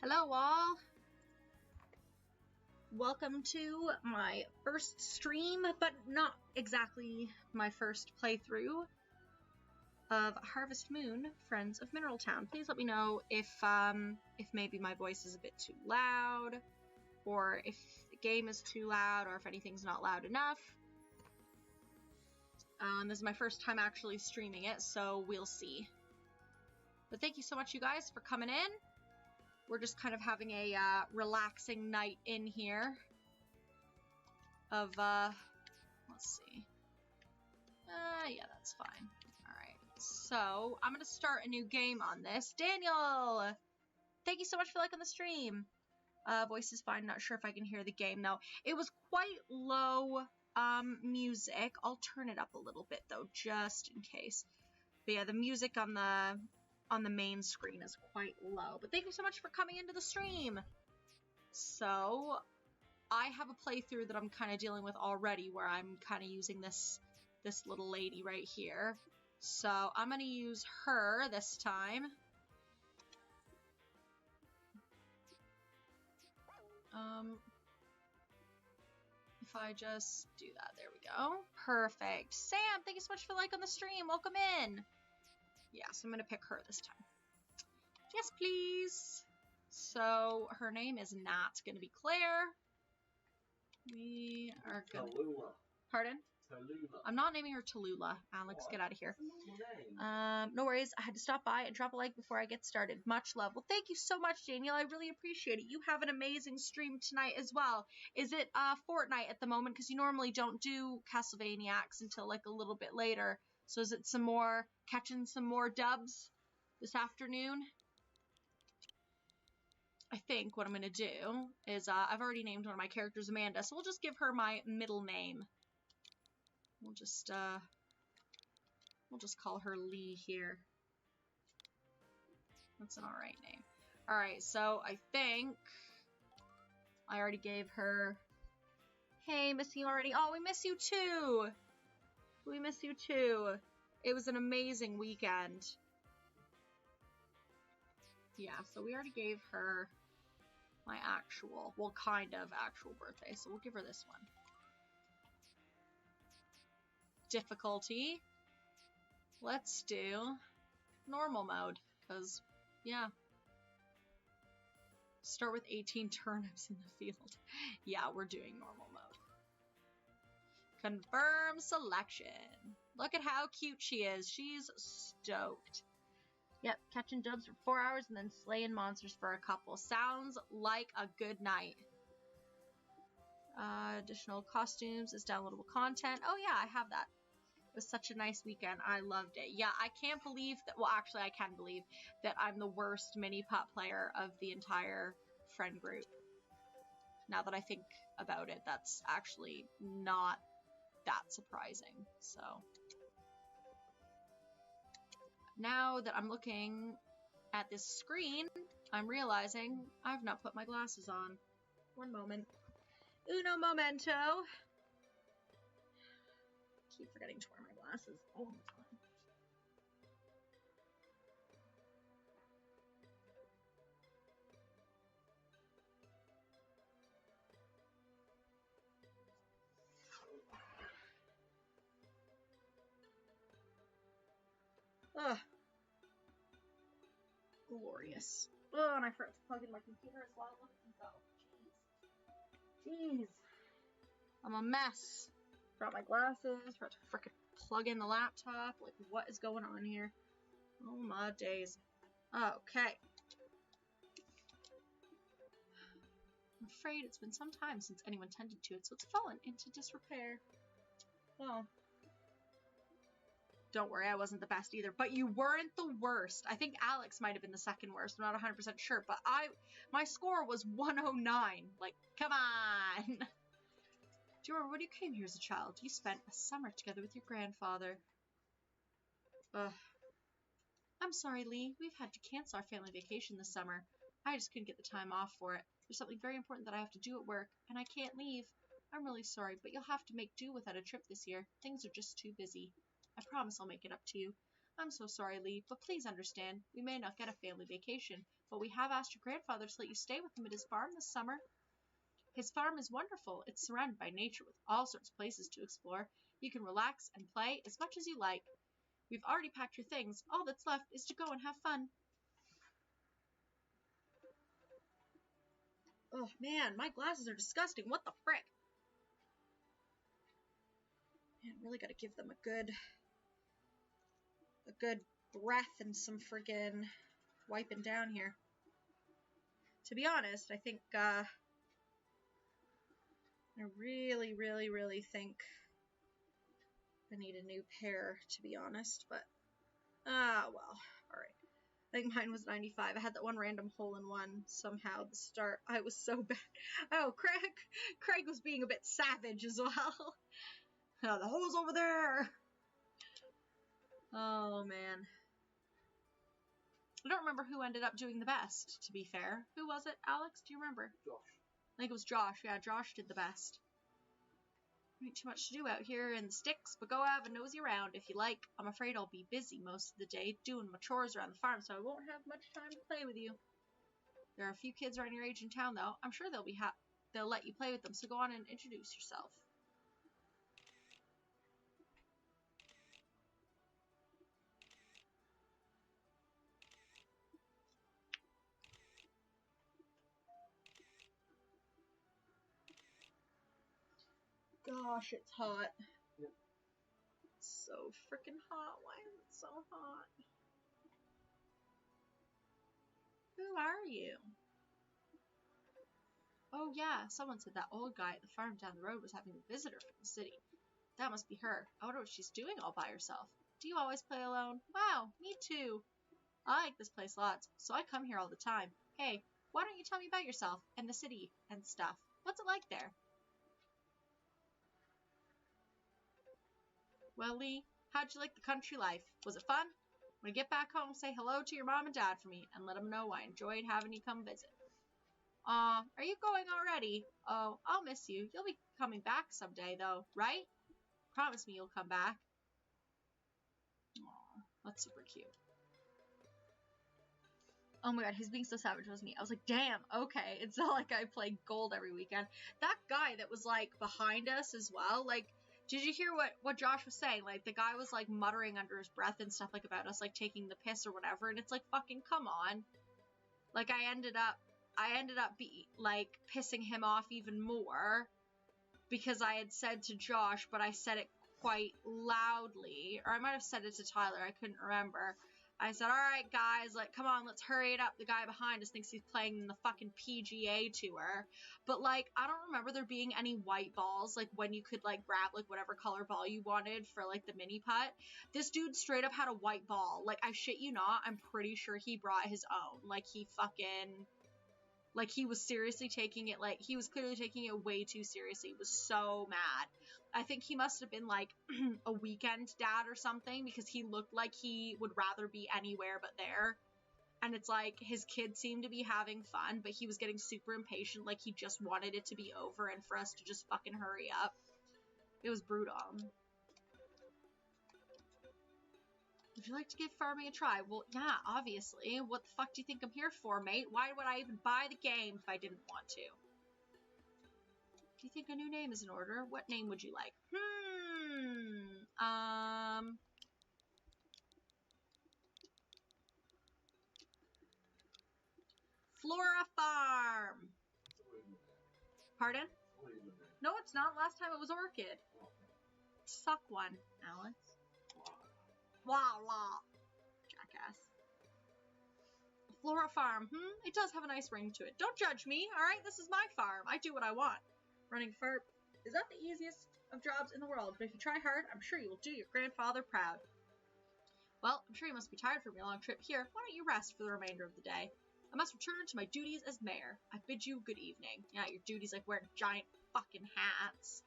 Hello all! Welcome to my first stream, but not exactly my first playthrough of Harvest Moon, Friends of Mineral Town. Please let me know if maybe my voice is a bit too loud, or if the game is too loud, or if anything's not loud enough. This is my first time actually streaming it, so we'll see. But thank you so much, you guys, for coming in. We're just kind of having a relaxing night in here of, let's see. Yeah, that's fine. Alright, so I'm going to start a new game on this. Daniel! Thank you so much for liking the stream. Voice is fine. Not sure if I can hear the game, though. It was quite low music. I'll turn it up a little bit, though, just in case. But yeah, the music on the main screen is quite low. But thank you so much for coming into the stream. So, I have a playthrough that I'm kind of dealing with already where I'm kind of using this little lady right here. So, I'm going to use her this time. If I just do that, there we go. Perfect. Sam, thank you so much for liking the stream. Welcome in. Yeah, so I'm going to pick her this time. Yes, please. So, her name is not going to be Claire. We are going to... Tallulah. Pardon? Tallulah. I'm not naming her Tallulah. Alex, What? get out of here. Name. No worries. I had to stop by and drop a like before I get started. Much love. Well, thank you so much, Daniel. I really appreciate it. You have an amazing stream tonight as well. Is it Fortnite at the moment? Because you normally don't do Castlevaniacs until like a little bit later. So is it catching some more dubs this afternoon? I think what I'm going to do is, I've already named one of my characters Amanda, so we'll just give her my middle name. We'll just call her Lee here. That's an alright name. Alright, so I think I already gave her... Hey, miss you already. Oh, we miss you too! We miss you too. It was an amazing weekend. Yeah, so we already gave her my actual, well, kind of actual birthday, so we'll give her this one. Difficulty. Let's do normal mode, because, yeah. Start with 18 turnips in the field. Yeah, we're doing normal mode. Confirm selection. Look at how cute she is. She's stoked. Yep, catching dubs for 4 hours and then slaying monsters for a couple. Sounds like a good night. Additional costumes is downloadable content. Oh yeah, I have that. It was such a nice weekend. I loved it. Yeah, I can't believe that, well actually I can believe that I'm the worst mini-pot player of the entire friend group. Now that I think about it, that's actually not that surprising, so... Now that I'm looking at this screen, I'm realizing I've not put my glasses on. One moment. Uno momento. Keep forgetting to wear my glasses all the time. Ugh. Glorious. Oh, and I forgot to plug in my computer as well. Look at me go. Jeez. Jeez. I'm a mess. Forgot my glasses. Forgot to frickin' plug in the laptop. Like, what is going on here? Oh my days. Okay. I'm afraid it's been some time since anyone tended to it, so it's fallen into disrepair. Oh. Don't worry, I wasn't the best either, but you weren't the worst. I think Alex might have been the second worst. I'm not 100% sure, but my score was 109. Like, come on. Do you remember when you came here as a child? You spent a summer together with your grandfather. Ugh. I'm sorry, Lee. We've had to cancel our family vacation this summer. I just couldn't get the time off for it. There's something very important that I have to do at work, and I can't leave. I'm really sorry, but you'll have to make do without a trip this year. Things are just too busy. I promise I'll make it up to you. I'm so sorry, Lee, but please understand, we may not get a family vacation, but we have asked your grandfather to let you stay with him at his farm this summer. His farm is wonderful. It's surrounded by nature with all sorts of places to explore. You can relax and play as much as you like. We've already packed your things. All that's left is to go and have fun. Oh, man, my glasses are disgusting. What the frick? Man, really gotta give them a good breath and some friggin' wiping down here. To be honest, I think, I really think I need a new pair, to be honest, but, well, alright. I think mine was 95. I had that one random hole-in-one somehow at the start. I was so bad. Oh, Craig was being a bit savage as well. Oh, the hole's over there! Oh, man. I don't remember who ended up doing the best, to be fair. Who was it, Alex? Do you remember? Josh. I think it was Josh. Yeah, Josh did the best. Ain't too much to do out here in the sticks, but go have a nosy around if you like. I'm afraid I'll be busy most of the day doing my chores around the farm, so I won't have much time to play with you. There are a few kids around your age in town, though. I'm sure they'll let you play with them, so go on and introduce yourself. Gosh, it's hot. Yep. It's so freaking hot. Why is it so hot? Who are you? Oh yeah, someone said that old guy at the farm down the road was having a visitor from the city. That must be her. I wonder what she's doing all by herself. Do you always play alone? Wow, me too. I like this place lots, so I come here all the time. Hey, why don't you tell me about yourself and the city and stuff? What's it like there? Well, Lee, how'd you like the country life? Was it fun? When you get back home, say hello to your mom and dad for me and let them know I enjoyed having you come visit. Are you going already? Oh, I'll miss you. You'll be coming back someday, though, right? Promise me you'll come back. Aw, that's super cute. Oh my god, he's being so savage, wasn't he? I was like, damn, okay. It's not like I play gold every weekend. That guy that was, like, behind us as well, like, did you hear what Josh was saying? Like, the guy was, like, muttering under his breath and stuff, like, about us, like, taking the piss or whatever, and it's like, fucking come on. Like, I ended up pissing him off even more because I had said to Josh, but I said it quite loudly, or I might have said it to Tyler, I couldn't remember. I said, alright guys, like, come on, let's hurry it up. The guy behind us thinks he's playing in the fucking PGA tour. But, like, I don't remember there being any white balls, like, when you could, like, grab, like, whatever color ball you wanted for, like, the mini putt. This dude straight up had a white ball. Like, I shit you not, I'm pretty sure he brought his own. Like, he fucking... Like, he was seriously taking it, like, he was clearly taking it way too seriously. He was so mad. I think he must have been, like, a weekend dad or something, because he looked like he would rather be anywhere but there. And it's like, his kids seemed to be having fun, but he was getting super impatient, like, he just wanted it to be over and for us to just fucking hurry up. It was brutal. Would you like to give farming a try? Well, yeah, obviously. What the fuck do you think I'm here for, mate? Why would I even buy the game if I didn't want to? Do you think a new name is in order? What name would you like? Flora Farm! Pardon? No, it's not. Last time it was Orchid. Suck one, Alex. Wow. Jackass. Flora Farm. It does have a nice ring to it. Don't judge me, alright? This is my farm. I do what I want. Running a farm is not the easiest of jobs in the world, but if you try hard, I'm sure you will do your grandfather proud. Well, I'm sure you must be tired from your long trip here. Why don't you rest for the remainder of the day? I must return to my duties as mayor. I bid you good evening. Yeah, your duties like wearing giant fucking hats.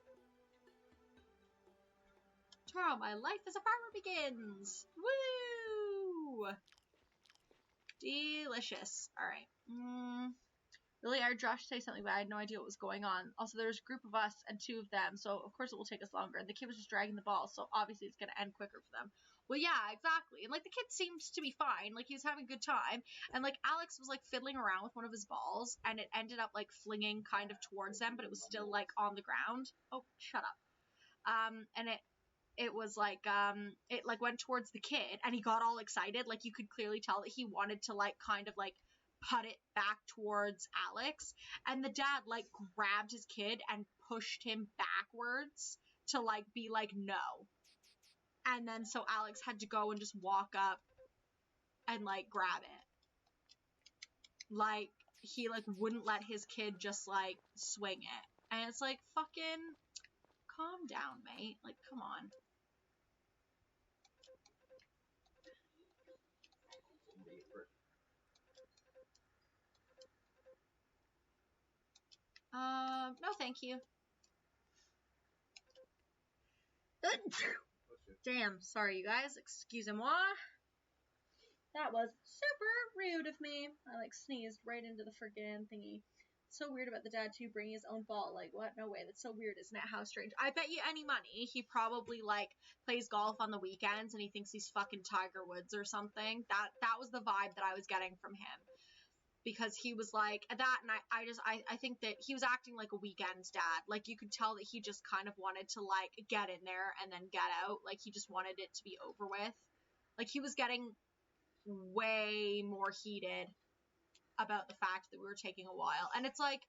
Tomorrow, my life as a farmer begins. Woo! Delicious. Alright. Really, I heard Josh say something, but I had no idea what was going on. Also, there's a group of us and 2 of them, so of course it will take us longer. And the kid was just dragging the ball, so obviously it's going to end quicker for them. Well, yeah, exactly. And, like, the kid seemed to be fine. Like, he was having a good time. And, like, Alex was, like, fiddling around with one of his balls, and it ended up, like, flinging kind of towards them, but it was still, like, on the ground. Oh, shut up. And it was, like, it, like, went towards the kid, and he got all excited. Like, you could clearly tell that he wanted to, like, kind of, like, put it back towards Alex. And the dad, like, grabbed his kid and pushed him backwards to, like, be like, no. And then so Alex had to go and just walk up and, like, grab it. Like, he, like, wouldn't let his kid just, like, swing it. And it's like, fucking calm down, mate. Like, come on. No thank you. Damn, sorry you guys, excusez-moi. That was super rude of me. I, like, sneezed right into the friggin' thingy. So weird about the dad, too, bringing his own ball. Like, what? No way. That's so weird, isn't it? How strange. I bet you any money he probably, like, plays golf on the weekends and he thinks he's fucking Tiger Woods or something. That was the vibe that I was getting from him. Because he was like that, and I think that he was acting like a weekend's dad. Like, you could tell that he just kind of wanted to, like, get in there and then get out. Like, he just wanted it to be over with. Like, he was getting way more heated about the fact that we were taking a while. And it's like,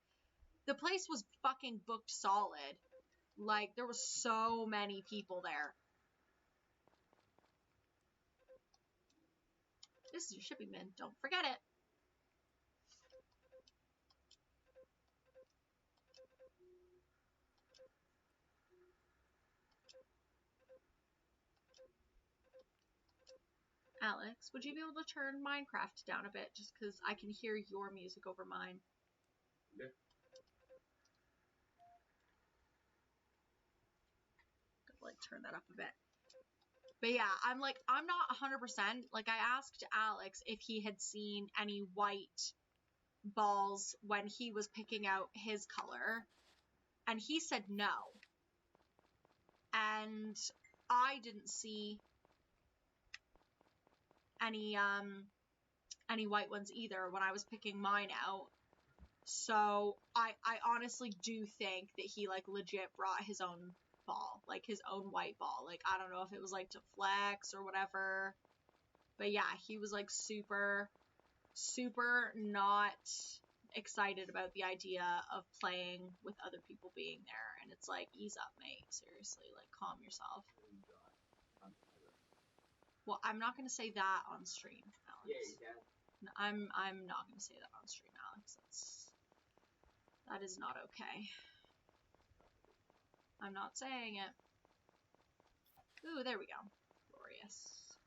the place was fucking booked solid. Like, there was so many people there. This is your shipping bin. Don't forget it. Alex, would you be able to turn Minecraft down a bit, just because I can hear your music over mine? Yeah. Gotta, like, turn that up a bit. But yeah, I'm not 100%. Like, I asked Alex if he had seen any white balls when he was picking out his color, and he said no. And I didn't see any white ones either when I was picking mine out. So I honestly do think that he, like, legit brought his own ball, like his own white ball. Like, I don't know if it was, like, to flex or whatever, but yeah, he was, like, super not excited about the idea of playing with other people being there. And it's like, ease up, mate. Seriously, like, calm yourself. Well, I'm not gonna say that on stream, Alex. Yeah, you can. No, I'm not gonna say that on stream, Alex. That is not okay. I'm not saying it. Ooh, there we go. Glorious.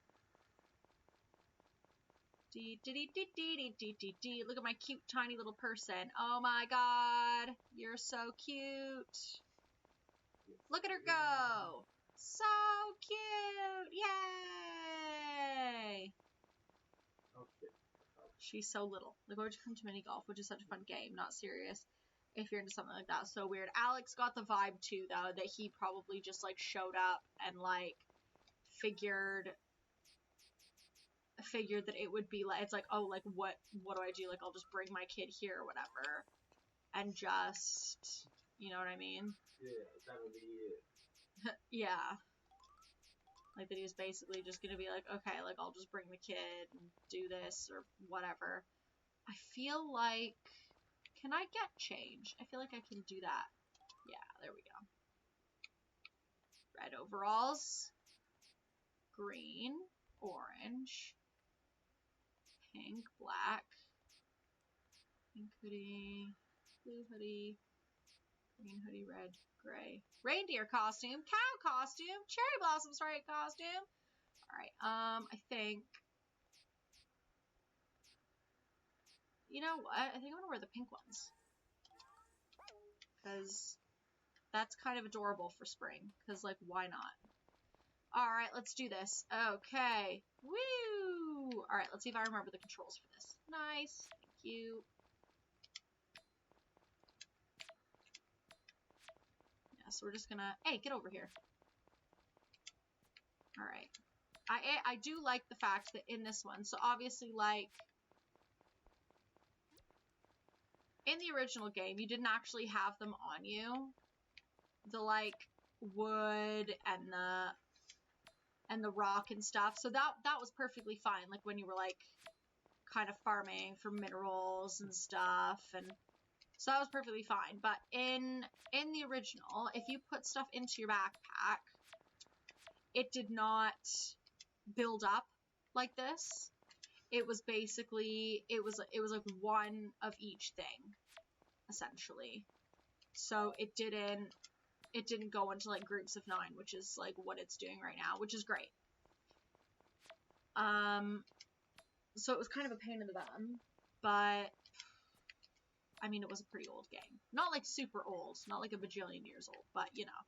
Look at my cute, tiny little person. Oh my god. You're so cute. Look at her go. So cute. Yay. Oh, shit. She's so little. Like, why would you come to mini golf, which is such a fun game? Not serious. If you're into something like that, so weird. Alex got the vibe too, though, that he probably just, like, showed up and, like, figured that it would be like, it's like, oh, like, what do I do? Like, I'll just bring my kid here or whatever, and just, you know what I mean? Yeah, that would be it. Yeah. Like, that he was basically just gonna be like, okay, like, I'll just bring the kid and do this or whatever. I feel like, can I get change? I feel like I can do that. Yeah, there we go. Red overalls. Green. Orange. Pink. Black. Pink hoodie. Blue hoodie. Green hoodie. Red. Gray. Reindeer costume. Cow costume. Cherry blossom stripe costume. Alright, I think... You know what? I think I'm gonna wear the pink ones. Because that's kind of adorable for spring. Because, like, why not? Alright, let's do this. Okay. Woo! Alright, let's see if I remember the controls for this. Nice. Thank you. Yeah, so we're just gonna... Hey, get over here. Alright. I do like the fact that in this one, so obviously, like, in the original game, you didn't actually have them on you. The, like, wood and the rock and stuff. So that was perfectly fine. Like, when you were, like, kind of farming for minerals and stuff, and so that was perfectly fine. But in the original, if you put stuff into your backpack, it did not build up like this. It was basically, it was like one of each thing, essentially. So it didn't go into like groups of 9, which is like what it's doing right now, which is great. So it was kind of a pain in the bum, but I mean, it was a pretty old game. Not like super old, not like a bajillion years old, but you know.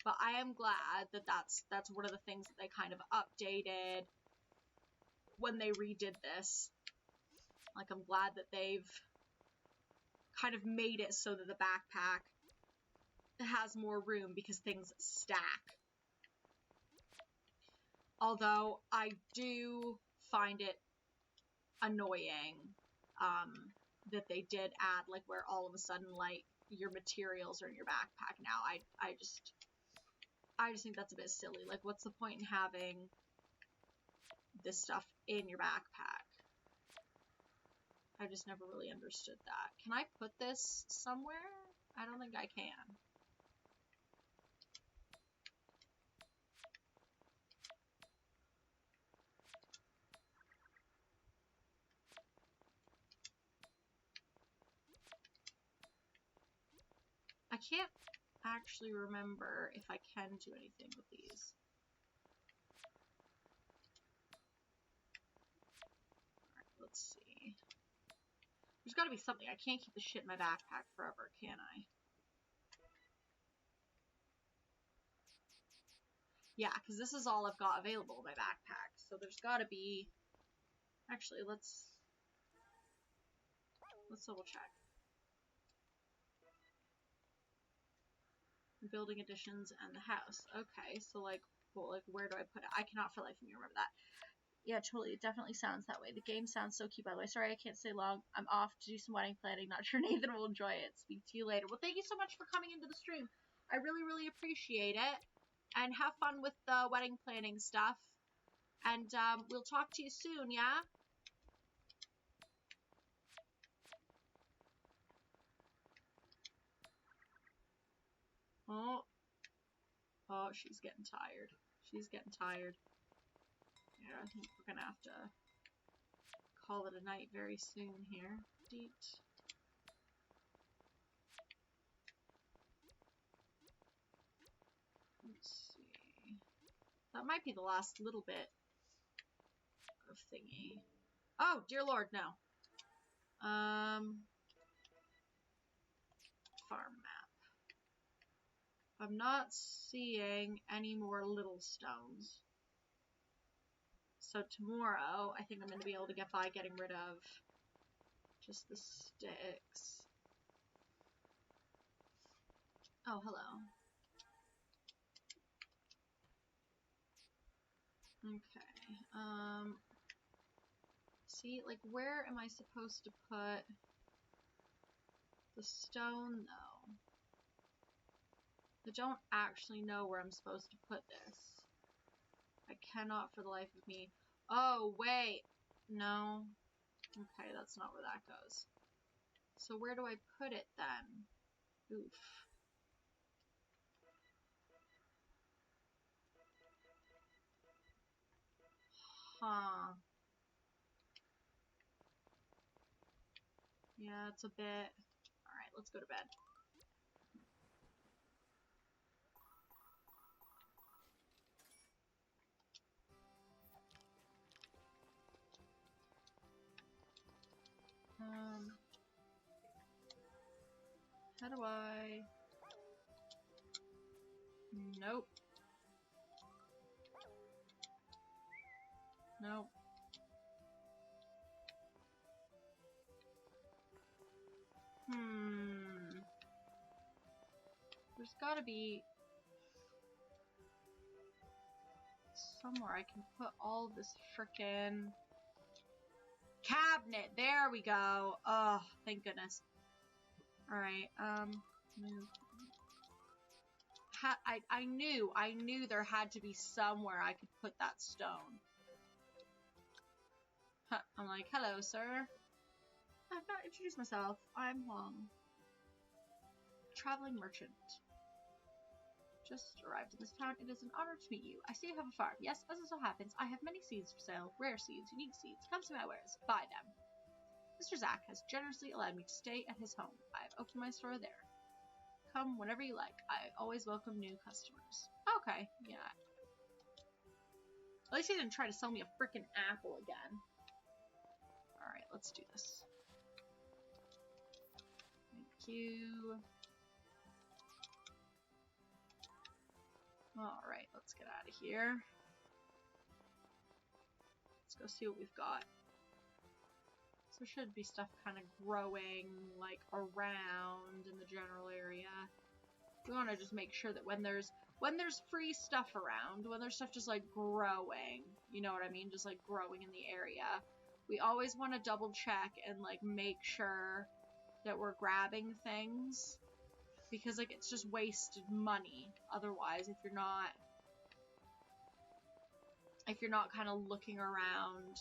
But I am glad that that's one of the things that they kind of updated when they redid this. Like, I'm glad that they've kind of made it so that the backpack has more room because things stack. Although I do find it annoying that they did add, like, where all of a sudden, like, your materials are in your backpack now. I just think that's a bit silly. Like, what's the point in having this stuff in your backpack? I just never really understood that. Can I put this somewhere? I don't think I can. I can't actually remember if I can do anything with these. Alright, let's see. There's gotta be something. I can't keep the shit in my backpack forever, can I? Yeah, because this is all I've got available in my backpack. So there's gotta be... Actually, let's double check. Building additions and the house. Okay, so like, well, like, where do I put it? I cannot for life of me remember that. Yeah, totally. It definitely sounds that way. The game sounds so cute, by the way. Sorry, I can't stay long. I'm off to do some wedding planning. Not sure Nathan will enjoy it. Speak to you later. Well, thank you so much for coming into the stream. I really, really appreciate it. And have fun with the wedding planning stuff. And we'll talk to you soon, yeah? Oh, she's getting tired. She's getting tired. Yeah, I think we're gonna have to call it a night very soon here. Let's see. That might be the last little bit of thingy. Oh, dear lord, no. Farm map. I'm not seeing any more little stones. So tomorrow, I think I'm going to be able to get by getting rid of just the sticks. Oh, hello. Okay. See, like, where am I supposed to put the stone, though? I don't actually know where I'm supposed to put this. I cannot for the life of me. Oh, wait. No. Okay, that's not where that goes. So where do I put it then? Oof. Huh. Yeah, it's a bit... Alright, let's go to bed. How do I... Nope. Nope. There's gotta be somewhere I can put all of this frickin' cabinet. There we go. Oh, thank goodness. Alright, move. I knew there had to be somewhere I could put that stone. Huh, I'm like, hello, sir. I've not introduced myself. I'm Huang. Traveling merchant. Just arrived in this town. It is an honor to meet you. I see you have a farm. Yes, as it so happens, I have many seeds for sale. Rare seeds, unique seeds. Come see my wares. Buy them. Mr. Zach has generously allowed me to stay at his home. I have opened my store there. Come whenever you like. I always welcome new customers. Okay, yeah. At least he didn't try to sell me a freaking apple again. Alright, let's do this. Thank you. Alright, let's get out of here. Let's go see what we've got. So there should be stuff kind of growing, like, around in the general area. We want to just make sure that when there's free stuff around, when there's stuff just, like, growing, you know what I mean? Just, like, growing in the area. We always want to double check and, like, make sure that we're grabbing things. Because, like, it's just wasted money otherwise if you're not kind of looking around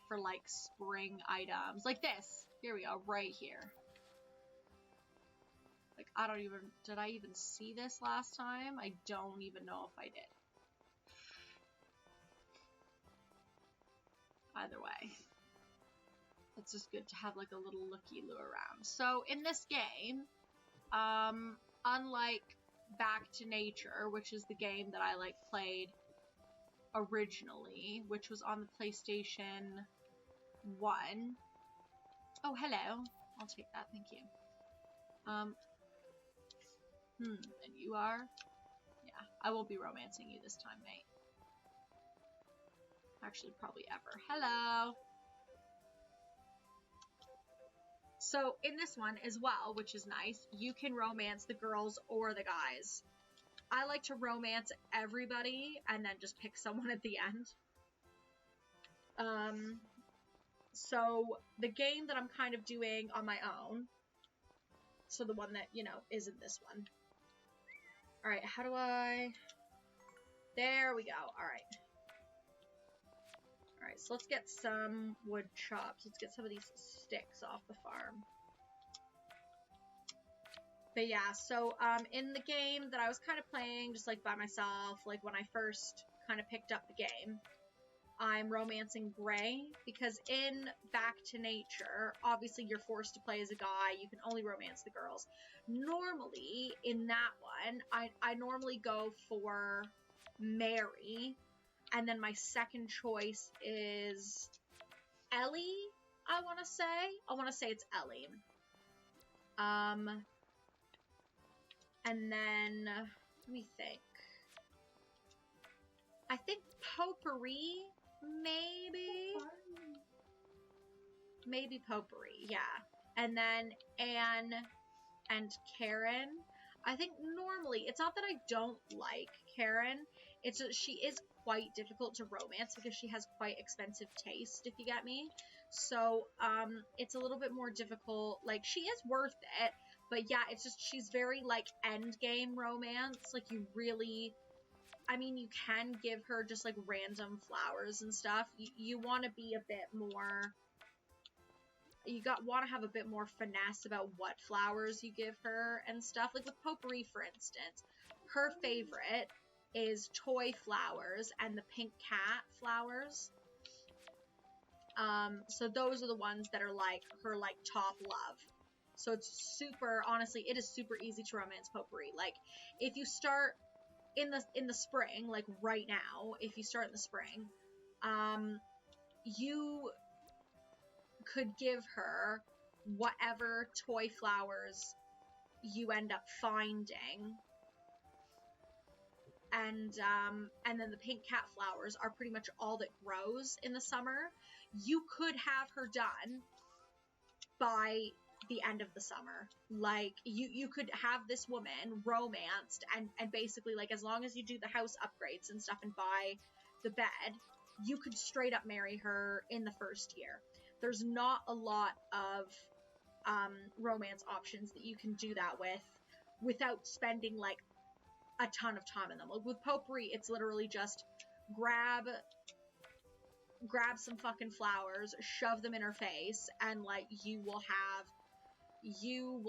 for, like, spring items. Like this. Here we go, right here. Like, did I even see this last time? I don't even know if I did. Either way. It's just good to have, like, a little looky-loo around. So, in this game, unlike Back to Nature, which is the game that I, like, played originally, which was on the PlayStation 1. Oh, hello. I'll take that, thank you. And you are? Yeah, I won't be romancing you this time, mate. Actually, probably ever. Hello! So, in this one as well, which is nice, you can romance the girls or the guys. I like to romance everybody and then just pick someone at the end. So, the game that I'm kind of doing on my own, so the one that, you know, isn't this one. Alright, how do I... There we go, alright. Alright, so let's get some wood chops. Let's get some of these sticks off the farm. But yeah, so, in the game that I was kind of playing just, like, by myself, like, when I first kind of picked up the game, I'm romancing Gray, because in Back to Nature, obviously you're forced to play as a guy, you can only romance the girls. Normally, in that one, I normally go for Mary, and then my second choice is Ellie, I want to say. I want to say it's Ellie. And then, let me think. I think Potpourri, maybe? Maybe Potpourri, yeah. And then Anne and Karen. I think normally, it's not that I don't like Karen, it's that she is quite difficult to romance because she has quite expensive taste, if you get me. So, it's a little bit more difficult. Like, she is worth it, but yeah, it's just, she's very, like, endgame romance. Like, you really... I mean, you can give her just, like, random flowers and stuff. You want to be a bit more... want to have a bit more finesse about what flowers you give her and stuff. Like, with Potpourri, for instance, her favorite is toy flowers and the pink cat flowers. So those are the ones that are, like, her, like, top love. So it's super, honestly, it is super easy to romance Potpourri. Like, if you start... in the spring, like right now, if you start in the spring, you could give her whatever toy flowers you end up finding, and then the pink cat flowers are pretty much all that grows in the summer. You could have her done by the end of the summer. Like, you could have this woman romanced, and basically, like, as long as you do the house upgrades and stuff and buy the bed, you could straight up marry her in the first year. There's not a lot of romance options that you can do that with without spending, like, a ton of time in them. Like, with potpourri, it's literally just grab some fucking flowers, shove them in her face, and, like, you will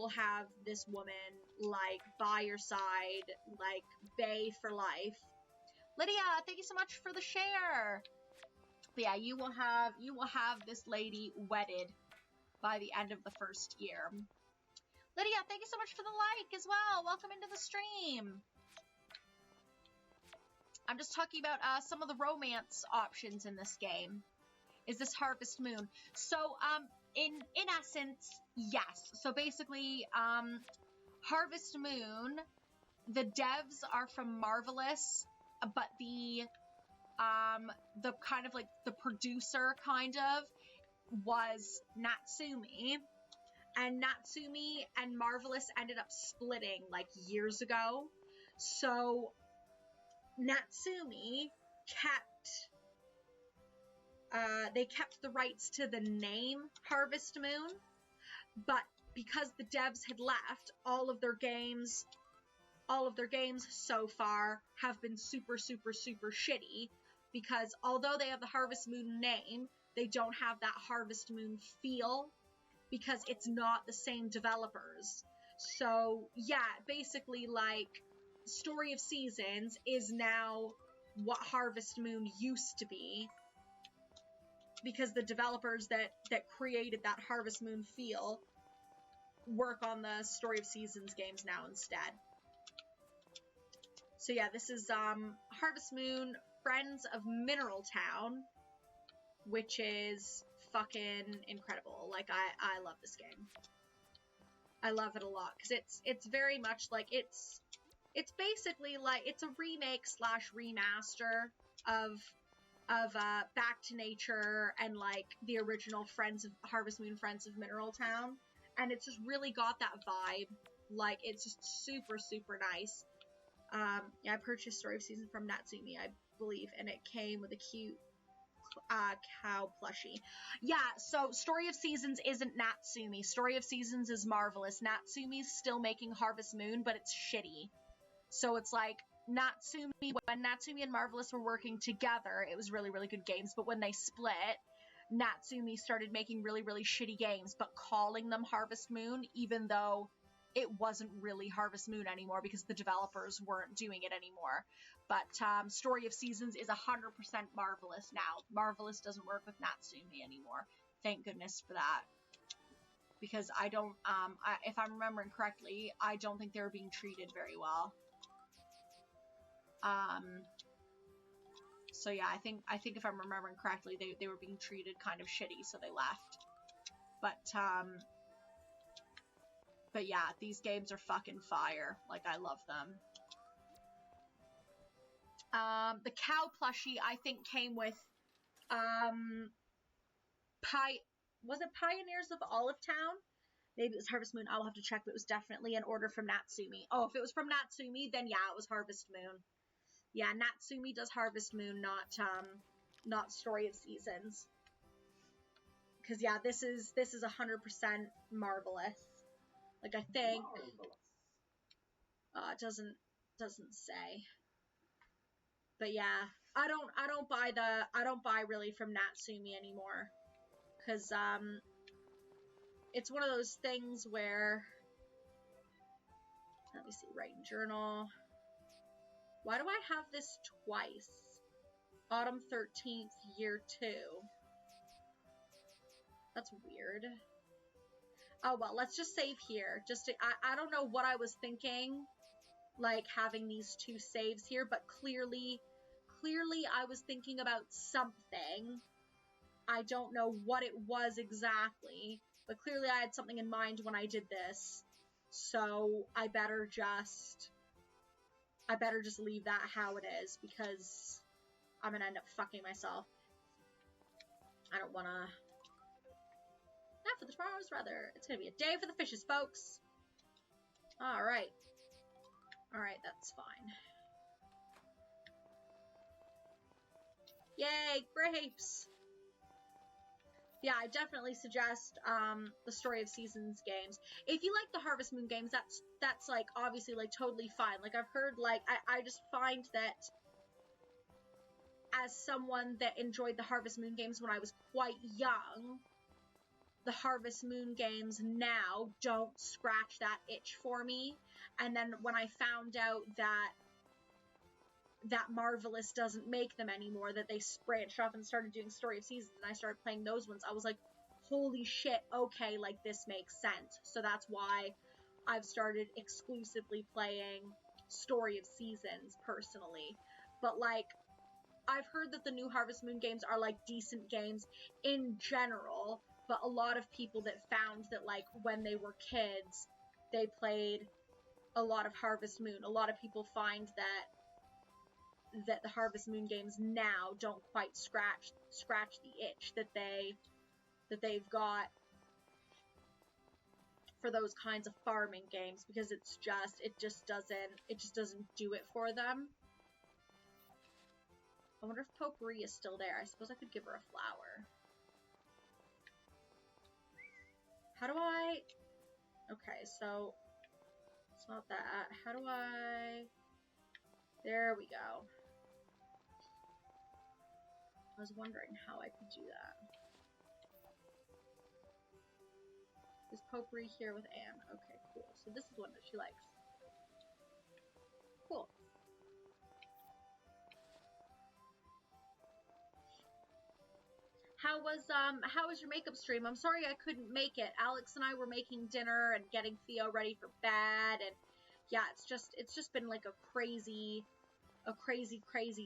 have this woman, like, by your side, like, bae for life. Lydia, thank you so much for the share. But yeah, you will have this lady wedded by the end of the first year. Lydia, thank you so much for the like as well. Welcome into the stream. I'm just talking about some of the romance options in this game. Is this Harvest Moon? So, in essence, yes. So basically, Harvest Moon, the devs are from Marvelous, but the kind of like the producer kind of was Natsumi, and Natsumi and Marvelous ended up splitting like years ago. So Natsumi kept the rights to the name Harvest Moon, but because the devs had left, all of their games so far have been super, super, super shitty, because although they have the Harvest Moon name, they don't have that Harvest Moon feel, because it's not the same developers. So yeah, basically, like, Story of Seasons is now what Harvest Moon used to be, because the developers that created that Harvest Moon feel work on the Story of Seasons games now instead. So yeah, this is Harvest Moon Friends of Mineral Town, which is fucking incredible. Like, I love this game. I love it a lot, because it's very much like, it's basically like, it's a remake / remaster of Back to Nature and, like, the original Harvest Moon Friends of Mineral Town, and it's just really got that vibe. Like, it's just super, super nice. Yeah, I purchased Story of Seasons from Natsumi, I believe, and it came with a cute cow plushie. Yeah, so Story of Seasons isn't Natsumi. Story of Seasons is Marvelous. Natsumi's still making Harvest Moon, but it's shitty. So it's like, Natsumi, when Natsumi and Marvelous were working together, it was really, really good games, but when they split, Natsumi started making really, really shitty games, but calling them Harvest Moon, even though it wasn't really Harvest Moon anymore, because the developers weren't doing it anymore. But Story of Seasons is 100% Marvelous now. Marvelous doesn't work with Natsumi anymore. Thank goodness for that. Because I don't, if I'm remembering correctly, I don't think they were being treated very well. So yeah, I think if I'm remembering correctly, they were being treated kind of shitty, so they left. But yeah, these games are fucking fire. Like, I love them. The cow plushie, I think, came with, was it Pioneers of Olive Town? Maybe it was Harvest Moon, I'll have to check, but it was definitely an order from Natsumi. Oh, if it was from Natsumi, then yeah, it was Harvest Moon. Yeah, Natsumi does Harvest Moon, not Story of Seasons. Because yeah, this is 100% Marvelous. Like, I think, it doesn't say. But yeah, I don't buy really from Natsumi anymore, because it's one of those things where, let me see, writing journal. Why do I have this twice? Autumn 13th, year 2. That's weird. Oh well, let's just save here. I don't know what I was thinking, like, having these two saves here, but clearly I was thinking about something. I don't know what it was exactly, but clearly I had something in mind when I did this. So I better just leave that how it is, because I'm gonna end up fucking myself. I don't wanna... Enough of the tomorrow's weather. It's gonna be a day for the fishes, folks. Alright. Alright, that's fine. Yay, grapes! Yeah, I definitely suggest the Story of Seasons games. If you like the Harvest Moon games, that's like obviously like totally fine. Like I've heard like I just find that as someone that enjoyed the Harvest Moon games when I was quite young, the Harvest Moon games now don't scratch that itch for me. And then when I found out that Marvelous doesn't make them anymore, that they branched off and started doing Story of Seasons, and I started playing those ones, I was like, holy shit, okay, like, this makes sense. So that's why I've started exclusively playing Story of Seasons, personally. But, like, I've heard that the new Harvest Moon games are, like, decent games in general, but a lot of people that found that, like, when they were kids, they played a lot of Harvest Moon. A lot of people find that the Harvest Moon games now don't quite scratch the itch that they've got for those kinds of farming games, because it just doesn't do it for them. I wonder if Potpourri is still there. I suppose I could give her a flower. How do I... Okay, so it's not that. How do I... There we go. I was wondering how I could do that. Is Potpourri here with Anne? Okay, cool. So this is one that she likes. Cool. How was your makeup stream? I'm sorry I couldn't make it. Alex and I were making dinner and getting Theo ready for bed, and yeah, it's just been like a crazy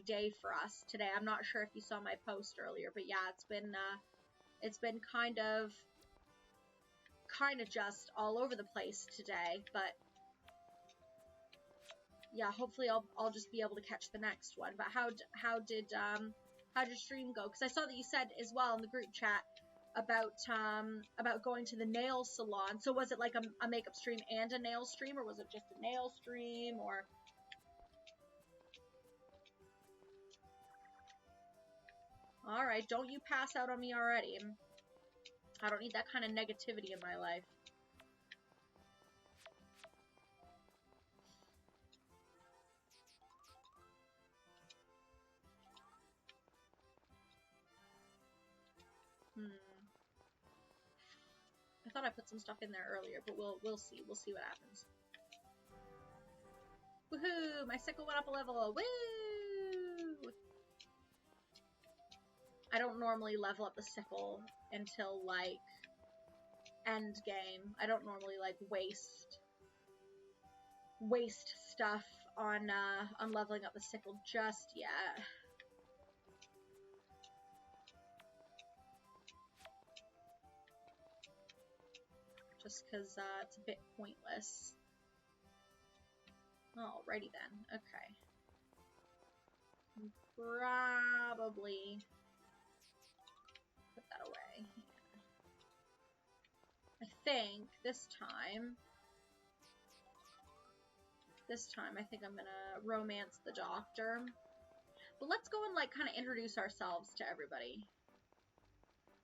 day for us today. I'm not sure if you saw my post earlier, but yeah, it's been kind of just all over the place today, but yeah, hopefully I'll just be able to catch the next one. But how did your stream go? Because I saw that you said as well in the group chat about going to the nail salon. So was it like a makeup stream and a nail stream, or was it just a nail stream, or... Alright, don't you pass out on me already. I don't need that kind of negativity in my life. I thought I put some stuff in there earlier, but we'll see. We'll see what happens. Woohoo! My sickle went up a level. Woo! I don't normally level up the sickle until, like, end game. I don't normally, like, waste stuff on leveling up the sickle just yet. Just because it's a bit pointless. Alrighty then. Okay. Probably put that away. Yeah. I think this time I think I'm gonna romance the doctor. But let's go and, like, kind of introduce ourselves to everybody.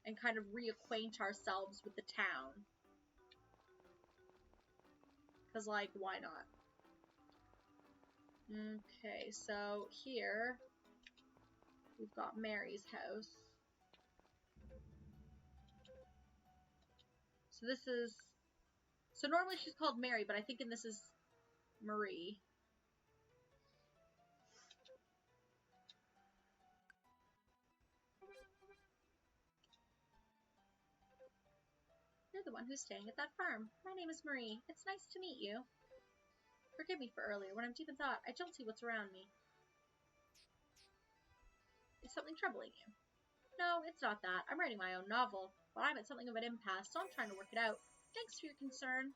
And kind of reacquaint ourselves with the town. Because, like, why not? Okay, so here we've got Mary's house. So this is... So normally she's called Mary, but I think in this is Marie. You're the one who's staying at that farm. My name is Marie. It's nice to meet you. Forgive me for earlier. When I'm deep in thought, I don't see what's around me. Is something troubling you? No, it's not that. I'm writing my own novel, but I'm at something of an impasse, so I'm trying to work it out. Thanks for your concern.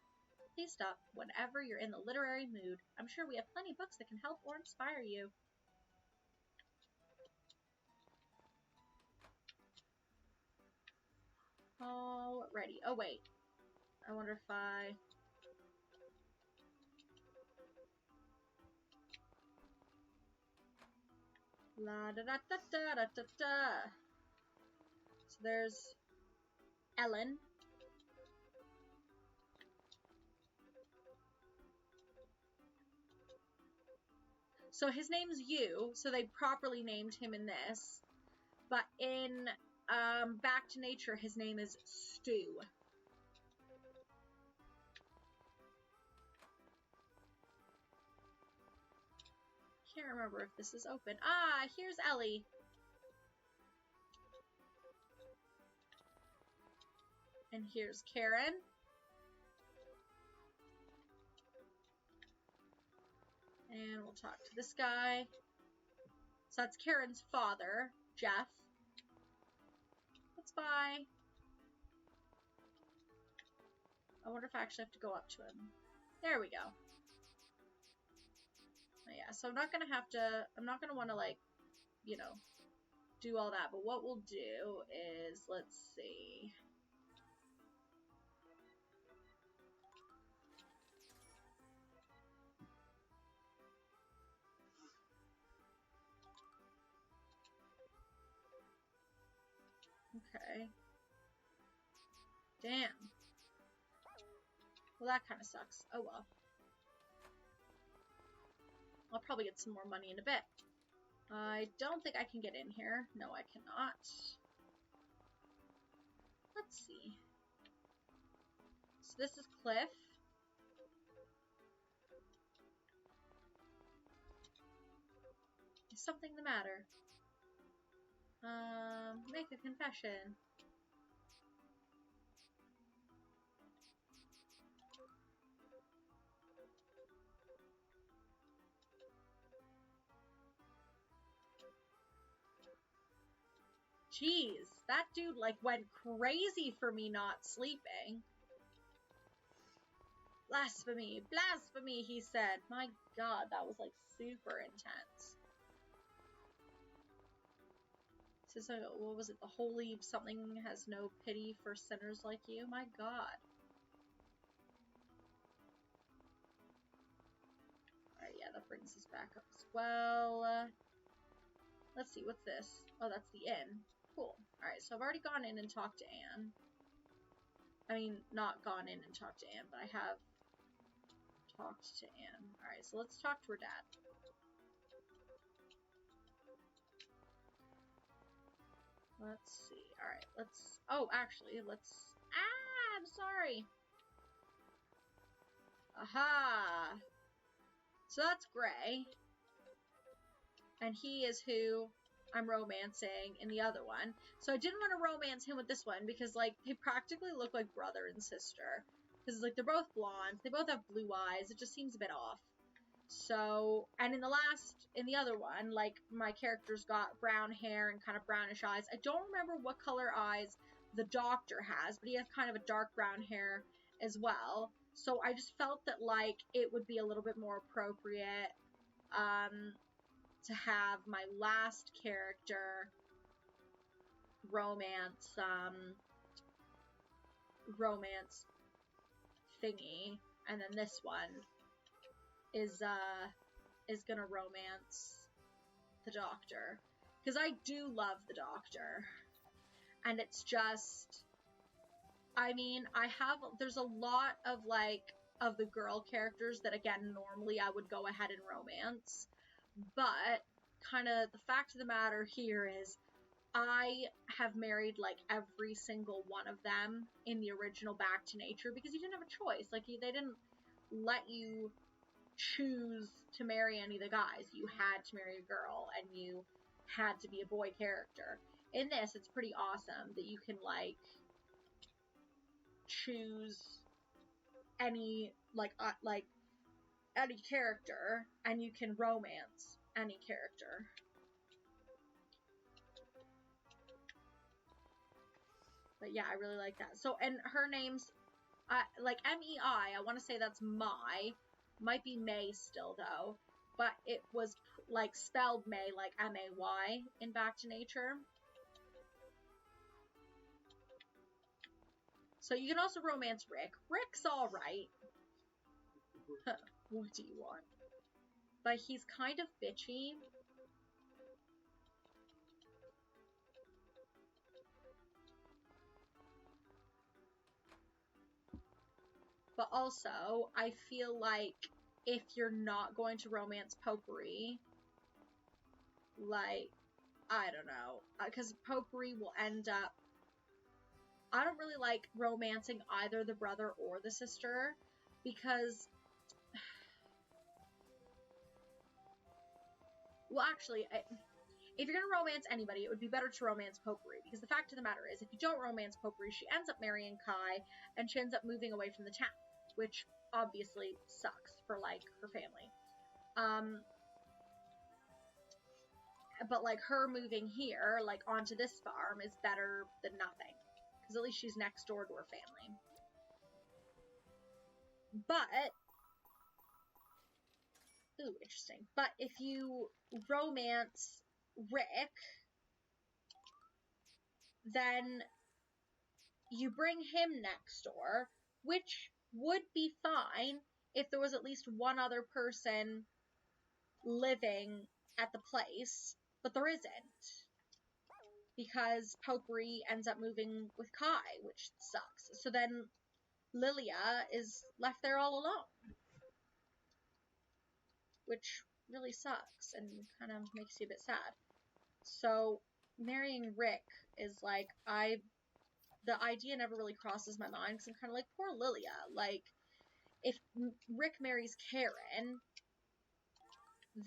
Please stop whenever you're in the literary mood. I'm sure we have plenty of books that can help or inspire you. Alrighty Alrighty. Oh, wait. I wonder if I... La da da da da da da da. So there's Ellen. So his name's Yu, so they properly named him in this. But in Back to Nature, his name is Stu. Can't remember if this is open. Ah, here's Ellie. And here's Karen. And we'll talk to this guy. So that's Karen's father, Jeff. Let's buy. I wonder if I actually have to go up to him. There we go. Yeah, so I'm not gonna want to, like, you know, do all that. But what we'll do is, let's see. Okay. Damn. Well, that kind of sucks. Oh well. I'll probably get some more money in a bit. I don't think I can get in here. No, I cannot. Let's see. So this is Cliff. Is something the matter? Make a confession. Jeez, that dude, like, went crazy for me not sleeping. Blasphemy, blasphemy, he said. My god, that was, like, super intense. So, what was it? The holy something has no pity for sinners like you? My god. Alright, yeah, that brings us back up as well. Let's see, what's this? Oh, that's the inn. Cool. Alright, so I've already gone in and talked to Anne. I mean, not gone in and talked to Anne, but I have talked to Anne. Alright, so let's talk to her dad. Let's see. Alright, let's... Oh, actually, let's... Ah, I'm sorry. Aha! So that's Gray. And he is who I'm romancing in the other one. So I didn't want to romance him with this one because, like, they practically look like brother and sister. Because, like, they're both blonde. They both have blue eyes. It just seems a bit off. So, and in the other one, like, my character's got brown hair and kind of brownish eyes. I don't remember what color eyes the doctor has, but he has kind of a dark brown hair as well. So I just felt that, like, it would be a little bit more appropriate, to have my last character romance thingy, and then this one is gonna romance the doctor, because I do love the doctor, and it's just, I mean, there's a lot of, like, of the girl characters that, again, normally I would go ahead and romance, but kind of the fact of the matter here is I have married, like, every single one of them in the original Back to Nature because you didn't have a choice. Like, they didn't let you choose to marry any of the guys. You had to marry a girl, and you had to be a boy character. In this, it's pretty awesome that you can, like, choose any, any character, and you can romance any character. But yeah, I really like that. So, and her name's, like, M-E-I, I want to say that's might be May still, though, but it was, like, spelled May, like, M-A-Y in Back to Nature. So you can also romance Rick. Rick's alright. What do you want? But he's kind of bitchy. But also, I feel like if you're not going to romance Potpourri, like, I don't know, because Potpourri will end up, I don't really like romancing either the brother or the sister, because, well, actually, if you're going to romance anybody, it would be better to romance Potpourri, because the fact of the matter is, if you don't romance Potpourri, she ends up marrying Kai, and she ends up moving away from the town, which obviously sucks for, like, her family. But, like, her moving here, like, onto this farm is better than nothing, because at least she's next door to her family. But, ooh, interesting. But if you romance Rick, then you bring him next door, which would be fine if there was at least one other person living at the place, but there isn't. Because Potpourri ends up moving with Kai, which sucks. So then Lilia is left there all alone. Which really sucks and kind of makes you a bit sad. So marrying Rick is like, the idea never really crosses my mind because I'm kind of like, poor Lilia. Like, if Rick marries Karen,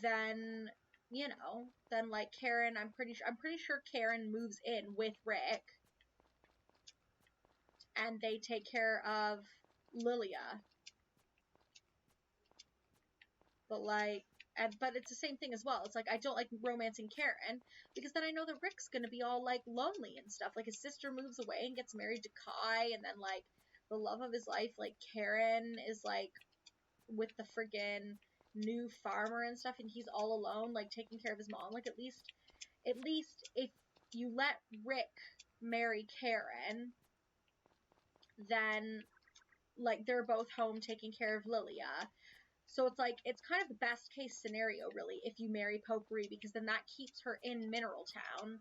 then, you know, then like Karen, I'm pretty sure Karen moves in with Rick and they take care of Lilia. But like, but it's the same thing as well. It's like, I don't like romancing Karen, because then I know that Rick's gonna be all, like, lonely and stuff. Like, his sister moves away and gets married to Kai, and then, like, the love of his life, like, Karen is, like, with the friggin' new farmer and stuff, and he's all alone, like, taking care of his mom. Like, at least if you let Rick marry Karen, then, like, they're both home taking care of Lilia. So it's like, it's kind of the best case scenario, really, if you marry Potpourri, because then that keeps her in Mineral Town.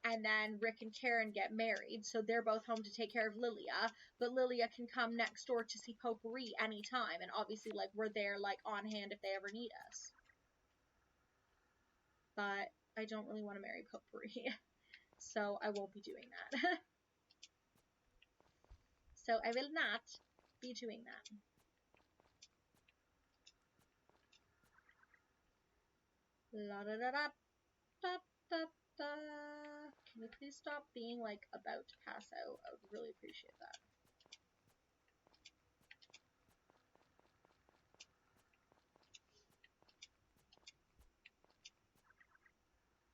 And then Rick and Karen get married, so they're both home to take care of Lilia, but Lilia can come next door to see Potpourri anytime, and obviously, like, we're there, like, on hand if they ever need us. But I don't really want to marry Potpourri, so I won't be doing that. So I will not be doing that. La da da da da da da. Can you please stop being, like, about to pass out? I would really appreciate that.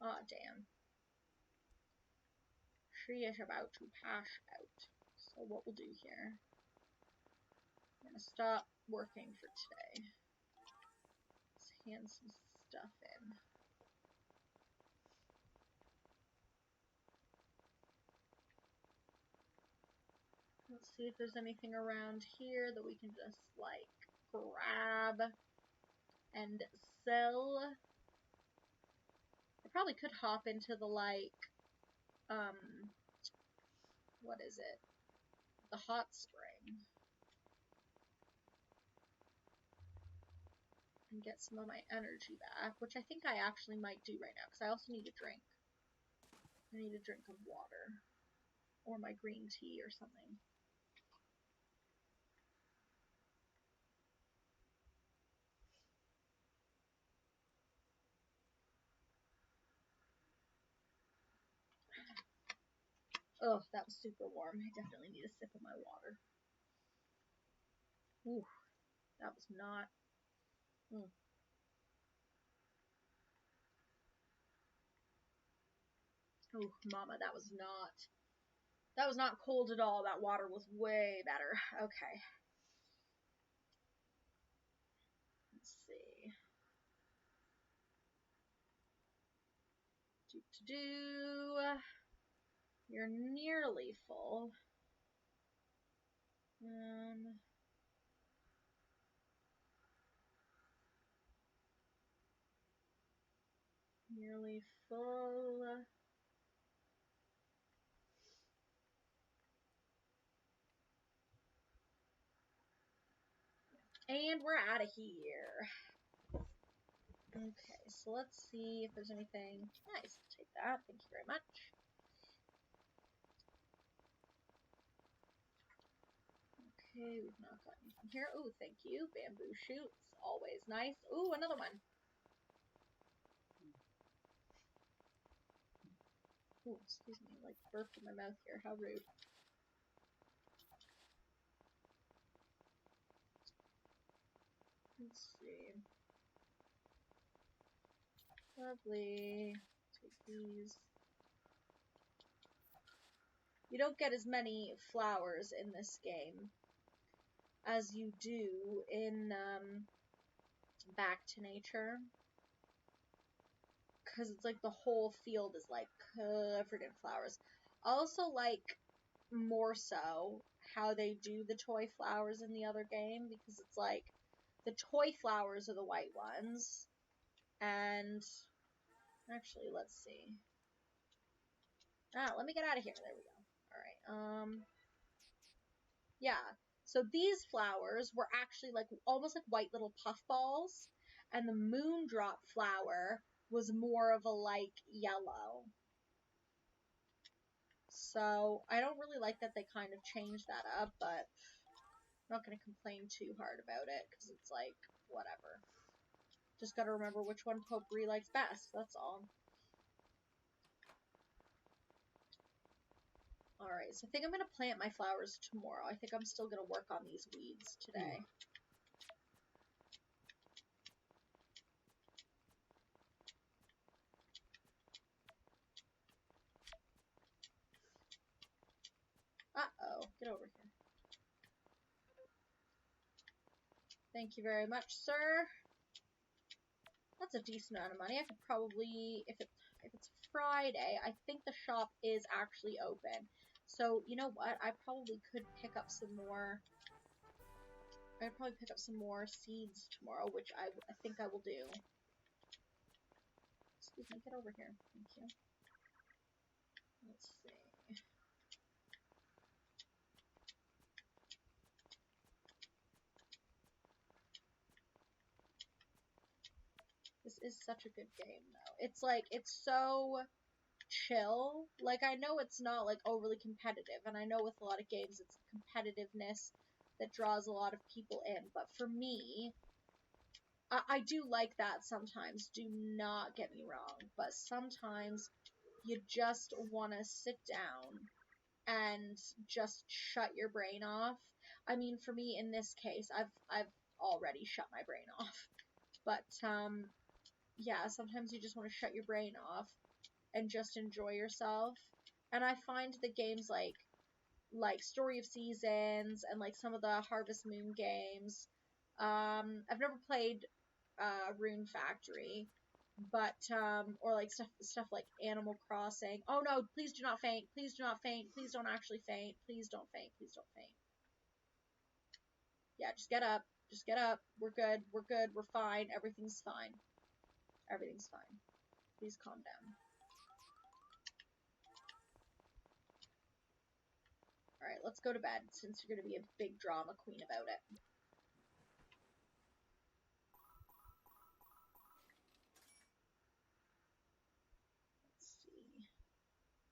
Aw, damn. She is about to pass out. So what we'll do here, I'm gonna stop working for today. Let's hand some stuff in. Let's see if there's anything around here that we can just, like, grab and sell. I probably could hop into the, like, what is it? The hot spring. And get some of my energy back, which I think I actually might do right now, because I also need a drink. I need a drink of water. Or my green tea or something. Oh, that was super warm. I definitely need a sip of my water. Ooh, that was not... Oh, mama, that was not cold at all. That water was way better. Okay. Let's see. You're nearly full. nearly full. And we're out of here. Okay, so let's see if there's anything. Nice, take that. Thank you very much. Okay, we've not got anything here. Oh, thank you. Bamboo shoots, always nice. Ooh, another one. Ooh, excuse me, like burped in my mouth here. How rude. Let's see. Lovely. Take these. You don't get as many flowers in this game as you do in Back to Nature. Because it's like the whole field is like covered in flowers. I also like more so how they do the toy flowers in the other game, because it's like the toy flowers are the white ones, and actually let's see, let me get out of here. There we go. All right, yeah, so these flowers were actually like almost like white little puffballs, and the moondrop flower was more of a like yellow. So I don't really like that they kind of changed that up, but I'm not going to complain too hard about it, because it's like, whatever. Just got to remember which one Potpourri likes best, that's all. Alright, so I think I'm going to plant my flowers tomorrow. I think I'm still going to work on these weeds today. Uh-oh, get over here. Thank you very much, sir. That's a decent amount of money. I could probably, if it's Friday, I think the shop is actually open. So, you know what? I probably could pick up some more. I'd probably pick up some more seeds tomorrow, which I think I will do. Excuse me, get over here. Thank you. Let's see. This is such a good game, though. It's like, it's so chill. Like, I know it's not, like, overly competitive, and I know with a lot of games it's the competitiveness that draws a lot of people in, but for me, I do like that sometimes, do not get me wrong, but sometimes you just want to sit down and just shut your brain off. I mean, for me, in this case, I've already shut my brain off, but, yeah, sometimes you just want to shut your brain off and just enjoy yourself. And I find the games like Story of Seasons and like some of the Harvest Moon games. I've never played Rune Factory, but or like stuff like Animal Crossing. Oh no, please do not faint. Please do not faint. Please don't actually faint. Please don't faint. Please don't faint. Yeah, just get up. Just get up. We're good. We're good. We're fine. Everything's fine. Everything's fine. Please calm down. Alright, let's go to bed, since you're going to be a big drama queen about it. Let's see.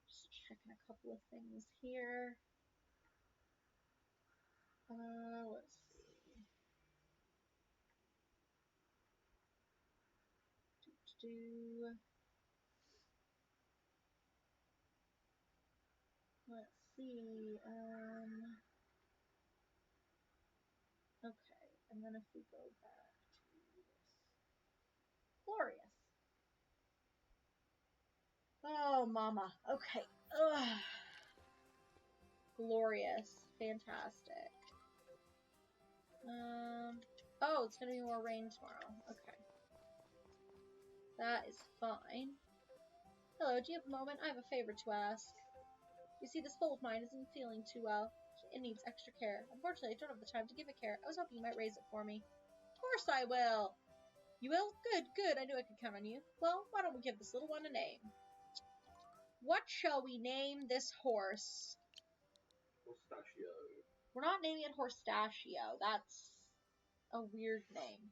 Just checking a couple of things here. Let's see. Let's see, okay, and then if we go back to this. Glorious. Oh, mama. Okay. Ugh. Glorious. Fantastic. Oh, it's gonna be more rain tomorrow. Okay. That is fine. Hello, do you have a moment? I have a favor to ask. You see, this foal of mine isn't feeling too well. It needs extra care. Unfortunately, I don't have the time to give it care. I was hoping you might raise it for me. Of course I will! You will? Good, good. I knew I could count on you. Well, why don't we give this little one a name? What shall we name this horse? Pistachio. We're not naming it Horstachio. That's a weird name.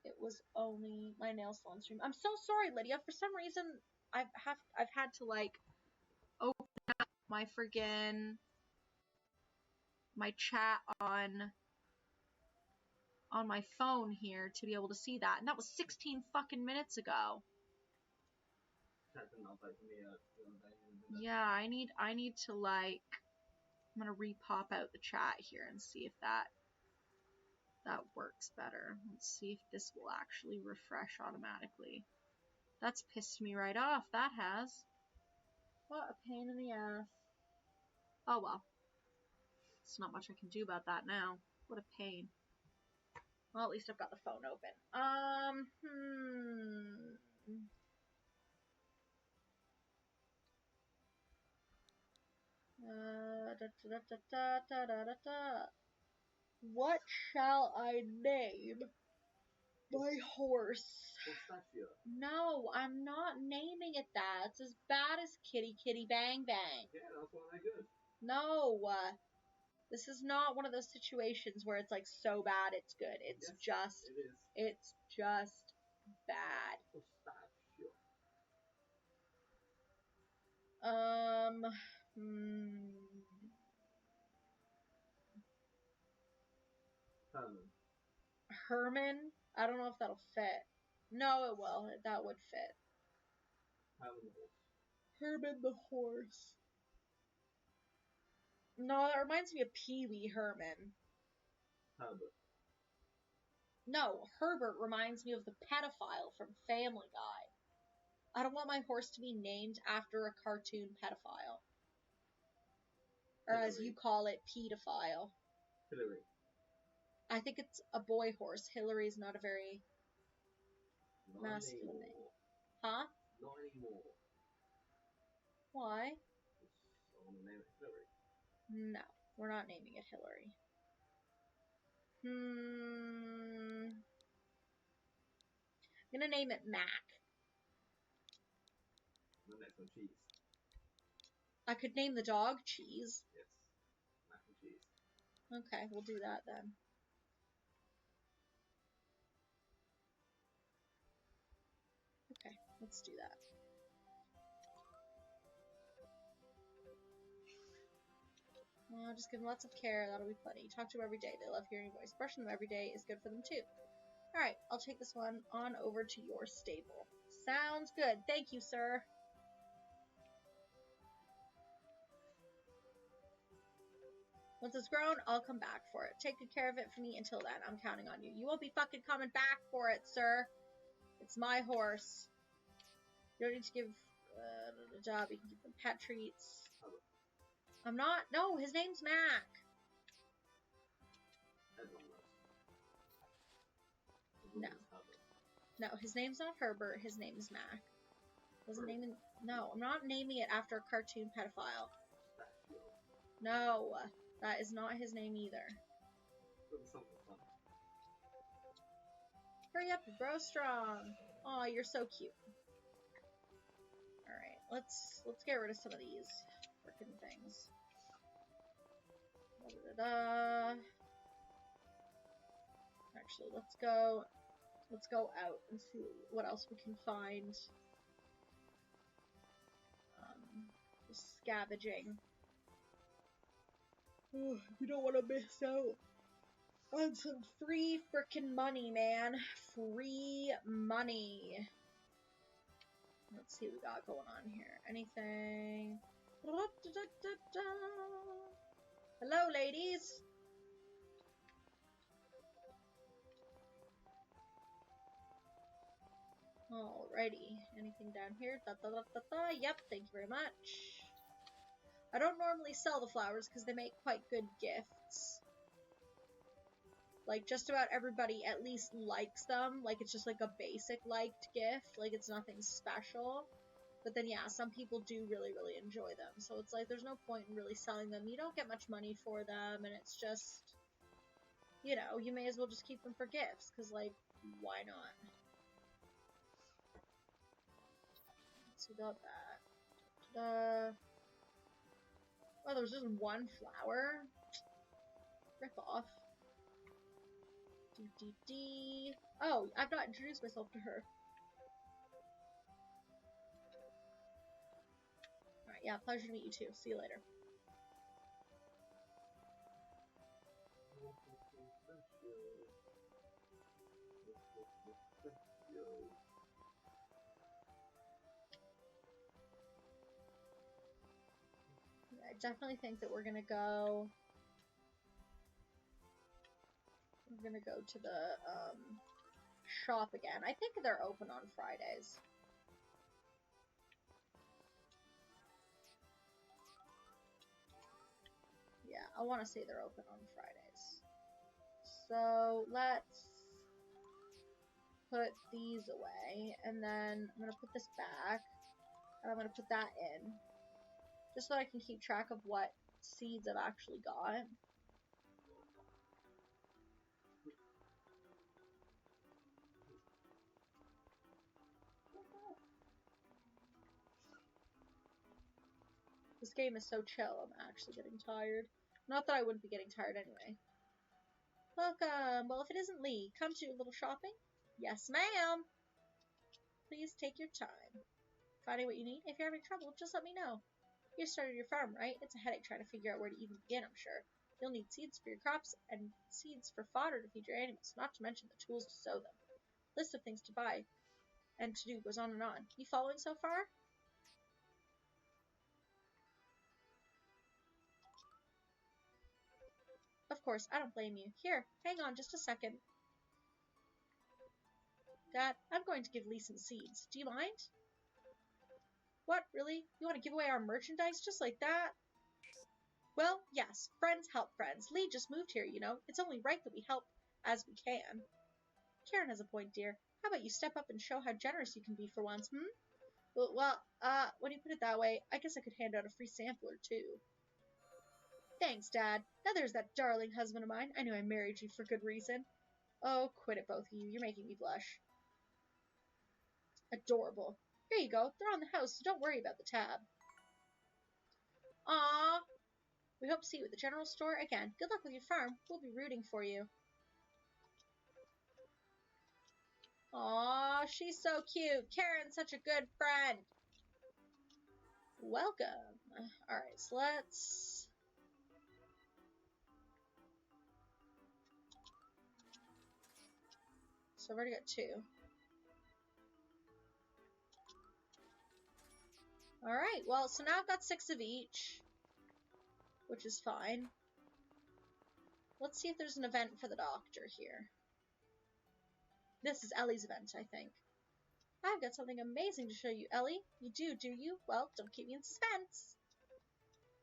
It was only my nail salon stream. I'm so sorry, Lydia. For some reason, I've had to like open up my friggin' my chat on my phone here to be able to see that, and that was 16 fucking minutes ago. Yeah, I need to like, I'm gonna repop out the chat here and see if that works better. Let's see if this will actually refresh automatically. That's pissed me right off, that has. What a pain in the ass. Oh well. There's not much I can do about that now. What a pain. Well, at least I've got the phone open. What shall I name my horse? Pistachio. No, I'm not naming it that. It's as bad as Kitty Kitty Bang Bang. Yeah, that's one I good. No, this is not one of those situations where it's like so bad it's good. It's just, it is. It's just bad. Pistachio. Herman? I don't know if that'll fit. No, it will. That would fit. Herman the horse. No, that reminds me of Pee Wee Herman. Herbert. No, Herbert reminds me of the pedophile from Family Guy. I don't want my horse to be named after a cartoon pedophile. Or Hillary. as you call it, pedophile. Hillary. I think it's a boy horse. Hillary is not a very masculine name. Huh? Not anymore. Why? I want to name it Hillary. No, we're not naming it Hillary. I'm gonna name it Mac. The next one, cheese. I could name the dog Cheese. Yes. Mac and cheese. Okay, we'll do that then. Okay, let's do that. Just give them lots of care, that'll be plenty. Talk to them every day, they love hearing your voice. Brushing them every day is good for them too. Alright, I'll take this one on over to your stable. Sounds good. Thank you, sir. Once it's grown, I'll come back for it. Take good care of it for me until then. I'm counting on you. You won't be fucking coming back for it, sir. It's my horse. You don't need to give a job. You can give them pet treats. I'm not. No, his name's Mac. No. No, his name's not Herbert. His name is Mac. Wasn't naming. No, I'm not naming it after a cartoon pedophile. No, that is not his name either. Hurry up, bro, strong. Aw, you're so cute. Alright, let's get rid of some of these frickin' things. Actually, let's go out and see what else we can find. Just scavenging. We don't want to miss out on some free frickin' money, man. Free money. Let's see what we got going on here. Anything? Hello, ladies. Alrighty. Anything down here? Yep, thank you very much. I don't normally sell the flowers because they make quite good gifts. Like, just about everybody at least likes them. Like, it's just like a basic liked gift. Like, it's nothing special. But then, yeah, some people do really, really enjoy them. So it's like, there's no point in really selling them. You don't get much money for them, and it's just... you know, you may as well just keep them for gifts, because, like, why not? So got that. Ta-da. Oh, there was just one flower? Rip off. D. Oh, I've not introduced myself to her. Alright, yeah, pleasure to meet you too. See you later. I definitely think that we're gonna go to the shop again. I think they're open on Fridays. Yeah, I want to say they're open on Fridays. So let's put these away, and then I'm gonna put this back, and I'm gonna put that in, just so I can keep track of what seeds I've actually got. This game is so chill, I'm actually getting tired. Not that I wouldn't be getting tired anyway. Welcome! Well, if it isn't Lee, come to a little shopping? Yes, ma'am! Please take your time. Finding what you need? If you're having trouble, just let me know. You started your farm, right? It's a headache trying to figure out where to even begin, I'm sure. You'll need seeds for your crops and seeds for fodder to feed your animals, not to mention the tools to sow them. List of things to buy and to do goes on and on. You following so far? Of course, I don't blame you. Here, hang on just a second. Dad, I'm going to give Lee some seeds. Do you mind? What, really? You want to give away our merchandise just like that? Well, yes. Friends help friends. Lee just moved here, you know. It's only right that we help as we can. Karen has a point, dear. How about you step up and show how generous you can be for once, Well, when you put it that way, I guess I could hand out a free sampler, too. Thanks, Dad. Now there's that darling husband of mine. I knew I married you for good reason. Oh, quit it, both of you. You're making me blush. Adorable. Here you go. They're on the house, so don't worry about the tab. Aww. We hope to see you at the general store again. Good luck with your farm. We'll be rooting for you. Aww, she's so cute. Karen's such a good friend. Welcome. Alright, so let's... So I've already got 2. Alright, well, so now I've got 6 of each, which is fine. Let's see if there's an event for the doctor here. This is Ellie's event, I think. I've got something amazing to show you, Ellie. You do you? Well, don't keep me in suspense.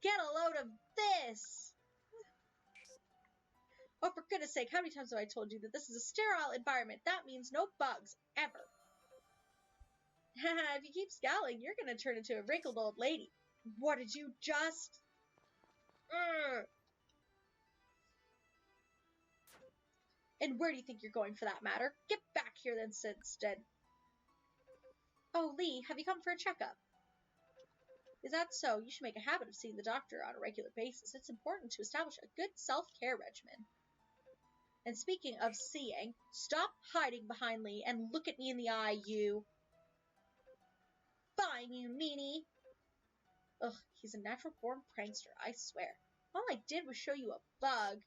Get a load of this! Oh, for goodness sake, how many times have I told you that this is a sterile environment? That means no bugs, ever. If you keep scowling, you're gonna turn into a wrinkled old lady. What did you just... And where do you think you're going for that matter? Get back here then instead. Oh, Lee, have you come for a checkup? Is that so? You should make a habit of seeing the doctor on a regular basis. It's important to establish a good self-care regimen. And speaking of seeing, stop hiding behind Lee and look at me in the eye, you. Fine, you meanie. Ugh, he's a natural-born prankster, I swear. All I did was show you a bug.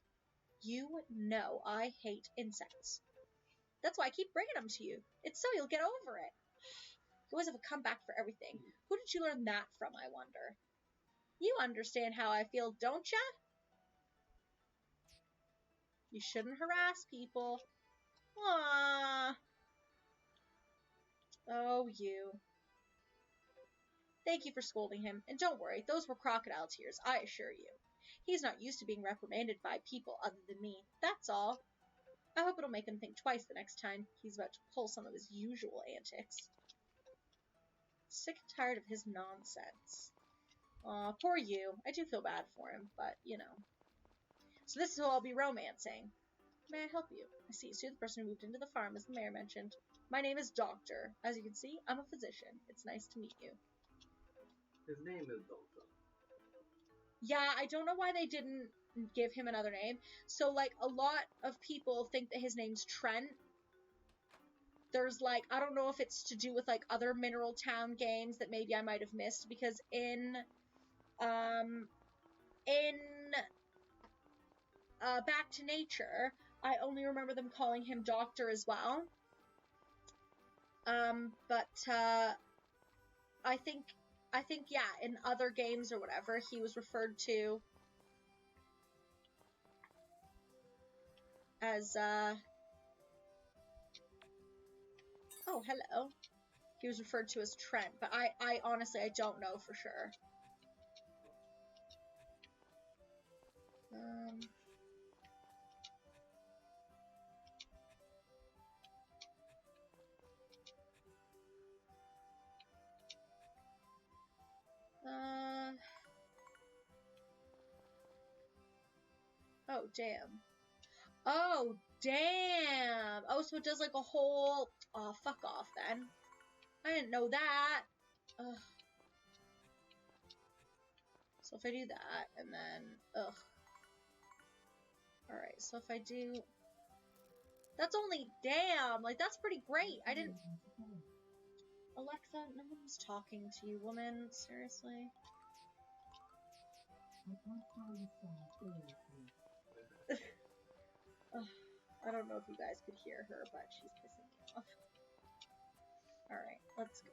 You know I hate insects. That's why I keep bringing them to you. It's so you'll get over it. You always have a comeback for everything. Who did you learn that from, I wonder? You understand how I feel, don't ya? You shouldn't harass people. Aww. Oh, you. Thank you for scolding him, and don't worry, those were crocodile tears, I assure you. He's not used to being reprimanded by people other than me, that's all. I hope it'll make him think twice the next time he's about to pull some of his usual antics. Sick and tired of his nonsense. Aw, poor you. I do feel bad for him, but, you know. So this is who I'll be romancing. May I help you? I see. So you're the person who moved into the farm, as the mayor mentioned. My name is Doctor. As you can see, I'm a physician. It's nice to meet you. His name is Doctor. Yeah, I don't know why they didn't give him another name. So, like, a lot of people think that his name's Trent. There's, like, I don't know if it's to do with, like, other Mineral Town games that maybe I might have missed, because in Back to Nature, I only remember them calling him Doctor as well. I think, yeah, in other games or whatever, he was referred to as, oh, hello. He was referred to as Trent, but I honestly, I don't know for sure. Oh, damn. Oh, damn! Oh, so it does like a whole... Oh, fuck off then. I didn't know that. Ugh. So if I do that, and then... Ugh. Alright, so if I do... That's only... Damn! Like, that's pretty great. I didn't... Alexa, no one's talking to you, woman. Seriously? I don't know if you guys could hear her, but she's pissing me off. Alright, let's go.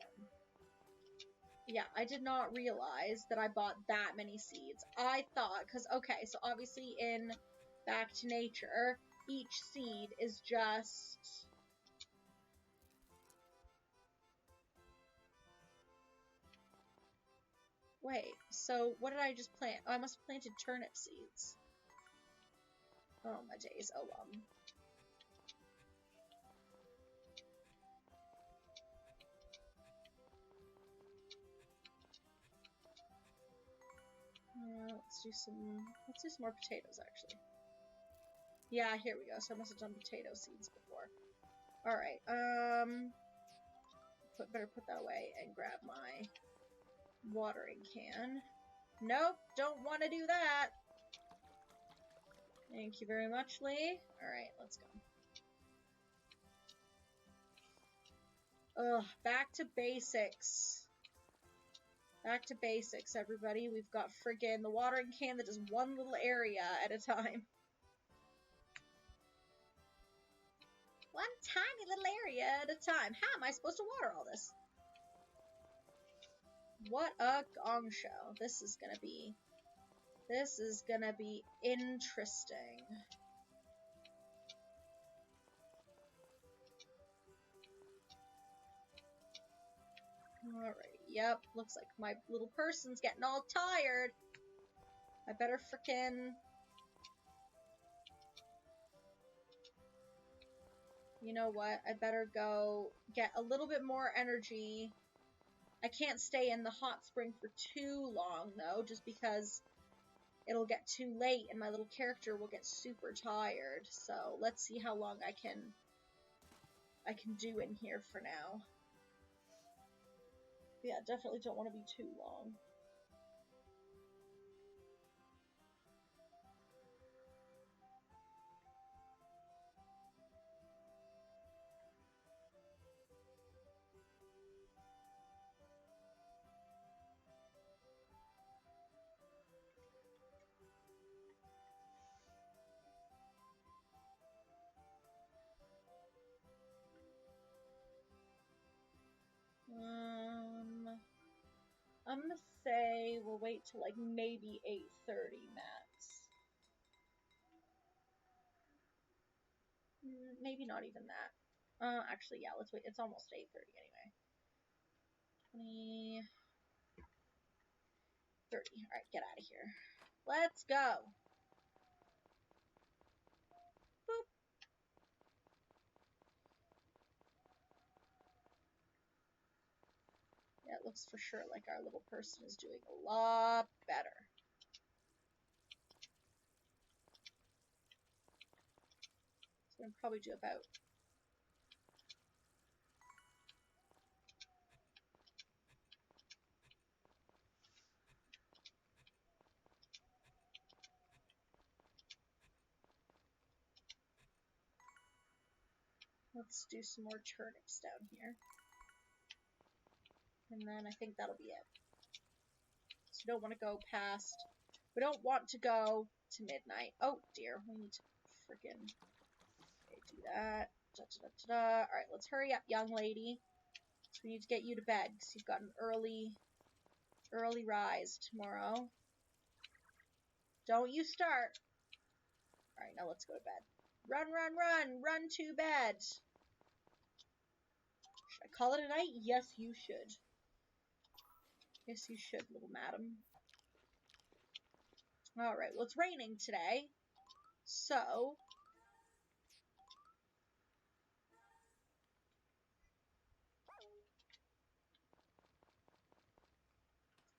Yeah, I did not realize that I bought that many seeds. I thought, because, okay, so obviously in Back to Nature, each seed is just... Wait, so what did I just plant? Oh, I must have planted turnip seeds. Oh, my days. Oh, let's do some more potatoes, actually. Yeah, here we go. So I must have done potato seeds before. Alright, better put that away and grab my watering can. Nope, don't want to do that. Thank you very much, Lee. Alright, let's go. Ugh, back to basics. Back to basics, everybody. We've got friggin' the watering can that does one little area at a time. One tiny little area at a time. How am I supposed to water all this? What a gong show. This is gonna be interesting. Alright, yep, looks like my little person's getting all tired. I better frickin'... You know what? I better go get a little bit more energy. I can't stay in the hot spring for too long, though, just because it'll get too late and my little character will get super tired. So let's see how long I can do in here for now. Yeah, definitely don't want to be too long. I'm gonna say we'll wait till like maybe 8:30 max. Maybe not even that. Actually, yeah, let's wait. It's almost 8:30 anyway. 20, 30. Alright, get out of here. Let's go. Boop. Yeah, it looks for sure like our little person is doing a lot better. can probably do about... Let's do some more turnips down here. And then I think that'll be it. So we don't want to go past... We don't want to go to midnight. Oh, dear. We need to freaking... Okay, do that. Da-da-da-da-da. Alright, let's hurry up, young lady. So we need to get you to bed, because you've got an early rise tomorrow. Don't you start. Alright, now let's go to bed. Run, run, run! Run to bed! Should I call it a night? Yes, you should. Yes, you should, little madam. Alright, well, it's raining today. So...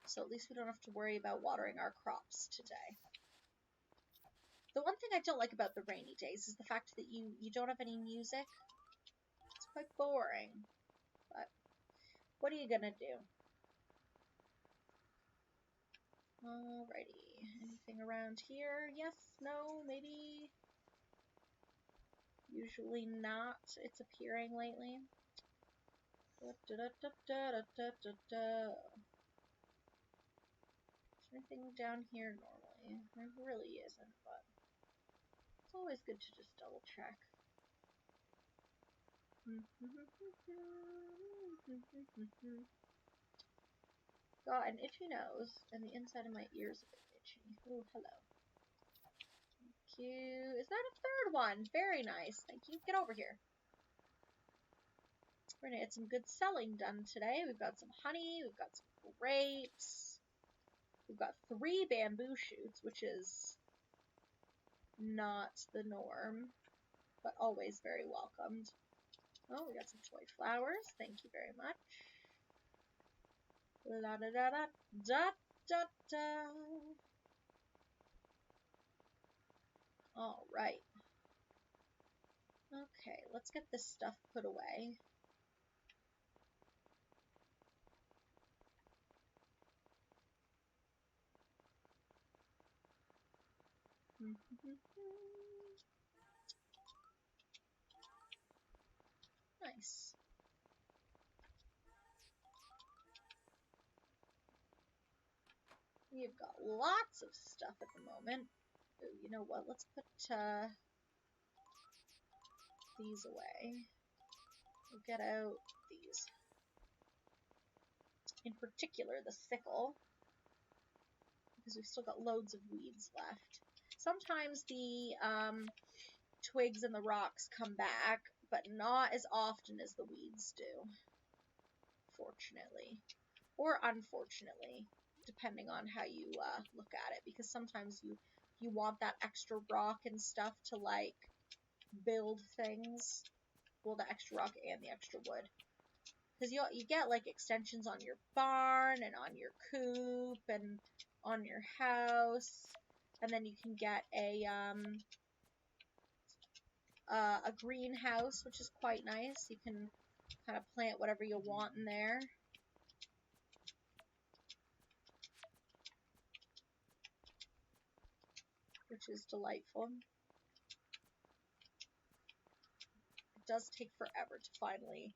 So at least we don't have to worry about watering our crops today. The one thing I don't like about the rainy days is the fact that you don't have any music. It's quite boring. But what are you gonna do? Alrighty. Anything around here? Yes? No? Maybe? Usually not. It's appearing lately. Is there anything down here normally? There really isn't, but it's always good to just double check. Got an itchy nose, and the inside of my ears a bit itchy. Oh, hello. Thank you. Is that a third one? Very nice. Thank you. Get over here. We're gonna get some good selling done today. We've got some honey. We've got some grapes. We've got 3 bamboo shoots, which is not the norm, but always very welcomed. Oh, we got some toy flowers. Thank you very much. La da da da da da da. All right. Okay, let's get this stuff put away. Nice. We've got lots of stuff at the moment. Ooh, you know what? Let's put these away. We'll get out these. In particular, the sickle. Because we've still got loads of weeds left. Sometimes the twigs and the rocks come back, but not as often as the weeds do. Fortunately. Or unfortunately, depending on how you look at it. Because sometimes you want that extra rock and stuff to, like, build things. Well, the extra rock and the extra wood. Because you get, like, extensions on your barn and on your coop and on your house. And then you can get a greenhouse, which is quite nice. You can kind of plant whatever you want in there. Which is delightful. It does take forever to finally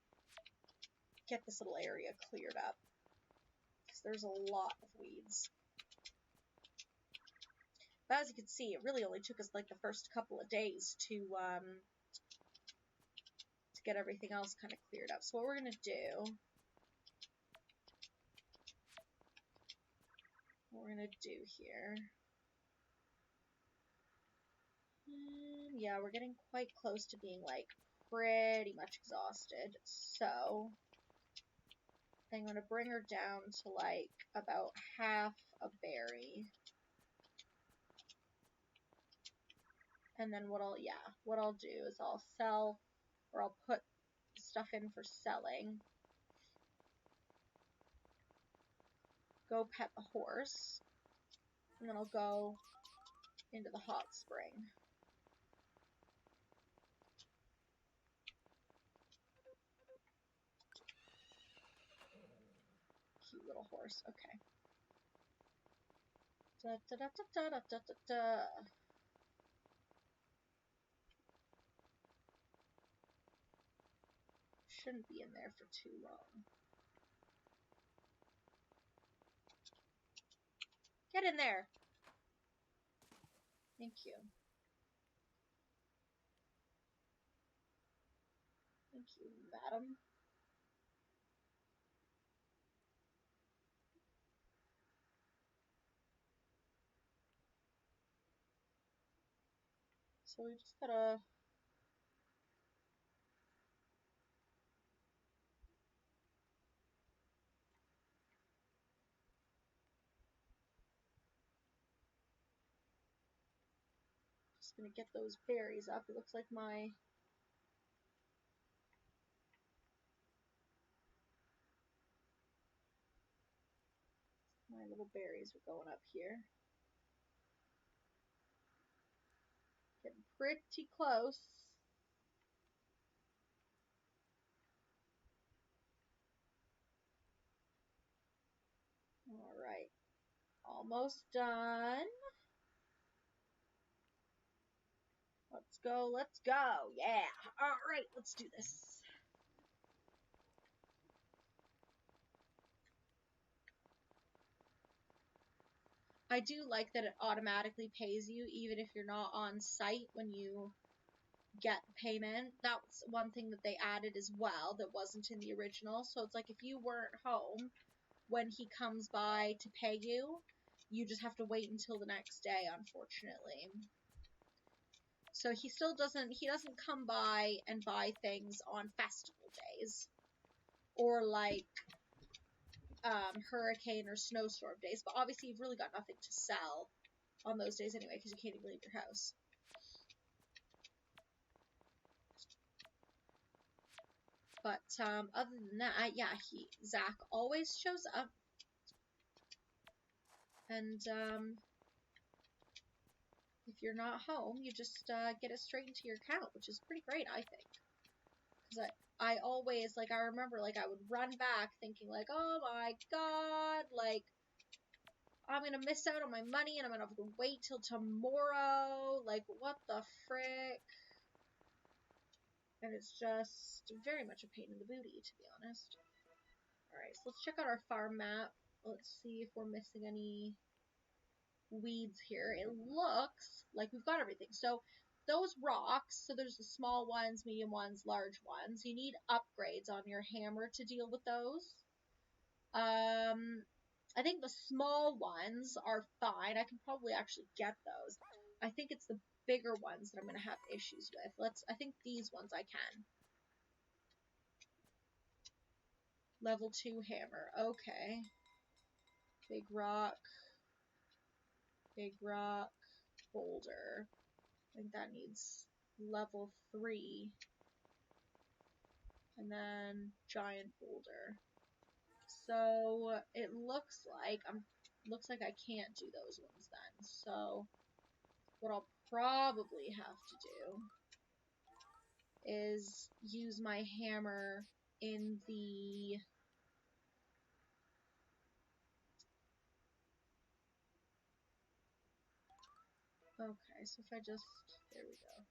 get this little area cleared up. Because there's a lot of weeds. But as you can see, it really only took us like the first couple of days to get everything else kind of cleared up. So what we're going to do... What we're going to do here... yeah, we're getting quite close to being, like, pretty much exhausted. So... I'm going to bring her down to, like, about half a berry. And then what I'll do is I'll sell, or I'll put stuff in for selling. Go pet the horse. And then I'll go into the hot spring. cute little horse. Okay. Da, da, da, da, da, da, da, da. Shouldn't be in there for too long. Get in there! Thank you. Thank you, madam. So we just gotta... Just gonna get those berries up. It looks like my little berries are going up here. Getting pretty close. Alright. Almost done. Let's go, let's go. Yeah. Alright, let's do this. I do like that it automatically pays you even if you're not on site when you get the payment. That's one thing that they added as well that wasn't in the original. So it's like if you weren't home when he comes by to pay you, you just have to wait until the next day, unfortunately. So he doesn't come by and buy things on festival days or like hurricane or snowstorm days, but obviously you've really got nothing to sell on those days anyway because you can't even leave your house. But other than that, yeah, Zach always shows up, and if you're not home, you just get it straight into your account, which is pretty great, I think. Because I always, like, I remember, like, I would run back thinking, like, oh my god, like, I'm gonna miss out on my money and I'm gonna have to wait till tomorrow. Like, what the frick? And it's just very much a pain in the booty, to be honest. Alright, so let's check out our farm map. Let's see if we're missing any weeds here. It looks like we've got everything. So those rocks, so there's the small ones, medium ones, large ones. You need upgrades on your hammer to deal with those. I think the small ones are fine. I can probably actually get those. I think it's the bigger ones that I'm going to have issues with. I think these ones I can. Level 2 hammer. Okay. Big rock, boulder. I think that needs level 3. And then giant boulder. So it looks like I can't do those ones then. So what I'll probably have to do is use my hammer in the okay, so if I just there we go.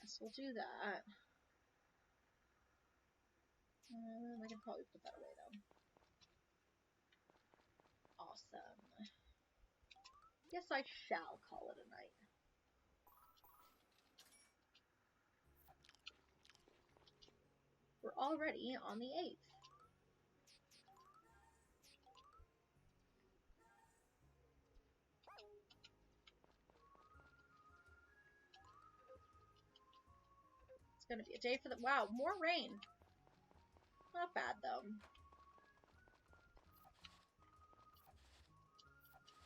Yes, we'll do that. I can probably put that away though. Awesome. Yes, I shall call it a night. We're already on the 8th. It's gonna be a day for the wow, more rain. Not bad though.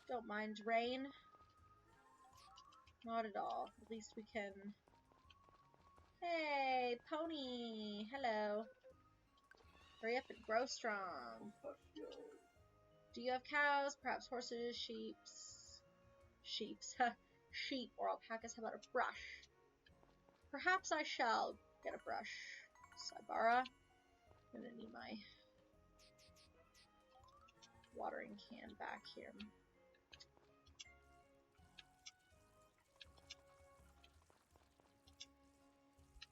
Don't mind rain. Not at all. At least we can... Hey, pony! Hello. Hurry up and grow strong. Do you have cows? Perhaps horses, sheeps? Sheep or alpacas. How about a brush? Perhaps I shall get a brush. Cybara. I'm gonna need my watering can back here.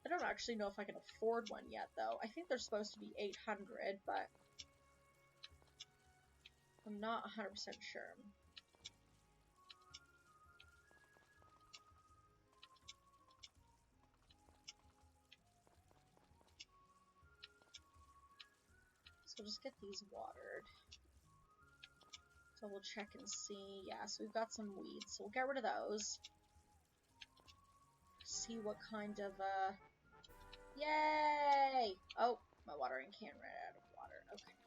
I don't actually know if I can afford one yet, though. I think they're supposed to be 800, but I'm not 100% sure. So just get these watered. So we'll check and see. Yeah, so we've got some weeds, so we'll get rid of those. See what kind of, yay! Oh, my watering can ran out of water. Okay.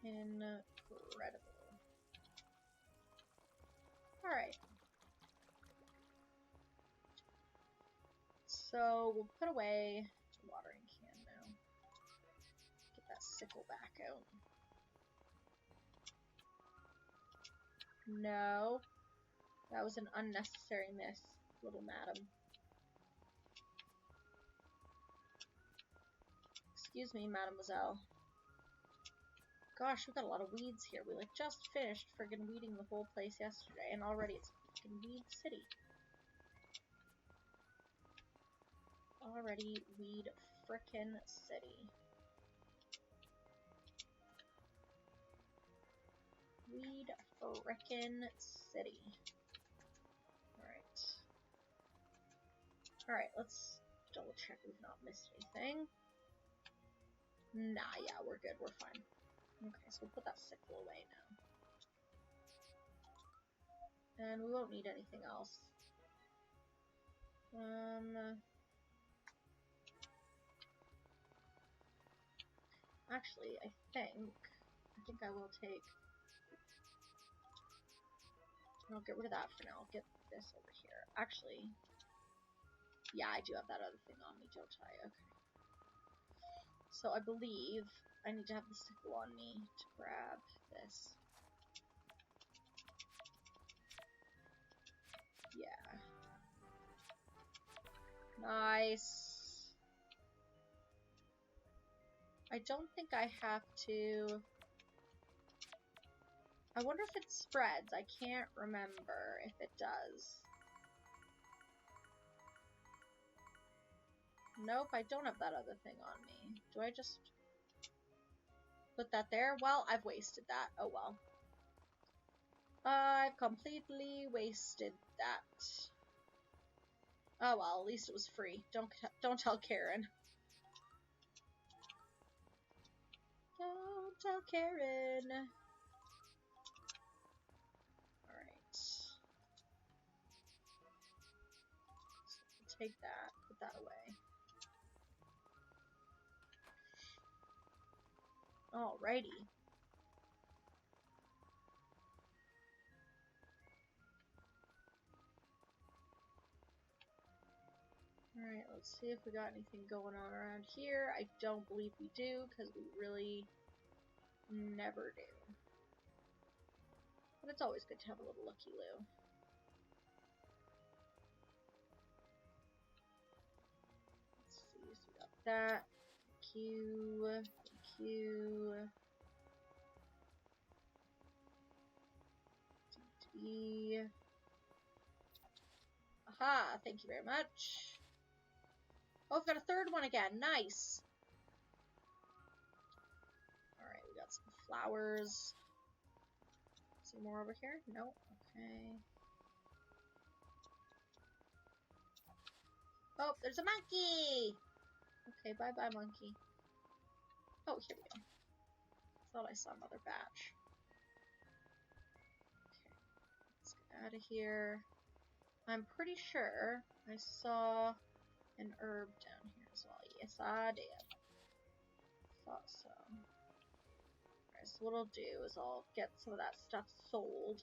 Incredible. Alright. So we'll put away the watering can now. Get that sickle back out. No. That was an unnecessary miss, little madam. Excuse me, mademoiselle. Gosh, we've got a lot of weeds here. We like just finished friggin' weeding the whole place yesterday, and already it's a freaking weed city. Already weed frickin' city. Weed frickin' city. Alright. Alright, let's double check we've not missed anything. Nah, yeah, we're good, we're fine. Okay, so we'll put that sickle away now. And we won't need anything else. Actually, I think I will take... I'll get rid of that for now. I'll get this over here. Actually, yeah, I do have that other thing on me, don't I? Okay. So I believe I need to have the sickle on me to grab this. Yeah. Nice. I don't think I have to... I wonder if it spreads. I can't remember if it does. Nope, I don't have that other thing on me. Do I just put that there? Well, I've wasted that. Oh well. I've completely wasted that. Oh well, at least it was free. Don't tell Karen. Don't tell Karen. Alright. So take that, put that away. Alrighty. Alright, let's see if we got anything going on around here. I don't believe we do, because we really never do. But it's always good to have a little looky-loo. Let's see, so we got that. Q. D. Aha, thank you very much. Oh, we've got a third one again. Nice. Alright, we got some flowers. Some more over here? No. Okay. Oh, there's a monkey! Okay, bye-bye, monkey. Oh, here we go. Thought I saw another batch. Okay, let's get out of here. I'm pretty sure I saw an herb down here as well. Yes, I did. Thought so. Alright, so what I'll do is I'll get some of that stuff sold.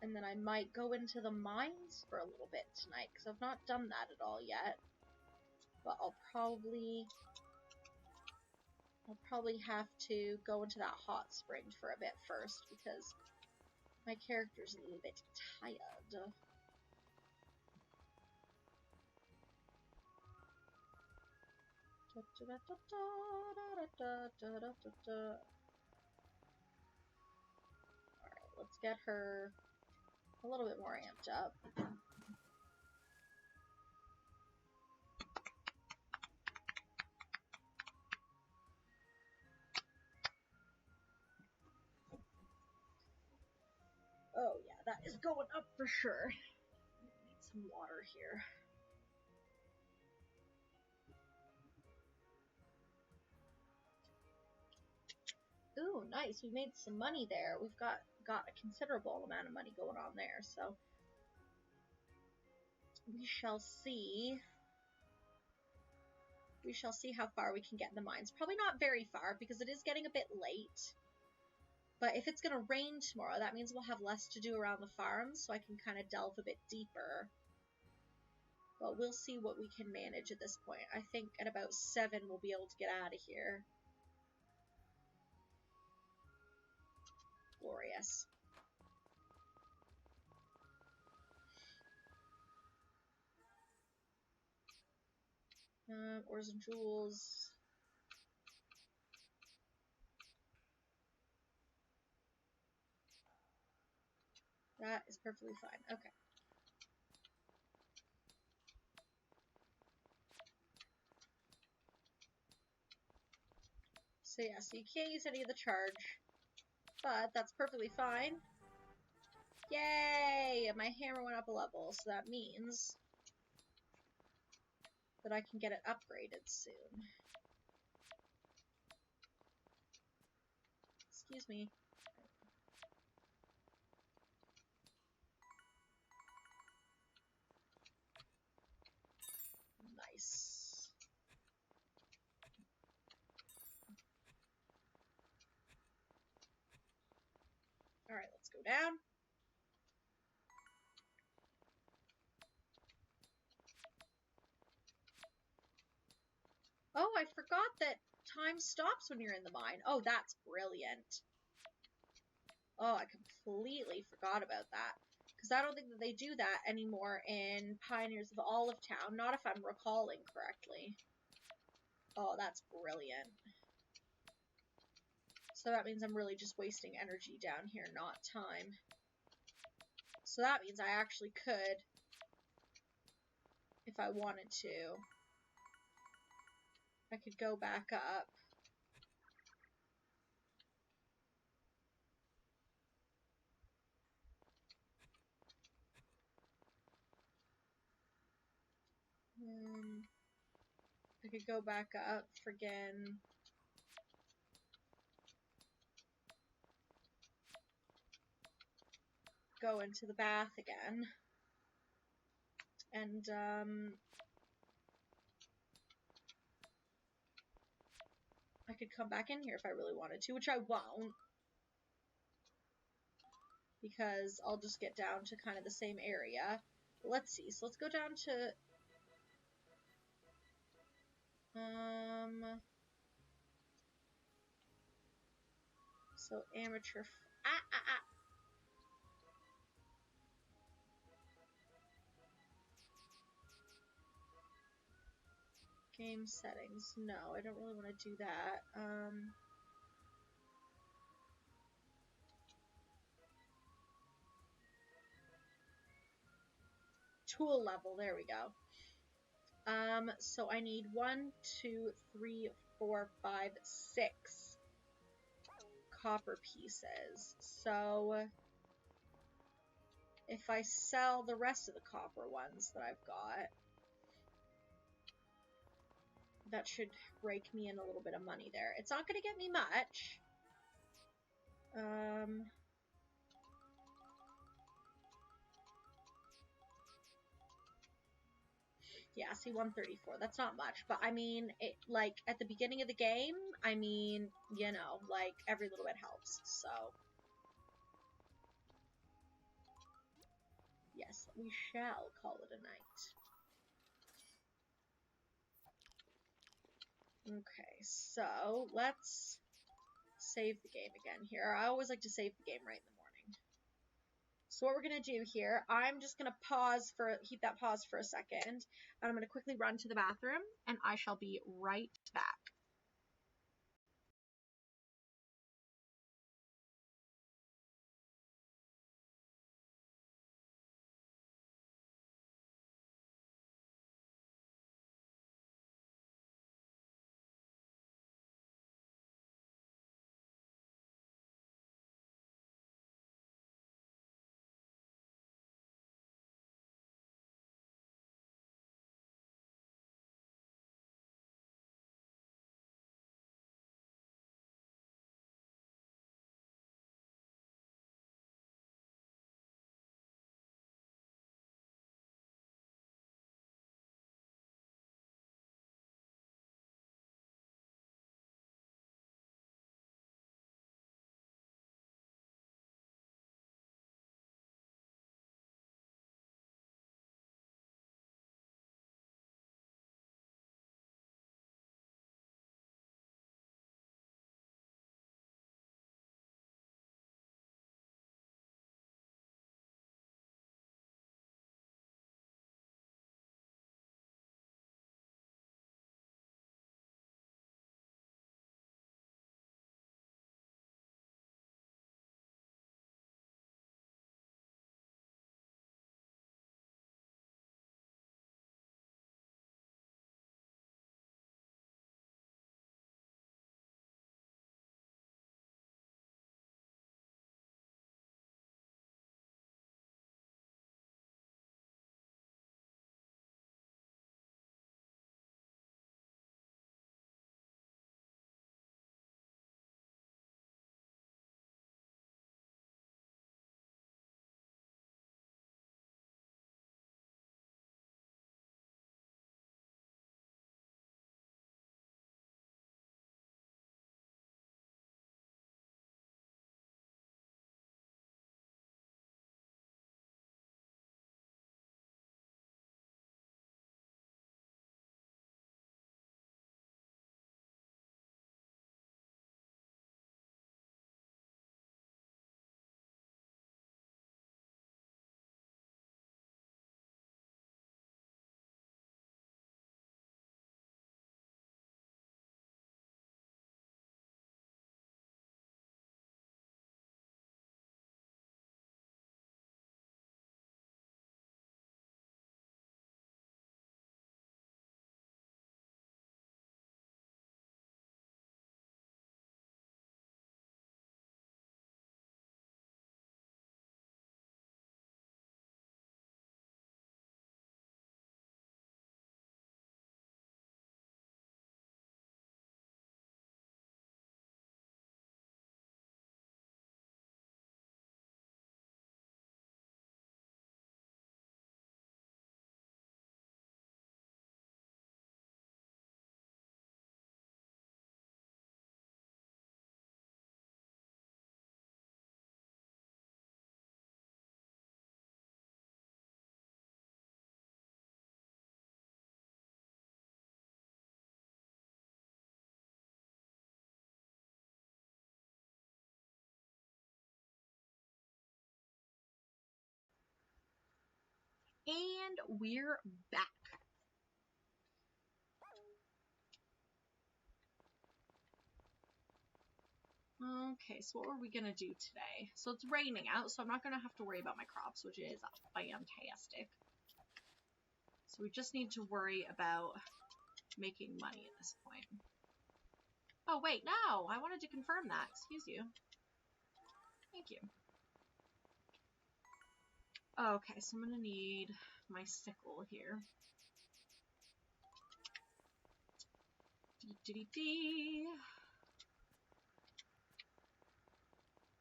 And then I might go into the mines for a little bit tonight, because I've not done that at all yet. But I'll probably have to go into that hot spring for a bit first because my character's a little bit tired. Alright, let's get her a little bit more amped up. Oh yeah, that is going up for sure. Need some water here. Ooh, nice. We made some money there. We've got a considerable amount of money going on there, so we shall see. We shall see how far we can get in the mines. Probably not very far because it is getting a bit late. But if it's going to rain tomorrow, that means we'll have less to do around the farm, so I can kind of delve a bit deeper. But we'll see what we can manage at this point. I think at about 7 we'll be able to get out of here. Glorious. Ores and jewels. That is perfectly fine. Okay. So yeah, so you can't use any of the charge, but that's perfectly fine. Yay! My hammer went up a level, so that means that I can get it upgraded soon. Excuse me. Nice. Alright, let's go down. Oh, I forgot that time stops when you're in the mine. Oh, that's brilliant. Oh, I completely forgot about that. Because I don't think that they do that anymore in Pioneers of Olive Town. Not if I'm recalling correctly. Oh, that's brilliant. So that means I'm really just wasting energy down here, not time. So that means I actually could, if I wanted to, I could go back up. I could go back up, friggin' go into the bath again. And, I could come back in here if I really wanted to, which I won't. Because I'll just get down to kind of the same area. But let's see, so let's go down to, so amateur, Game settings. No, I don't really want to do that. Tool level, there we go. So I need 1, 2, 3, 4, 5, 6 copper pieces. So if I sell the rest of the copper ones that I've got, that should rake me in a little bit of money there. It's not going to get me much. Yeah, see, 134. That's not much, but I mean, it, like, at the beginning of the game, I mean, you know, like, every little bit helps, so. Yes, we shall call it a night. Okay, so let's save the game again here. I always like to save the game right in the morning. So what we're going to do here, I'm just going to keep that pause for a second, and I'm going to quickly run to the bathroom, and I shall be right back. And we're back. Okay, so what are we gonna do today? So it's raining out, so I'm not gonna have to worry about my crops, which is fantastic. So we just need to worry about making money at this point. Oh wait, no! I wanted to confirm that. Excuse you. Thank you. Okay, so I'm gonna need my sickle here.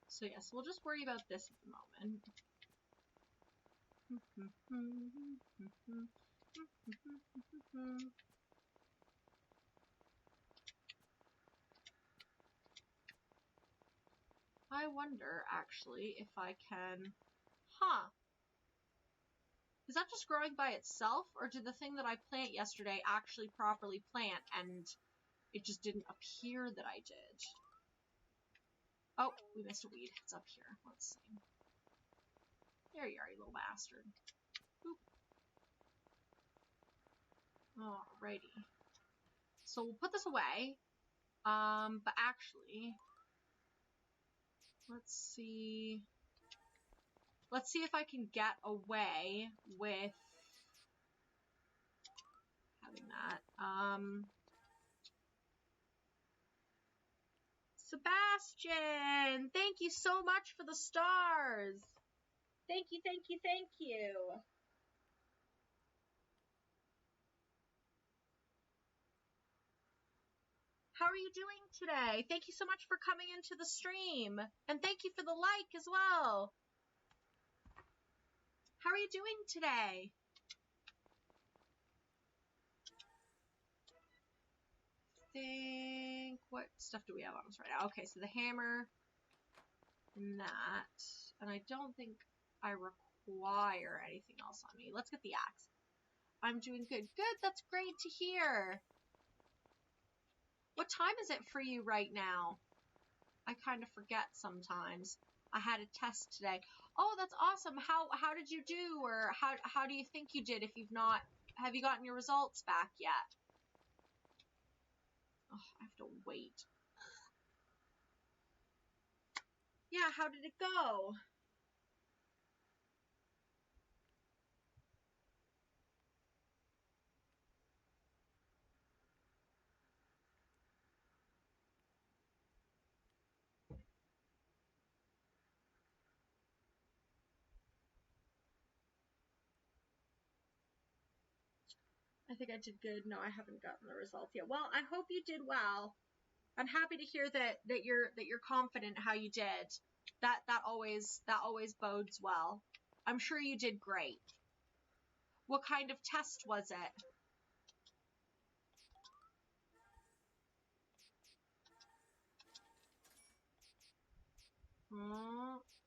So yes, we'll just worry about this at the moment. I wonder, actually, if I can... Huh. Is that just growing by itself, or did the thing that I plant yesterday actually properly plant and It just didn't appear that I did. Oh, we missed a weed. It's up here. Let's see. There you are, you little bastard. Boop. Alrighty. So we'll put this away. But actually, let's see. Let's see if I can get away with having that. Sebastian, thank you so much for the stars. Thank you, thank you, thank you. How are you doing today? Thank you so much for coming into the stream. And thank you for the like as well. How are you doing today? What stuff do we have on us right now? Okay, so the hammer and that. And I don't think I require anything else on me. Let's get the axe. I'm doing good. Good, that's great to hear. What time is it for you right now? I kind of forget sometimes. I had a test today. Oh, that's awesome. How did you do? Or how do you think you did if you've not, have you gotten your results back yet? Oh, I have to wait. Yeah, how did it go? I think I did good. No, I haven't gotten the results yet. Well, I hope you did well. I'm happy to hear that you're confident how you did. That always bodes well. I'm sure you did great. What kind of test was it?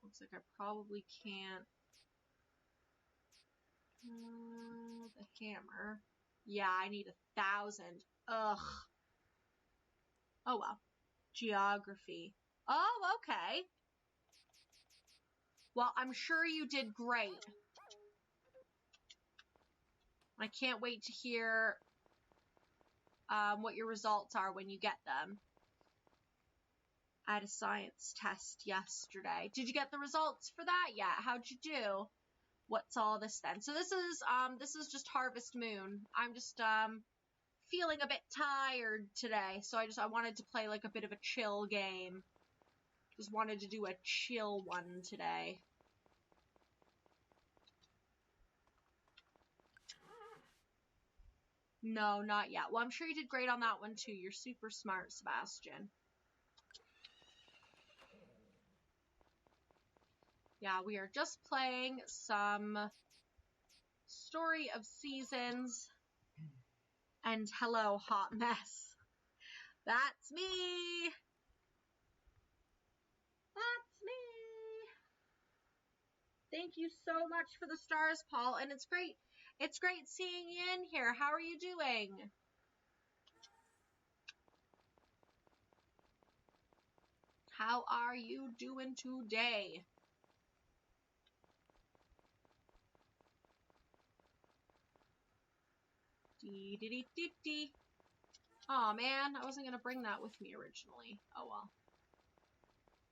Looks like I probably can't. The hammer. Yeah, I need 1,000. Ugh. Oh well. Geography. Oh, okay. Well, I'm sure you did great. I can't wait to hear what your results are when you get them. I had a science test yesterday. Did you get the results for that yet? How'd you do? What's all this then? So this is just Harvest Moon. I'm just feeling a bit tired today, so I wanted to play like a bit of a chill game. Just wanted to do a chill one today. No, not yet. Well, I'm sure you did great on that one too. You're super smart, Sebastian. Yeah, we are just playing some Story of Seasons. And hello, hot mess. That's me. That's me. Thank you so much for the stars, Paul. And it's great seeing you in here. How are you doing? How are you doing today? Dee. Aw, man, I wasn't gonna bring that with me originally. Oh well.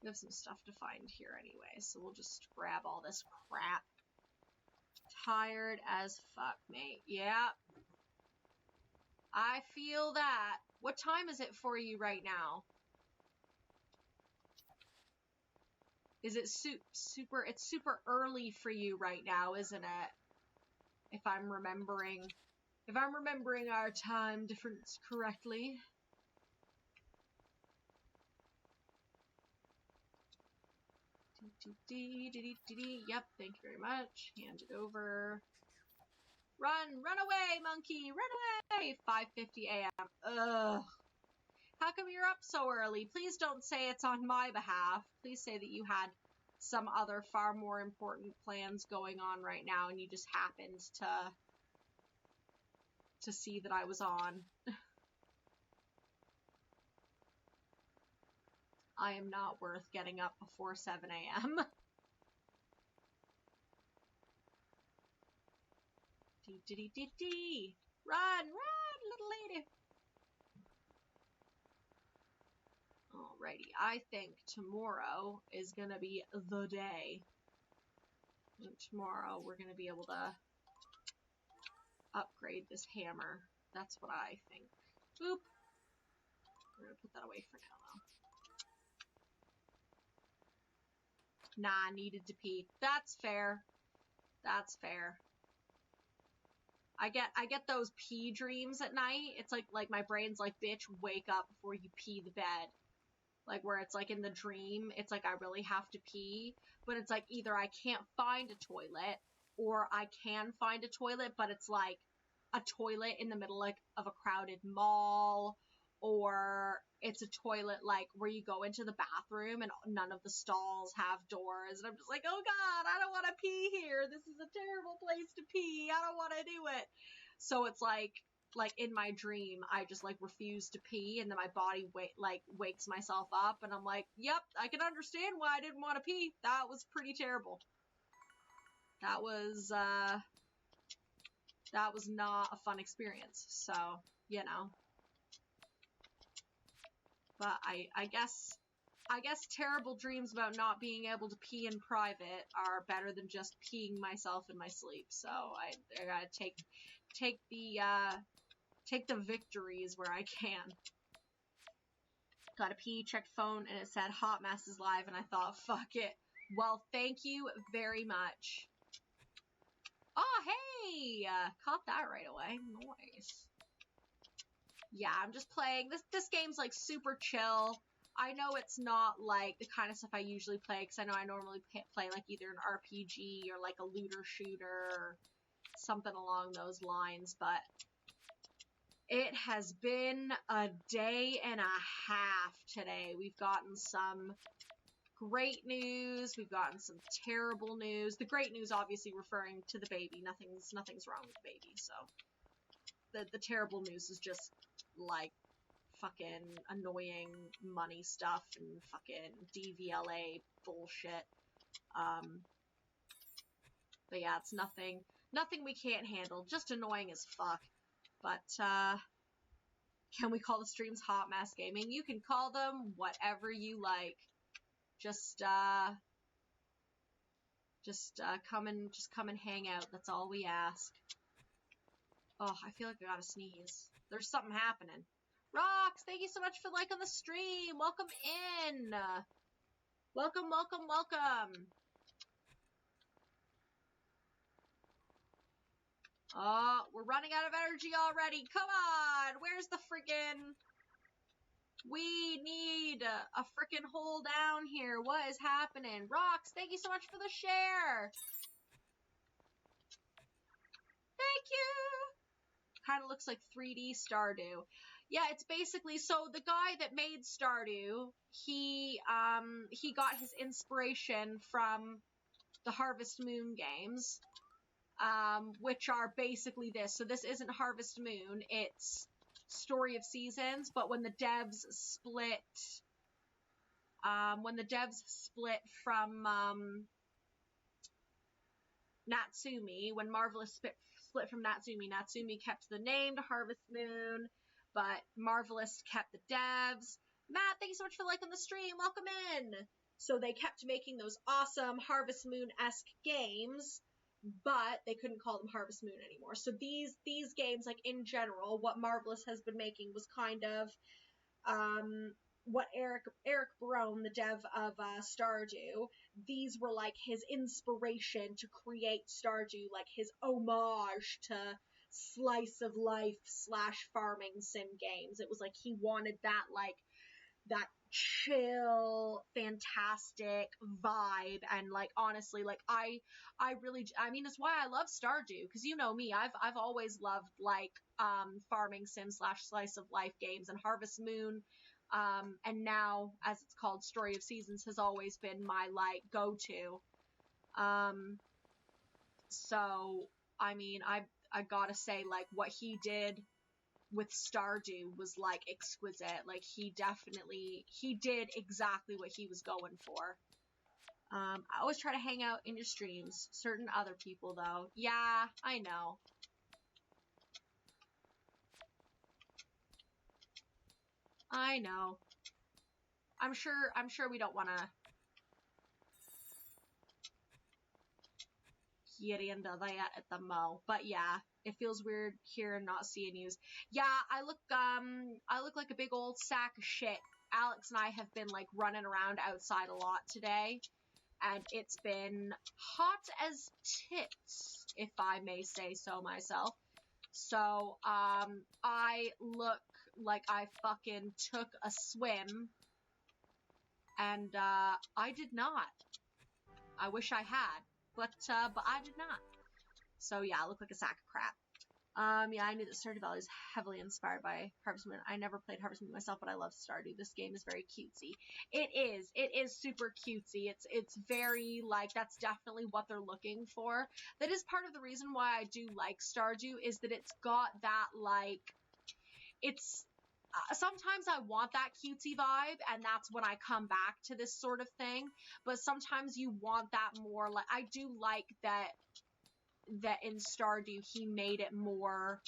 We have some stuff to find here anyway, so we'll just grab all this crap. Tired as fuck, mate. Yeah. I feel that. What time is it for you right now? Is it it's super early for you right now, isn't it? If I'm remembering our time difference correctly. Yep, thank you very much. Hand it over. Run away, monkey, run away! 5:50 a.m. Ugh. How come you're up so early? Please don't say it's on my behalf. Please say that you had some other far more important plans going on right now and you just happened to see that I was on. I am not worth getting up before 7 a.m. Dee. Run, little lady. Alrighty, I think tomorrow is gonna be the day. And tomorrow we're gonna be able to upgrade this hammer. That's what I think. Boop. We're gonna put that away for now, though. Nah, I needed to pee. That's fair. That's fair. I get those pee dreams at night. It's like my brain's like, bitch, wake up before you pee the bed. Like, where it's like in the dream, it's like I really have to pee, but it's like either I can't find a toilet, or I can find a toilet, but it's like a toilet in the middle like of a crowded mall, or it's a toilet like where you go into the bathroom and none of the stalls have doors, and I'm just like, oh god, I don't want to pee here. This is a terrible place to pee. I don't want to do it. So it's like in my dream, I just like refuse to pee, and then my body wakes myself up, and I'm like, yep, I can understand why I didn't want to pee. That was pretty terrible. That was not a fun experience. So, you know. But I guess terrible dreams about not being able to pee in private are better than just peeing myself in my sleep. So I gotta take the victories where I can. Got a pee, checked phone, and it said Hot Mess is live, and I thought, fuck it. Well, thank you very much. Oh, hey! Caught that right away. Nice. Yeah, I'm just playing. This game's, like, super chill. I know it's not, like, the kind of stuff I usually play, because I know I normally play, like, either an RPG or, like, a looter shooter or something along those lines, but it has been a day and a half today. We've gotten some great news. We've gotten some terrible news. The great news, obviously, referring to the baby. Nothing's wrong with the baby. So the terrible news is just like fucking annoying money stuff and fucking DVLA bullshit. But yeah, it's nothing we can't handle. Just annoying as fuck. But can we call the streams Hot Mess Gaming? You can call them whatever you like. Just come and hang out. That's all we ask. Oh, I feel like I gotta sneeze. There's something happening. Rox, thank you so much for liking the stream. Welcome in. Welcome. Oh, we're running out of energy already. Come on. Where's the freaking... We need a freaking hole down here. What is happening? Rox, thank you so much for the share. Thank you. Kind of looks like 3D Stardew. Yeah, it's basically, so the guy that made Stardew, he got his inspiration from the Harvest Moon games, which are basically this. So this isn't Harvest Moon, it's Story of Seasons, but when the devs split from Natsumi, when Marvelous split from Natsumi kept the name to Harvest Moon, but Marvelous kept the devs. Matt, thank you so much for liking the stream. Welcome in. So they kept making those awesome Harvest Moon-esque games, but they couldn't call them Harvest Moon anymore. So these games, like, in general, what Marvelous has been making was kind of what Eric Barone, the dev of Stardew, these were like his inspiration to create Stardew, like his homage to slice of life / farming sim games. It was like he wanted that, like, that chill, fantastic vibe, and like honestly, like I mean, it's why I love Stardew, because you know me, I've always loved like farming sim / slice of life games, and Harvest Moon, and now as it's called, Story of Seasons, has always been my like go-to. So I mean, I gotta say, like, what he did with Stardew was, like, exquisite. Like, he did exactly what he was going for. I always try to hang out in your streams. Certain other people, though. Yeah, I know. I know. I'm sure we don't want to get into that at the mo. But yeah, it feels weird here and not seeing you. Yeah, I look like a big old sack of shit. Alex and I have been, like, running around outside a lot today, and it's been hot as tits, if I may say so myself. So, I look like I fucking took a swim, and, I did not. I wish I had, but I did not. So yeah, I look like a sack of crap. Yeah, I knew that Stardew Valley is heavily inspired by Harvest Moon. I never played Harvest Moon myself, but I love Stardew. This game is very cutesy. It is super cutesy. It's very, like, that's definitely what they're looking for. That is part of the reason why I do like Stardew, is that it's got that, like, it's, sometimes I want that cutesy vibe, and that's when I come back to this sort of thing, but sometimes you want that more, like, I do like that in Stardew he made it more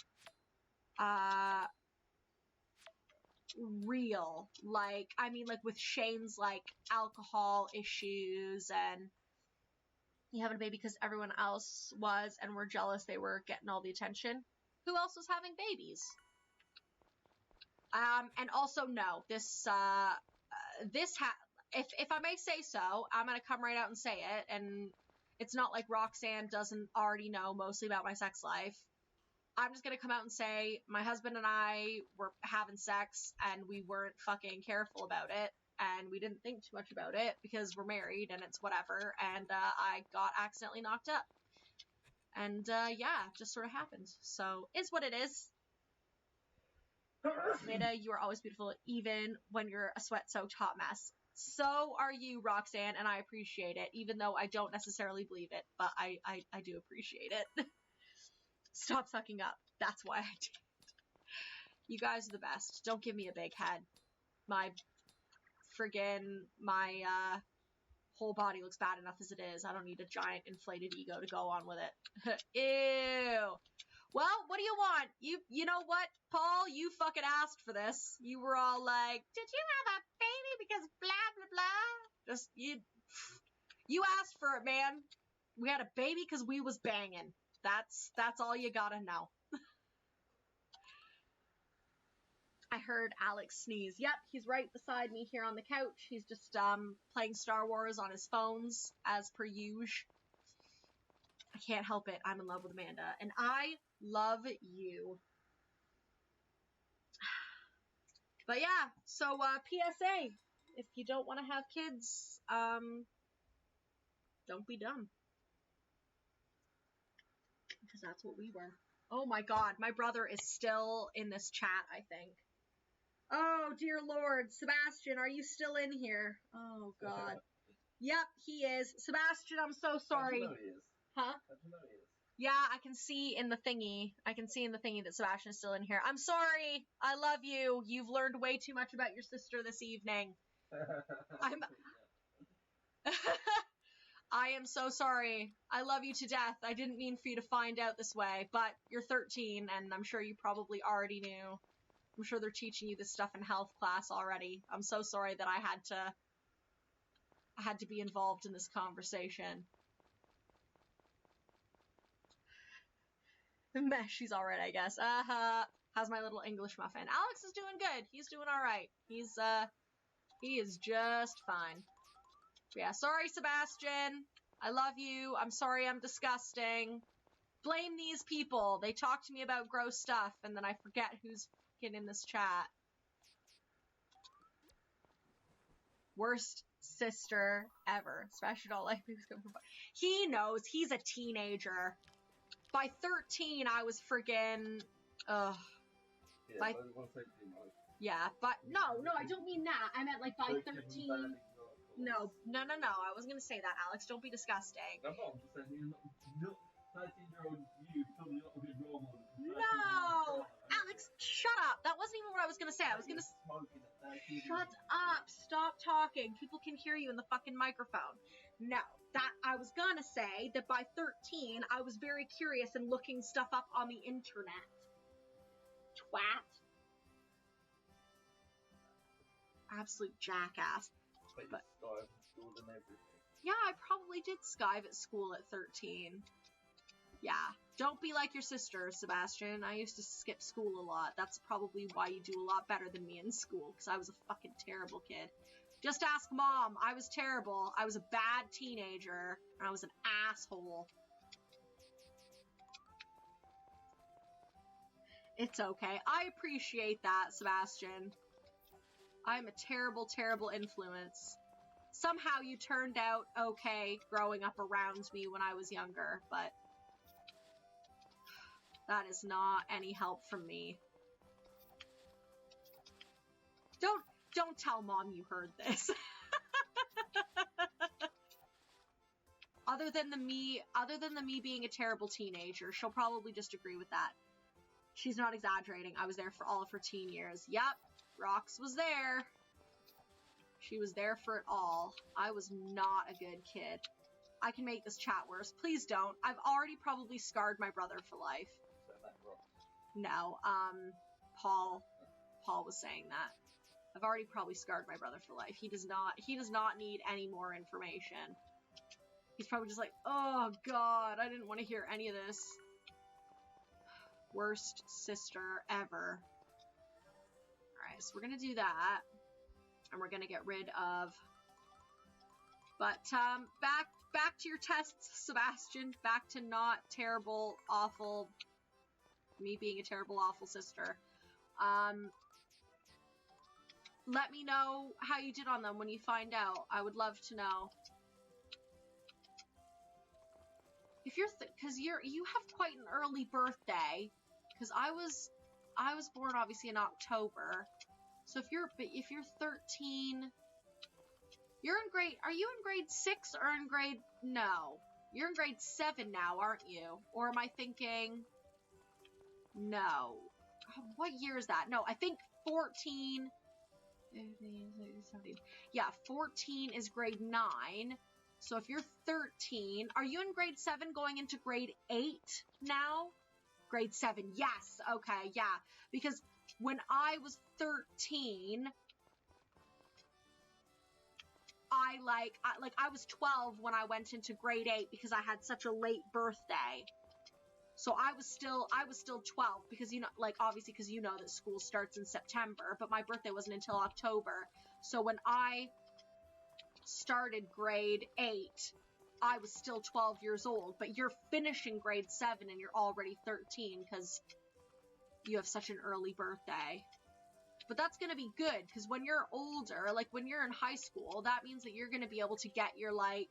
real. Like, I mean, like, with Shane's, like, alcohol issues, and he having a baby because everyone else was, and were jealous they were getting all the attention. Who else was having babies? And also, no, if I may say so, I'm gonna come right out and say it, and it's not like Roxanne doesn't already know mostly about my sex life. I'm just gonna come out and say my husband and I were having sex, and we weren't fucking careful about it, and we didn't think too much about it because we're married and it's whatever, and I got accidentally knocked up. And yeah, it just sort of happened. So, it's what it is. Amanda, you are always beautiful, even when you're a sweat-soaked hot mess. So are you, Roxanne, and I appreciate it, even though I don't necessarily believe it, but I do appreciate it. Stop sucking up. That's why I did. You guys are the best. Don't give me a big head. My whole body looks bad enough as it is. I don't need a giant inflated ego to go on with it. Ew. Well, what do you want? You know what, Paul? You fucking asked for this. You were all like, did you have a baby because blah, blah, blah? Just, you asked for it, man. We had a baby because we was banging. That's all you gotta know. I heard Alex sneeze. Yep, he's right beside me here on the couch. He's just, playing Star Wars on his phones, as per usual. I can't help it. I'm in love with Amanda. And I love you. But yeah, so, PSA. If you don't want to have kids, don't be dumb. Because that's what we were. Oh my god, my brother is still in this chat, I think. Oh, dear lord. Sebastian, are you still in here? Oh, god. Yep, he is. Sebastian, I'm so sorry. How do you know he is? Huh? How do you know he is? Yeah, I can see in the thingy. That Sebastian is still in here. I'm sorry. I love you. You've learned way too much about your sister this evening. I am so sorry. I love you to death. I didn't mean for you to find out this way, but you're 13, and I'm sure you probably already knew. I'm sure they're teaching you this stuff in health class already. I'm so sorry that I had to be involved in this conversation. Meh, she's alright, I guess. How's my little English muffin? Alex is doing good. He's doing alright. He is just fine. Yeah, sorry, Sebastian. I love you. I'm sorry I'm disgusting. Blame these people. They talk to me about gross stuff, and then I forget who's fucking in this chat. Worst sister ever. Especially don't like me. He knows. He's a teenager. By 13, I was friggin'... Ugh. Yeah, but... No, I don't mean that. I meant, like, by 13... No. I wasn't gonna say that, Alex. Don't be disgusting. I'm not just saying, 13-year-old you totally not a good role model. No! Alex, Shut up. That wasn't even what I was gonna say. I was gonna... Smoking at 13. Shut up. Stop talking. People can hear you in the fucking microphone. No. That I was gonna say that by 13, I was very curious and looking stuff up on the internet. Twat. Absolute jackass. But you skive at school and everything. Yeah, I probably did skive at school at 13. Yeah. Don't be like your sister, Sebastian. I used to skip school a lot. That's probably why you do a lot better than me in school, because I was a fucking terrible kid. Just ask Mom. I was terrible. I was a bad teenager, and I was an asshole. It's okay. I appreciate that, Sebastian. I'm a terrible, terrible influence. Somehow you turned out okay growing up around me when I was younger, but that is not any help from me. Don't tell Mom you heard this. Other than the me being a terrible teenager, she'll probably just agree with that. She's not exaggerating. I was there for all of her teen years. Yep, Rox was there. She was there for it all. I was not a good kid. I can make this chat worse. Please don't. I've already probably scarred my brother for life. No, Paul was saying that. I've already probably scarred my brother for life. He does not need any more information. He's probably just like, oh god, I didn't want to hear any of this. Worst sister ever. Alright, so we're gonna do that. And we're gonna get rid of... But, back to your tests, Sebastian. Back to not terrible, awful... me being a terrible, awful sister. Let me know how you did on them when you find out. I would love to know. If you're, cause you have quite an early birthday. Cause I was born obviously in October. So if you're 13, you're in grade, are you in grade 6 or in grade, no. You're in grade 7 now, aren't you? Or am I thinking, no. What year is that? No, I think 14, 17. Yeah, 14 is grade 9. So if you're 13, are you in grade 7 going into grade 8 now? Grade 7, yes, okay, yeah. Because when I was 13, I was 12 when I went into grade 8 because I had such a late birthday. So I was still 12 because, you know, like, obviously because you know that school starts in September, but my birthday wasn't until October. So when I started grade 8, I was still 12 years old, but you're finishing grade 7 and you're already 13 because you have such an early birthday. But that's going to be good because when you're older, like when you're in high school, that means that you're going to be able to get your, like,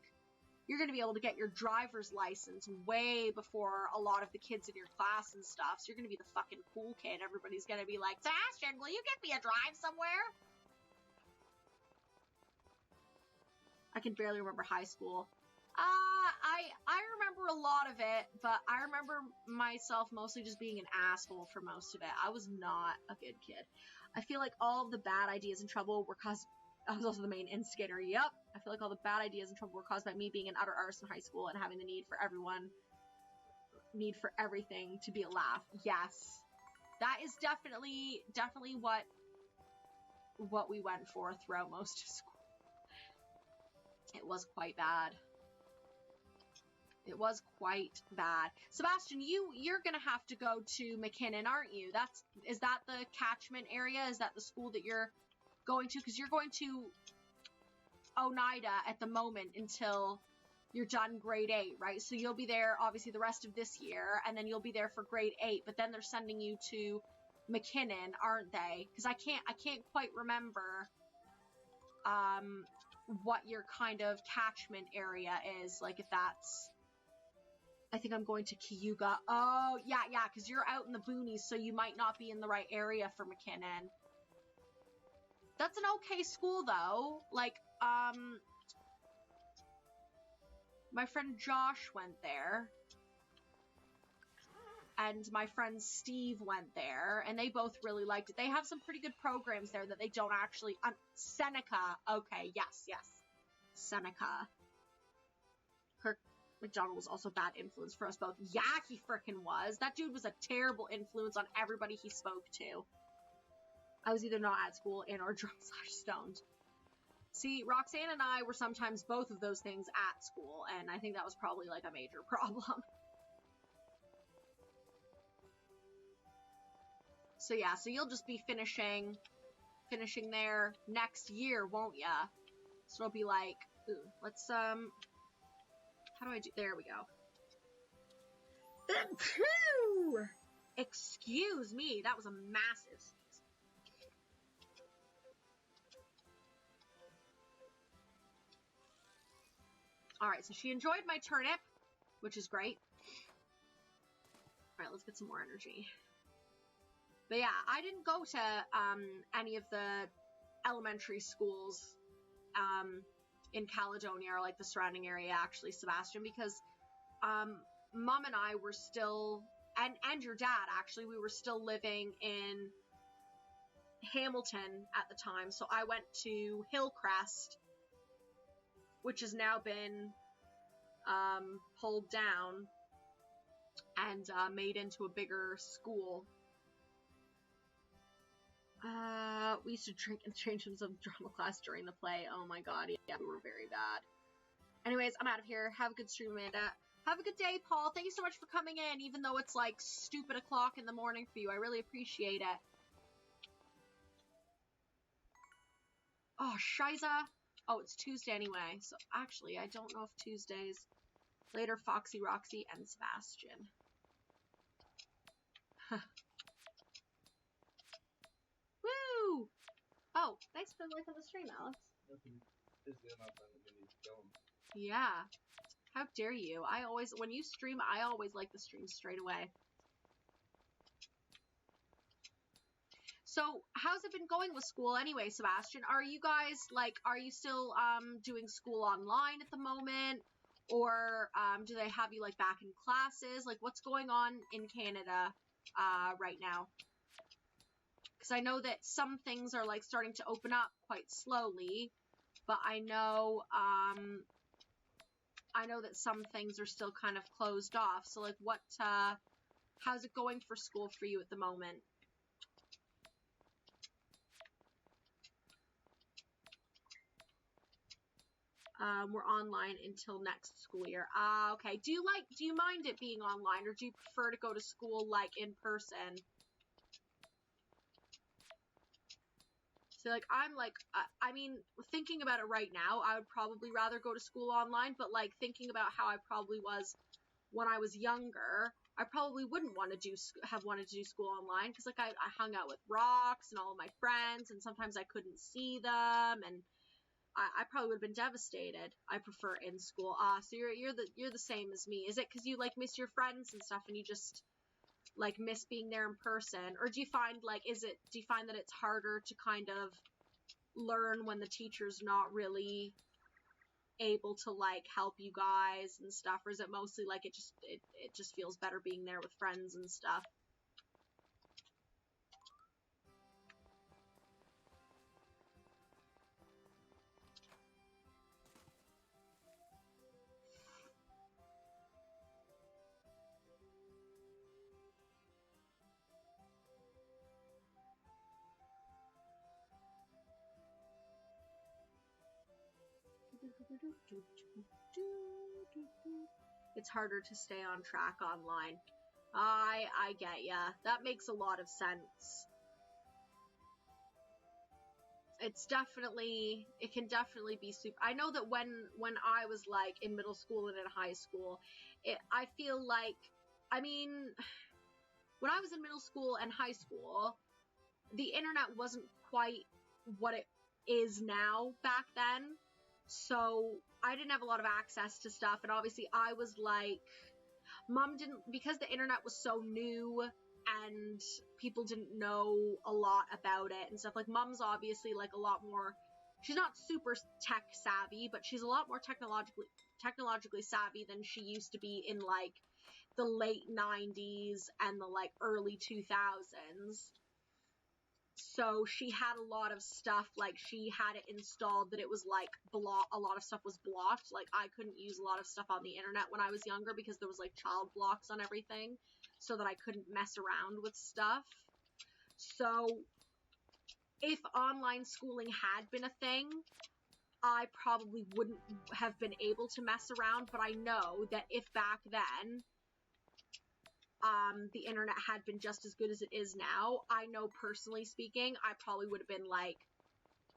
you're going to be able to get your driver's license way before a lot of the kids in your class and stuff. So you're going to be the fucking cool kid. Everybody's going to be like, Sebastian, will you get me a drive somewhere? I can barely remember high school. I remember a lot of it, but I remember myself mostly just being an asshole for most of it. I was not a good kid. I feel like all of the bad ideas and trouble were caused... I was also the main instigator, yep. I feel like all the bad ideas and trouble were caused by me being an utter arse in high school and having the need for everything to be a laugh. Yes. That is definitely what we went for throughout most of school. It was quite bad. It was quite bad. Sebastian, you're gonna have to go to McKinnon, aren't you? Is that the catchment area? Is that the school that you're going to? Because you're going to Oneida at the moment until you're done grade 8, right? So you'll be there, obviously, the rest of this year, and then you'll be there for grade 8, but then they're sending you to McKinnon, aren't they? Because I can't quite remember, what your kind of catchment area is, like if that's... I think I'm going to Cayuga. Oh, yeah, because you're out in the boonies, so you might not be in the right area for McKinnon. That's an okay school, though. Like, my friend Josh went there. and my friend Steve went there, and they both really liked it. They have some pretty good programs there that they don't actually... Seneca. Okay, yes. Seneca. Kirk McDonald was also a bad influence for us both. Yeah, he frickin' was. That dude was a terrible influence on everybody he spoke to. I was either not at school and or drunk/stoned. See, Roxanne and I were sometimes both of those things at school, and I think that was probably, like, a major problem. So yeah, so you'll just be finishing there next year, won't ya? So it'll be like, ooh, let's, how do I do, there we go. Excuse me, that was a massive sneeze. Alright, so she enjoyed my turnip, which is great. Alright, let's get some more energy. But yeah, I didn't go to any of the elementary schools in Caledonia or like the surrounding area, actually, Sebastian, because Mom and I were still, and your dad, actually, we were still living in Hamilton at the time. So I went to Hillcrest, which has now been pulled down and made into a bigger school. We used to drink and change rooms of drama class during the play. Oh my god, yeah, we were very bad. Anyways, I'm out of here. Have a good stream, Amanda. Have a good day, Paul. Thank you so much for coming in, even though it's like stupid o'clock in the morning for you. I really appreciate it. Oh, Shiza. Oh, it's Tuesday anyway. So actually, I don't know if Tuesdays. Later, Foxy, Roxy, and Sebastian. Woo! Oh, thanks for liking the stream, Alex. Yeah. How dare you? When you stream, I always like the stream straight away. So, how's it been going with school anyway, Sebastian? Are you guys, like, are you still, doing school online at the moment? Or, do they have you, like, back in classes? Like, what's going on in Canada, right now? Because I know that some things are, like, starting to open up quite slowly, but I know that some things are still kind of closed off. So, like, how's it going for school for you at the moment? We're online until next school year. Okay. Do you mind it being online, or do you prefer to go to school, like, in person? So, like, I'm, like, I mean, thinking about it right now, I would probably rather go to school online, but, like, thinking about how I probably was when I was younger, I probably wouldn't want to have wanted to do school online, because, like, I hung out with Rox and all of my friends, and sometimes I couldn't see them, and I probably would have been devastated. I prefer in school. So you're the same as me. Is it because you, like, miss your friends and stuff, and you just, like, miss being there in person? Or do you find, like, do you find that it's harder to kind of learn when the teacher's not really able to, like, help you guys and stuff? Or is it mostly, like, it just feels better being there with friends and stuff? It's harder to stay on track online. I get ya. That makes a lot of sense. It can definitely be super. I know that when I was, like, in middle school and in high school, I feel like, I mean, when I was in middle school and high school, the internet wasn't quite what it is now back then. So I didn't have a lot of access to stuff, and obviously I was like, Mom didn't, because the internet was so new and people didn't know a lot about it and stuff. Like, Mom's obviously, like, a lot more, she's not super tech savvy, but she's a lot more technologically technologically savvy than she used to be in, like, the late 90s and the, like, early 2000s. So she had a lot of stuff, like, she had it installed that it was, like, a lot of stuff was blocked. Like, I couldn't use a lot of stuff on the internet when I was younger because there was, like, child blocks on everything, so that I couldn't mess around with stuff. So if online schooling had been a thing, I probably wouldn't have been able to mess around, but I know that if back then, the internet had been just as good as it is now, I know personally speaking, I probably would have been, like,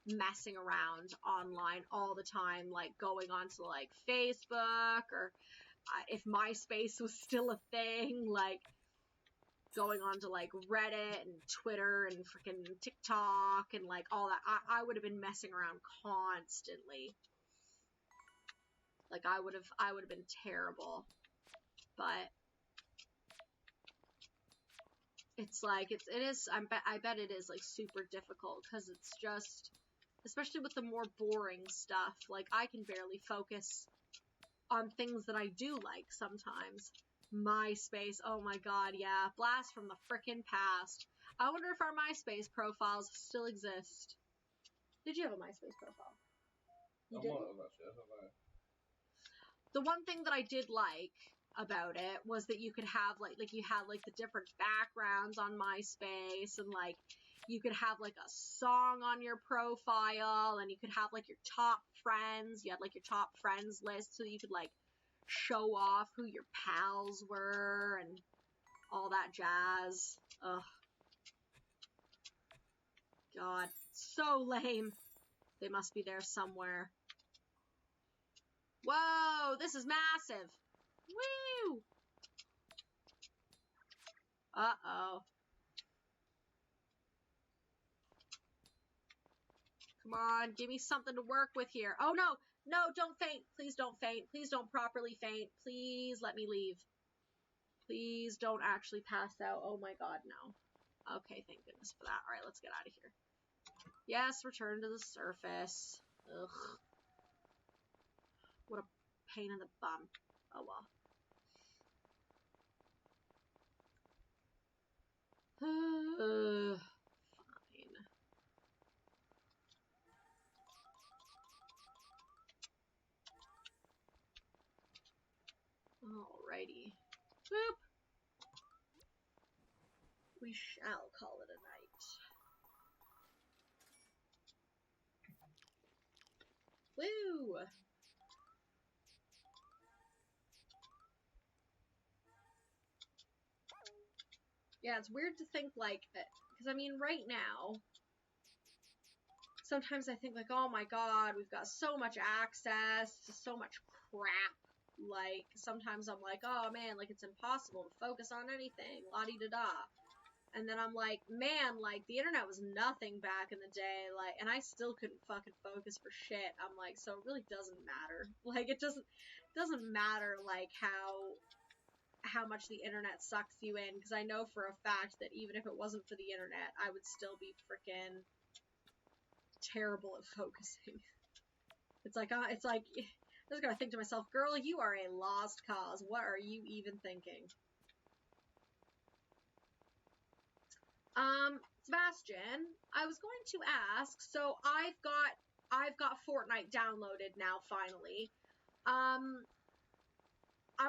messing around online all the time, like, going onto, like, Facebook, or if MySpace was still a thing, like, going on to, like, Reddit and Twitter and freaking TikTok and, like, all that. I would have been messing around constantly. Like, I would have been terrible. But it's like, I bet it is, like, super difficult, because it's just, especially with the more boring stuff, like, I can barely focus on things that I do like sometimes. MySpace, oh my god, yeah, blast from the frickin' past. I wonder if our MySpace profiles still exist. Did you have a MySpace profile? You did? The one thing that I did like about it was that you could have, like you had, like, the different backgrounds on MySpace, and, like, you could have, like, a song on your profile, and you could have, like, your top friends. You had, like, your top friends list, so you could, like, show off who your pals were and all that jazz. Ugh. God. So lame. They must be there somewhere. Whoa! This is massive! Woo! Uh-oh. Come on, give me something to work with here. Oh, no! No, don't faint! Please don't faint. Please don't properly faint. Please let me leave. Please don't actually pass out. Oh my god, no. Okay, thank goodness for that. Alright, let's get out of here. Yes, return to the surface. Ugh. What a pain in the bum. Oh well. Fine. Alrighty. Boop. We shall call it a night. Woo! Yeah, it's weird to think, like, because, I mean, right now, sometimes I think, like, oh my god, we've got so much access to so much crap. Like, sometimes I'm like, oh man, like, it's impossible to focus on anything, la-di-da-da. And then I'm like, man, like, the internet was nothing back in the day, like, and I still couldn't fucking focus for shit. I'm like, so it really doesn't matter. Like, it doesn't matter, like, how much the internet sucks you in, because I know for a fact that even if it wasn't for the internet, I would still be freaking terrible at focusing. It's like, I was gonna think to myself, girl, you are a lost cause. What are you even thinking? Sebastian, I was going to ask, so I've got Fortnite downloaded now, finally. I'm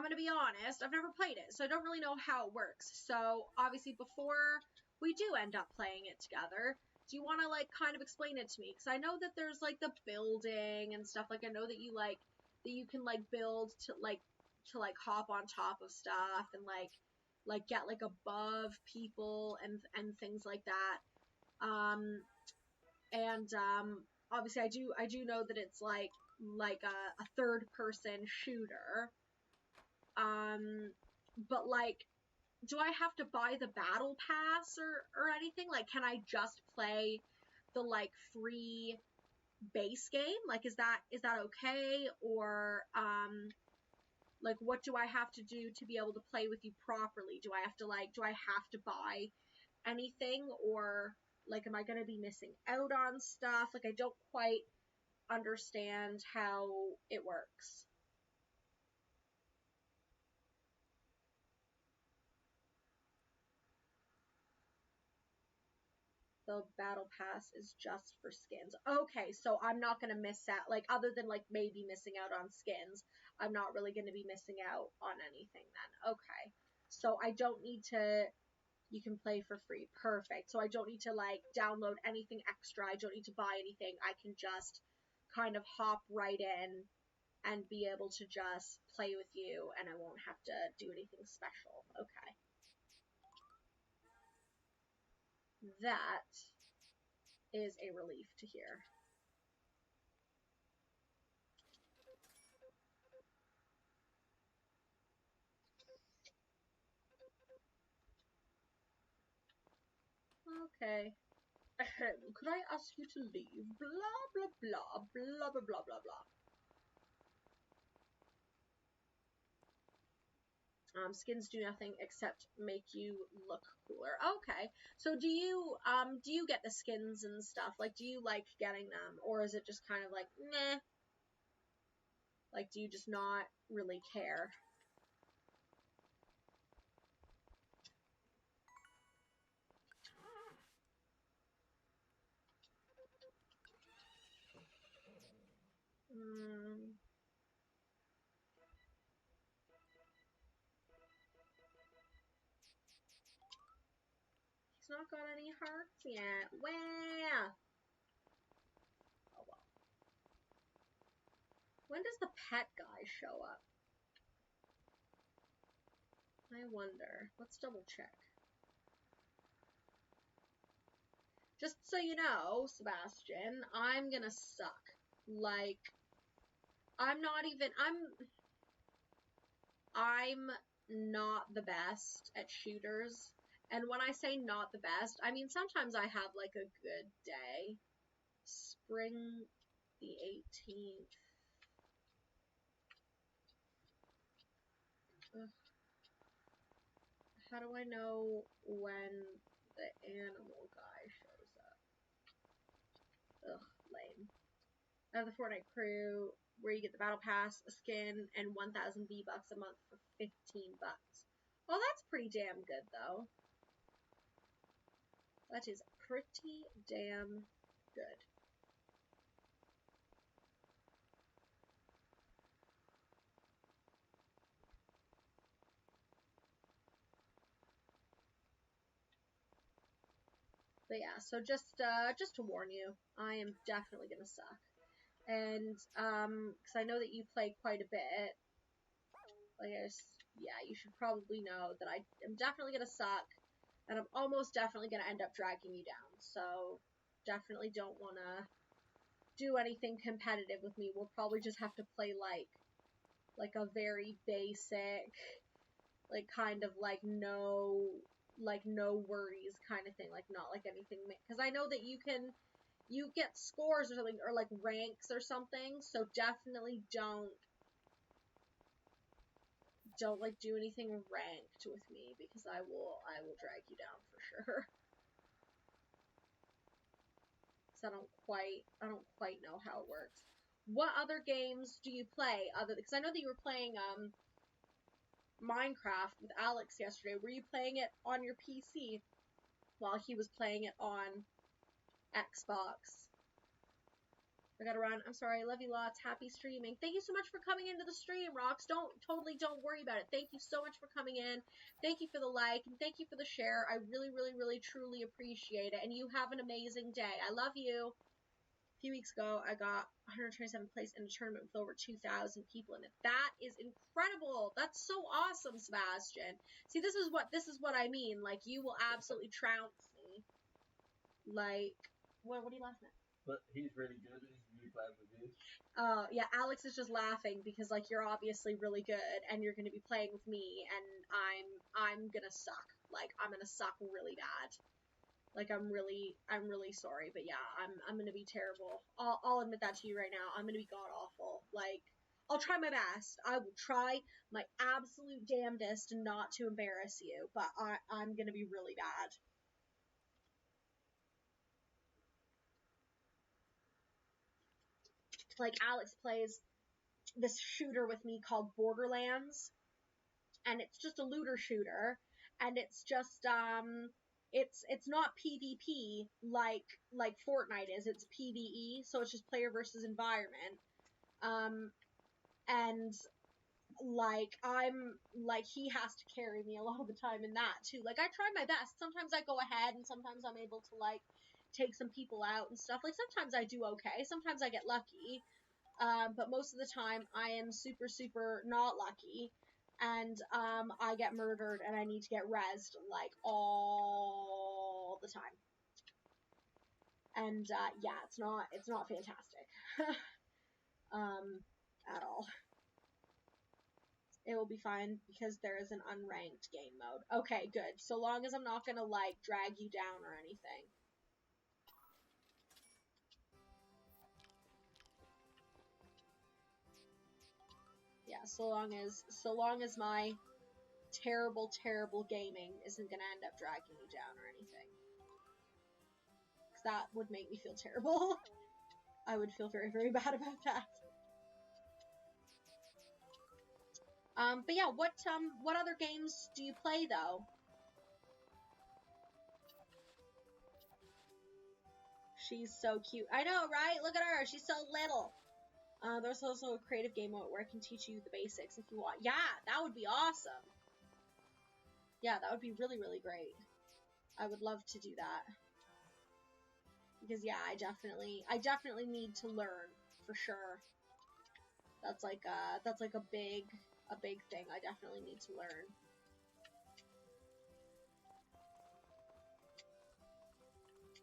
gonna be honest, I've never played it, so I don't really know how it works. So, obviously, before we do end up playing it together, do you want to, like, kind of explain it to me? Because I know that there's, like, the building and stuff. Like, I know that you, like, that you can, like, build to hop on top of stuff and, like, get, like, above people and things like that. Obviously, I do know that it's, like a third-person shooter. But, like, do I have to buy the battle pass or anything? Like, can I just play the, like, free base game? Like, is that okay? Or, like, what do I have to do to be able to play with you properly? Do I have to buy anything? Or, like, am I gonna be missing out on stuff? Like, I don't quite understand how it works. The battle pass is just for skins. Okay, so I'm not gonna miss out, like, other than, like, maybe missing out on skins, I'm not really gonna be missing out on anything then. Okay. So I don't need to, you can play for free. Perfect. So I don't need to, like, download anything extra. I don't need to buy anything. I can just kind of hop right in and be able to just play with you, and I won't have to do anything special. Okay. That is a relief to hear. Okay. Could I ask you to leave? Blah, blah, blah, blah, blah, blah, blah, blah. Skins do nothing except make you look cooler. Okay. So do you get the skins and stuff? Like, do you like getting them? Or is it just kind of like, meh? Like, do you just not really care? He's not got any hearts yet. Where? Oh well. When does the pet guy show up? I wonder. Let's double check. Just so you know, Sebastian, I'm gonna suck. Like, I'm not not the best at shooters. And when I say not the best, I mean sometimes I have like a good day. Spring the 18th. Ugh. How do I know when the animal guy shows up? Ugh, lame. I have the Fortnite crew where you get the battle pass, a skin, and 1,000 V-Bucks a month for 15 bucks. Well, that's pretty damn good, though. That is pretty damn good. But yeah, so just to warn you, I am definitely gonna suck. And because I know that you play quite a bit, like yeah, you should probably know that I am definitely gonna suck, and I'm almost definitely gonna end up dragging you down. So definitely don't wanna do anything competitive with me. We'll probably just have to play like a very basic, like kind of like no worries kind of thing, like not like anything, because I know that you get scores or something, or like ranks or something, so definitely don't like do anything ranked with me, because I will drag you down for sure. Because I don't quite know how it works. What other games do you play other, because I know that you were playing Minecraft with Alex yesterday. Were you playing it on your PC while he was playing it on Xbox? I gotta run. I'm sorry. Love you lots. Happy streaming. Thank you so much for coming into the stream, Rox. Don't worry about it. Thank you so much for coming in. Thank you for the like, and thank you for the share. I really, really, really, truly appreciate it. And you have an amazing day. I love you. A few weeks ago, I got 127th place in a tournament with over 2,000 people in it. That is incredible. That's so awesome, Sebastian. See, this is what I mean. Like, you will absolutely trounce me. Like, what are you laughing at? But he's really good and he's really glad with you. Yeah, Alex is just laughing because, like, you're obviously really good and you're gonna be playing with me, and I'm gonna suck. Like, I'm gonna suck really bad. Like, I'm really sorry, but yeah, I'm gonna be terrible. I'll admit that to you right now. I'm gonna be god awful. Like, I'll try my best. I will try my absolute damnedest not to embarrass you, but I'm gonna be really bad. Like, Alex plays this shooter with me called Borderlands, and it's just a looter shooter, and it's just it's not PvP like Fortnite is. It's PvE, so it's just player versus environment. And like he has to carry me a lot of the time in that too. Like I try my best. Sometimes I go ahead, and sometimes I'm able to like take some people out and stuff. Like sometimes I do okay. Sometimes I get lucky. But most of the time I am super, super not lucky, and I get murdered and I need to get rezzed like all the time. And yeah, it's not fantastic at all. It will be fine because there is an unranked game mode. Okay, good. So long as I'm not gonna like drag you down or anything. Yeah, so long as my terrible, terrible gaming isn't gonna end up dragging you down or anything. Because that would make me feel terrible. I would feel very, very bad about that. But yeah, what other games do you play though? She's so cute. I know, right? Look at her. She's so little. There's also a creative game mode where I can teach you the basics if you want. Yeah, that would be awesome. Yeah, that would be really, really great. I would love to do that. Because yeah, I definitely need to learn for sure. That's like a big thing. I definitely need to learn.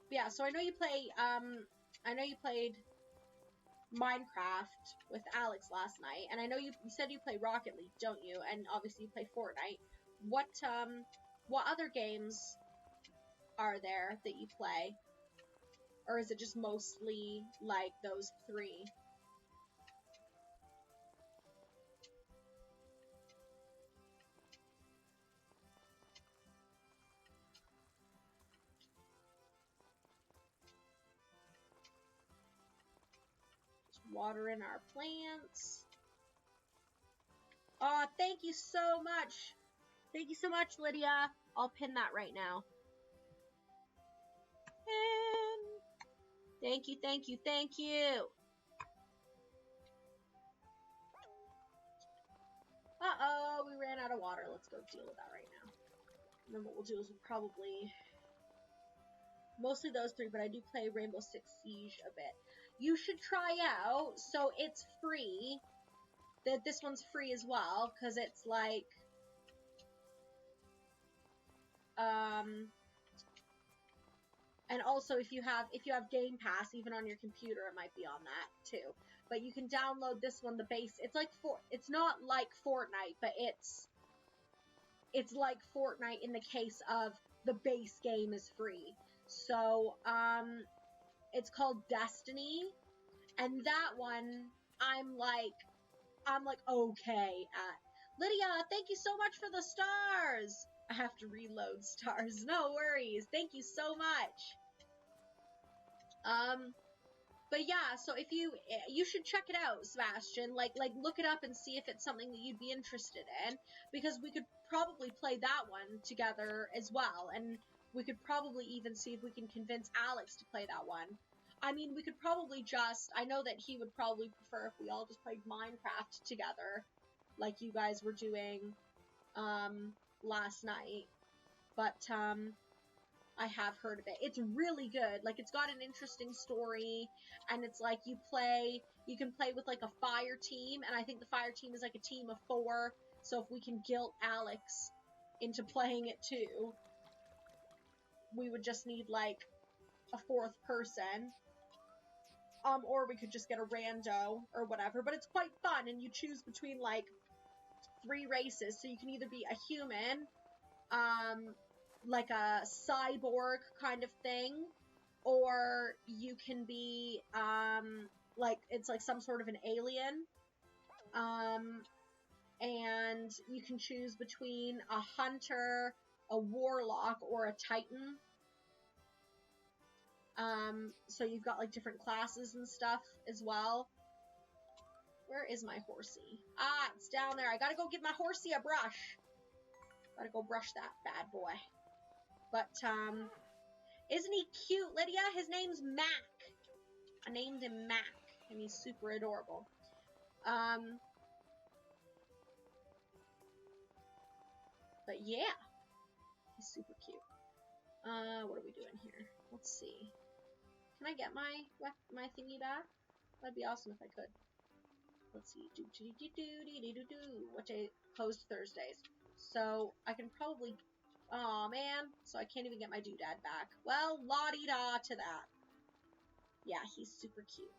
But yeah, so I know you played Minecraft with Alex last night, and I know you said you play Rocket League, don't you? And obviously you play Fortnite. What other games are there that you play? Or is it just mostly like those three? Just watering our plants. Oh, thank you so much. Thank you so much, Lydia. I'll pin that right now. Thank you, thank you, thank you. Uh-oh, we ran out of water. Let's go deal with that right now. And then what we'll do is we'll probably... Mostly those three, but I do play Rainbow Six Siege a bit. You should try out, so it's free. This one's free as well, because it's like... And also, if you have Game Pass, even on your computer, it might be on that too. But you can download this one, the base. It's like it's not like Fortnite, but it's like Fortnite in the case of the base game is free. So it's called Destiny, and that one I'm like okay at. Lydia, thank you so much for the stars. I have to reload stars. No worries. Thank you so much. But yeah, so if you should check it out, Sebastian. Like look it up and see if it's something that you'd be interested in, because we could probably play that one together as well, and we could probably even see if we can convince Alex to play that one. I mean, we could probably I know that he would probably prefer if we all just played Minecraft together, like you guys were doing, last night. But, I have heard of it. It's really good. Like, it's got an interesting story, and it's like you can play with like a fire team, and I think the fire team is like a team of 4, so if we can guilt Alex into playing it too, we would just need like a 4th person. Or we could just get a rando or whatever, but it's quite fun, and you choose between like 3 races, so you can either be a human, like a cyborg kind of thing, or you can be, like, it's like some sort of an alien, and you can choose between a hunter, a warlock, or a titan. So you've got like different classes and stuff as well. Where is my horsey? Ah, it's down there. I gotta go give my horsey a brush. Gotta go brush that bad boy. But, isn't he cute, Lydia? His name's Mac. I named him Mac, and he's super adorable. But yeah, he's super cute. What are we doing here? Let's see. Can I get my thingy back? That'd be awesome if I could. Let's see. What day? Closed Thursdays. So I can probably. Oh man. So I can't even get my doodad back. Well, la-di-da to that. Yeah, he's super cute.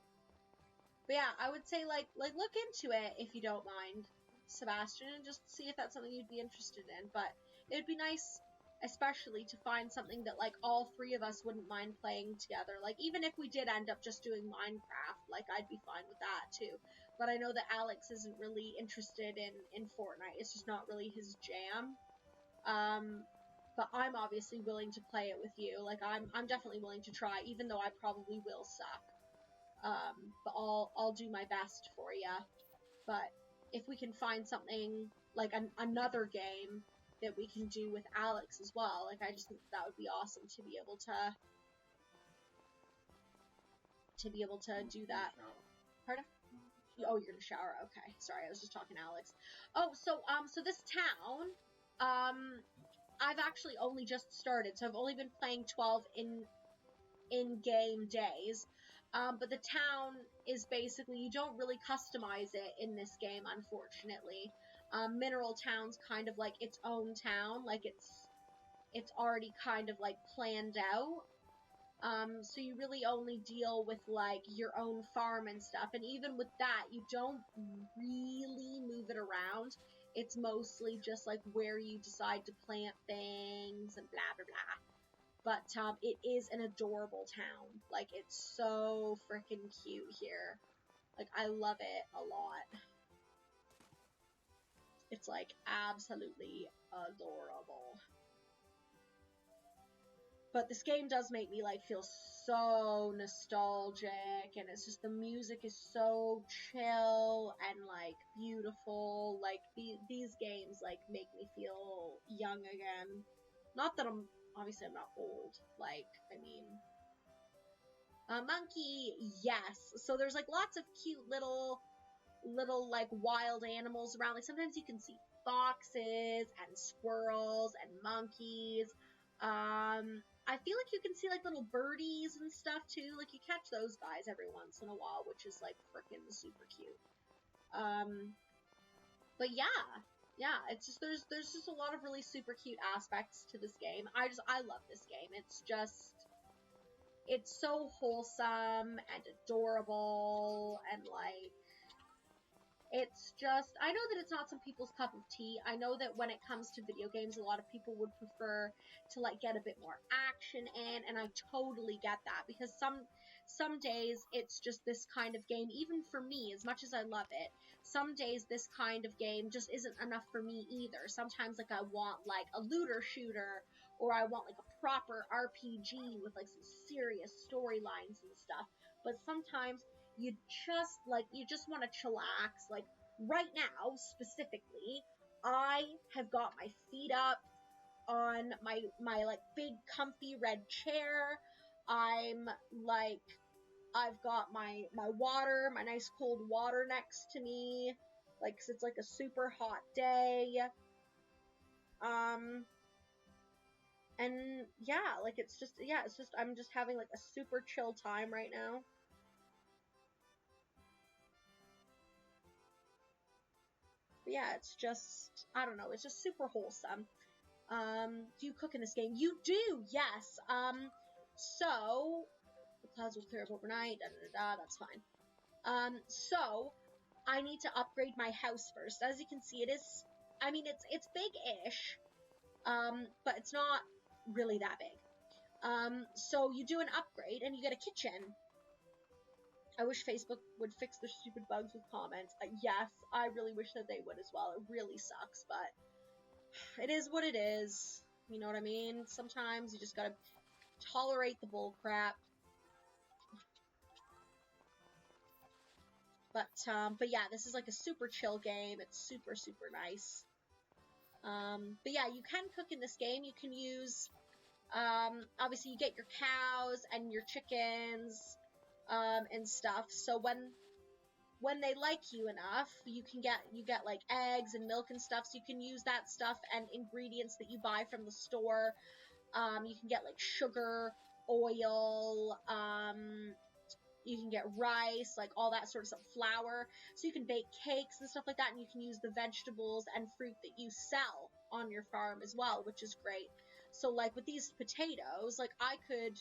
But yeah, I would say like look into it if you don't mind, Sebastian, and just see if that's something you'd be interested in. But it'd be nice, especially to find something that like all three of us wouldn't mind playing together. Like even if we did end up just doing Minecraft, like I'd be fine with that too. But I know that Alex isn't really interested in Fortnite. It's just not really his jam. But I'm obviously willing to play it with you. Like I'm definitely willing to try, even though I probably will suck. But I'll do my best for you. But if we can find something like another game that we can do with Alex as well, like I just think that would be awesome to be able to do that. Pardon? Oh, you're gonna shower. Okay, sorry, I was just talking to Alex. Oh, so this town, I've actually only just started, so I've only been playing 12 in-game days. But the town is basically, you don't really customize it in this game, unfortunately. Mineral Town's kind of like its own town, like it's already kind of like planned out. So you really only deal with like your own farm and stuff, and even with that, you don't really move it around. It's mostly just like where you decide to plant things and blah blah blah. But it is an adorable town. Like it's so freaking cute here. Like I love it a lot. It's like absolutely adorable. But this game does make me like feel so nostalgic, and it's just the music is so chill and like beautiful. Like these games like make me feel young again. Not that I'm not old. Like I mean, monkey, yes. So there's like lots of cute little like wild animals around. Like sometimes you can see foxes and squirrels and monkeys. I feel like you can see like little birdies and stuff too. Like you catch those guys every once in a while, which is like freaking super cute. But yeah, it's just there's just a lot of really super cute aspects to this game. I love this game. It's so wholesome and adorable, and like it's just, I know that it's not some people's cup of tea. I know that when it comes to video games, a lot of people would prefer to like get a bit more action in, and I totally get that, because some days it's just this kind of game, even for me, as much as I love it, some days this kind of game just isn't enough for me either. Sometimes like I want like a looter shooter, or I want like a proper RPG with like some serious storylines and stuff. But sometimes you just want to chillax. Like right now specifically, I have got my feet up on my like big comfy red chair. I've got my water, my nice cold water next to me, like 'cause it's like a super hot day. And yeah, like it's just I'm just having like a super chill time right now. But yeah, it's just, I don't know, it's just super wholesome. Do you cook in this game? You do, yes. So, the clouds will clear up overnight, that's fine. So, I need to upgrade my house first. As you can see, it's big-ish, but it's not really that big. So you do an upgrade, and you get a kitchen. I wish Facebook would fix their stupid bugs with comments. Yes, I really wish that they would as well. It really sucks, but it is what it is. You know what I mean? Sometimes you just gotta tolerate the bullcrap. But yeah, this is like a super chill game. It's super, super nice. But yeah, you can cook in this game. You can use Obviously you get your cows and your chickens, and stuff. So when they like you enough, you get like eggs and milk and stuff. So you can use that stuff and ingredients that you buy from the store. You can get like sugar, oil, you can get rice, like all that sort of stuff, flour. So you can bake cakes and stuff like that, and you can use the vegetables and fruit that you sell on your farm as well, which is great. So like with these potatoes, like I could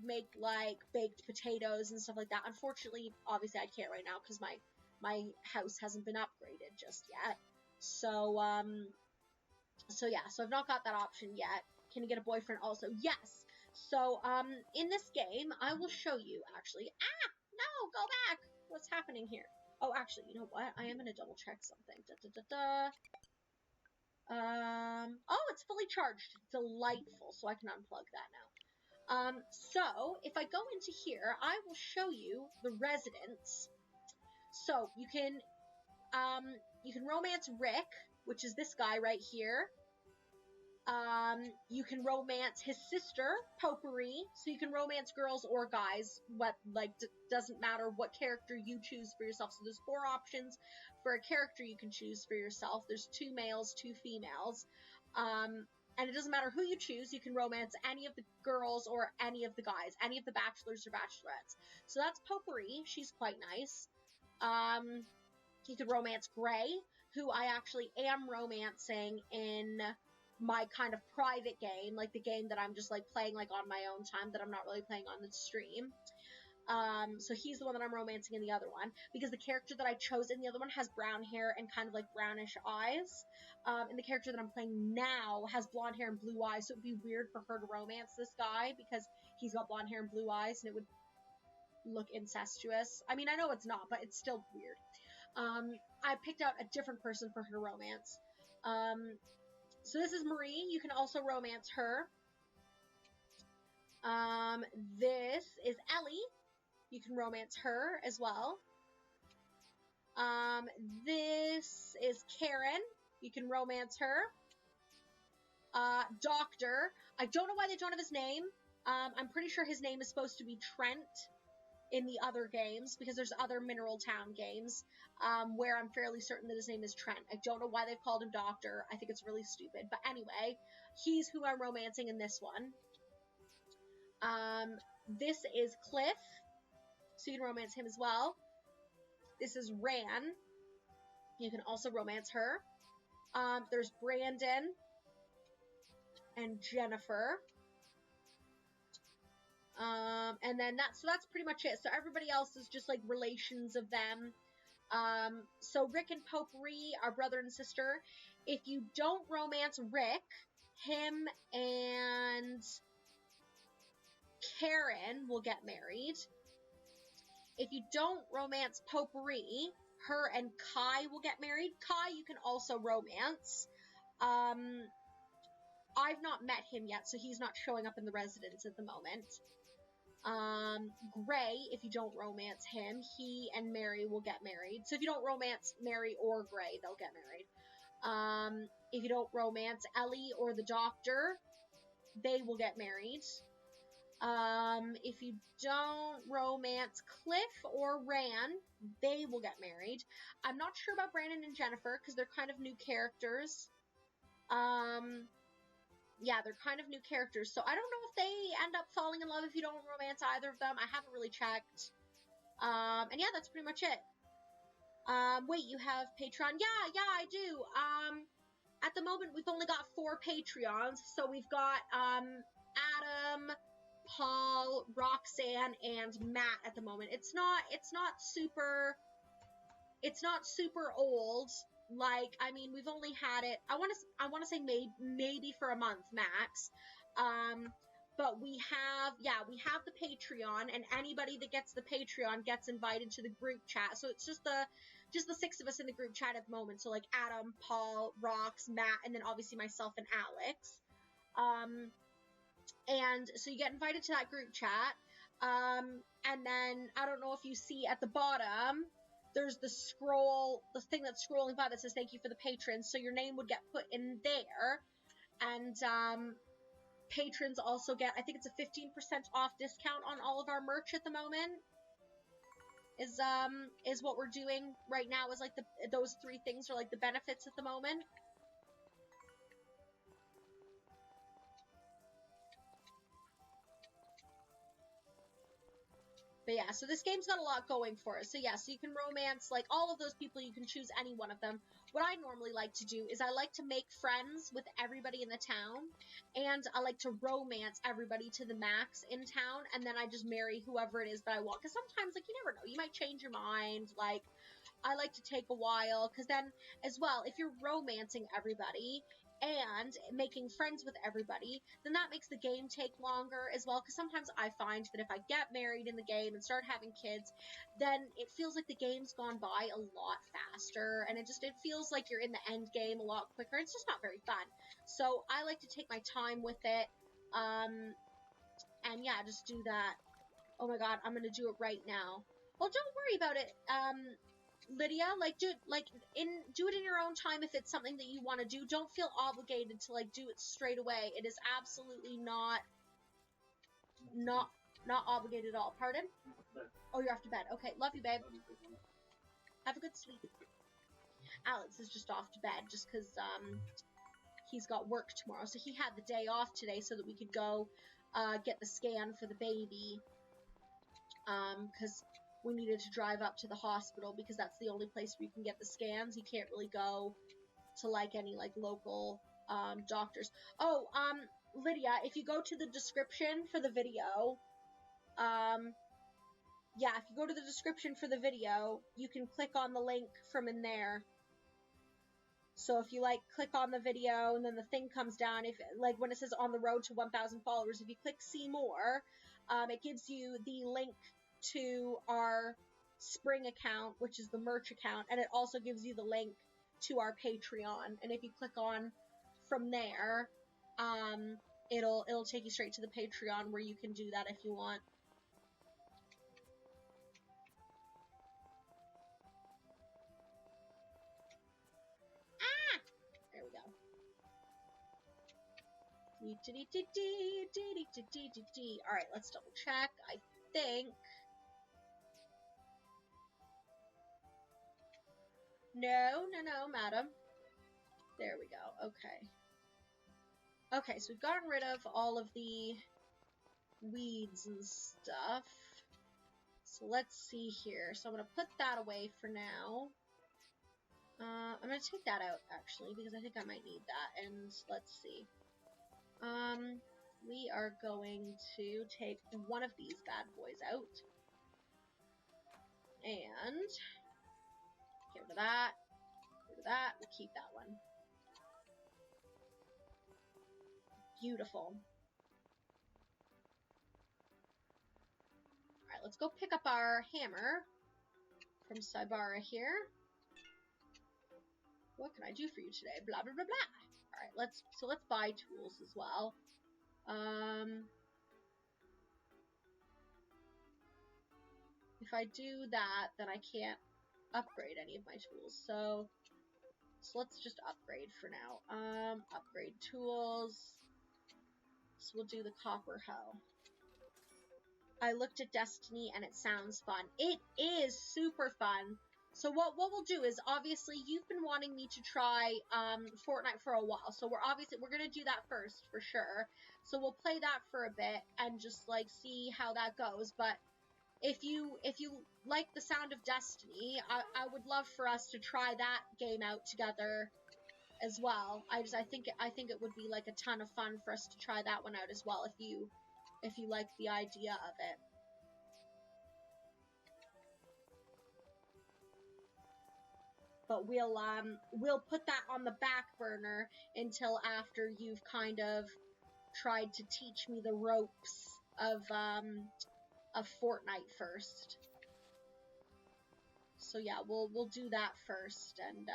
make like baked potatoes and stuff like that. Unfortunately, obviously I can't right now because my house hasn't been upgraded just yet. So yeah, so I've not got that option yet. Can you get a boyfriend also? Yes. So, in this game, I will show you, actually. Ah! No! Go back! What's happening here? Oh, actually, you know what? I am gonna double check something. Oh, it's fully charged. Delightful. So I can unplug that now. So, if I go into here, I will show you the residents. So, you can romance Rick, which is this guy right here. You can romance his sister, Potpourri, so you can romance girls or guys, doesn't matter what character you choose for yourself. So there's 4 options for a character you can choose for yourself. There's 2 males, 2 females, and it doesn't matter who you choose, you can romance any of the girls or any of the guys, any of the bachelors or bachelorettes. So that's Potpourri, she's quite nice. You could romance Gray, who I actually am romancing in my kind of private game, like the game that I'm just like playing like on my own time, that I'm not really playing on the stream. So he's the one that I'm romancing in the other one, because the character that I chose in the other one has brown hair and kind of like brownish eyes. And the character that I'm playing now has blonde hair and blue eyes, so it'd be weird for her to romance this guy because he's got blonde hair and blue eyes, and it would look incestuous. I mean, I know it's not, but it's still weird. I picked out a different person for her to romance. So this is Marie. You can also romance her. This is Ellie. You can romance her as well. This is Karen. You can romance her. Doctor. I don't know why they don't have his name. I'm pretty sure his name is supposed to be Trent in the other games, because there's other Mineral Town games where I'm fairly certain that his name is Trent. I don't know why they've called him Doctor. I think it's really stupid. But anyway, he's who I'm romancing in this one. This is Cliff, so you can romance him as well. This is Ran. You can also romance her. There's Brandon and Jennifer. And then that's pretty much it. So everybody else is just like relations of them. So Rick and Potpourri are brother and sister. If you don't romance Rick, him and Karen will get married. If you don't romance Potpourri, her and Kai will get married. Kai you can also romance. I've not met him yet, so he's not showing up in the residence at the moment. Gray, if you don't romance him, he and Mary will get married. So if you don't romance Mary or Gray, they'll get married. If you don't romance Ellie or the Doctor, they will get married. If you don't romance Cliff or Ran, they will get married. I'm not sure about Brandon and Jennifer, because they're kind of new characters. Yeah, they're kind of new characters, so I don't know if they end up falling in love if you don't romance either of them. I haven't really checked. And yeah, that's pretty much it. Wait, you have Patreon? Yeah, I do. At the moment, we've only got 4 Patreons, so we've got, Adam, Paul, Roxanne, and Matt at the moment. It's not super old. Like, I mean, we've only had it, I want to say maybe for a month max. But we have the Patreon, and anybody that gets the Patreon gets invited to the group chat. So it's just the 6 of us in the group chat at the moment. So like Adam, Paul, Rox, Matt, and then obviously myself and Alex. And so you get invited to that group chat. And then I don't know if you see at the bottom, there's the thing that's scrolling by that says thank you for the patrons. So your name would get put in there. And patrons also get, I think it's a 15% off discount on all of our merch at the moment. Is what we're doing right now, is like those 3 things are like the benefits at the moment. But yeah, so this game's got a lot going for it. So yeah, so you can romance, like, all of those people, you can choose any one of them. What I normally like to do is I like to make friends with everybody in the town, and I like to romance everybody to the max in town, and then I just marry whoever it is that I want. Because sometimes, like, you never know, you might change your mind, like, I like to take a while, because then, as well, if you're romancing everybody and making friends with everybody, then that makes the game take longer as well, because sometimes I find that if I get married in the game and start having kids, then it feels like the game's gone by a lot faster, and it feels like you're in the end game a lot quicker. It's just not very fun. So I like to take my time with it, and yeah, just do that. Oh my god, I'm gonna do it right now. Well, don't worry about it, Lydia, like, do it in your own time if it's something that you want to do. Don't feel obligated to, like, do it straight away. It is absolutely not obligated at all. Pardon? Oh, you're off to bed. Okay, love you, babe. Have a good sleep. Alex is just off to bed just because, he's got work tomorrow. So he had the day off today so that we could go, get the scan for the baby. Because we needed to drive up to the hospital because that's the only place where you can get the scans. You can't really go to, like, any, like, local, doctors. Oh, Lydia, if you go to the description for the video, yeah, if you go to the description for the video, you can click on the link from in there. So if you, like, click on the video and then the thing comes down, if, like, when it says on the road to 1,000 followers, if you click see more, it gives you the link to our Spring account, which is the merch account, and it also gives you the link to our Patreon. And if you click on from there, it'll take you straight to the Patreon where you can do that if you want. Ah! There we go. Alright, let's double check. I think... No, madam. There we go. Okay. Okay, so we've gotten rid of all of the weeds and stuff. So let's see here. So I'm going to put that away for now. I'm going to take that out, actually, because I think I might need that. And let's see. We are going to take one of these bad boys out. And get rid of that. Get rid of that. We'll keep that one. Beautiful. Alright, let's go pick up our hammer from Cybara here. What can I do for you today? Blah, blah, blah, blah. Alright, let's buy tools as well. If I do that, then I can't upgrade any of my tools. So let's just upgrade for now. Upgrade tools. So we'll do the copper hoe. I looked at Destiny and it sounds fun. It is super fun. So what we'll do is, obviously, you've been wanting me to try Fortnite for a while. So we're gonna do that first for sure. So we'll play that for a bit and just, like, see how that goes. But if you like the sound of Destiny, I would love for us to try that game out together as well. I think it would be, like, a ton of fun for us to try that one out as well if you like the idea of it. But we'll put that on the back burner until after you've kind of tried to teach me the ropes of Fortnite first. So yeah, we'll do that first, and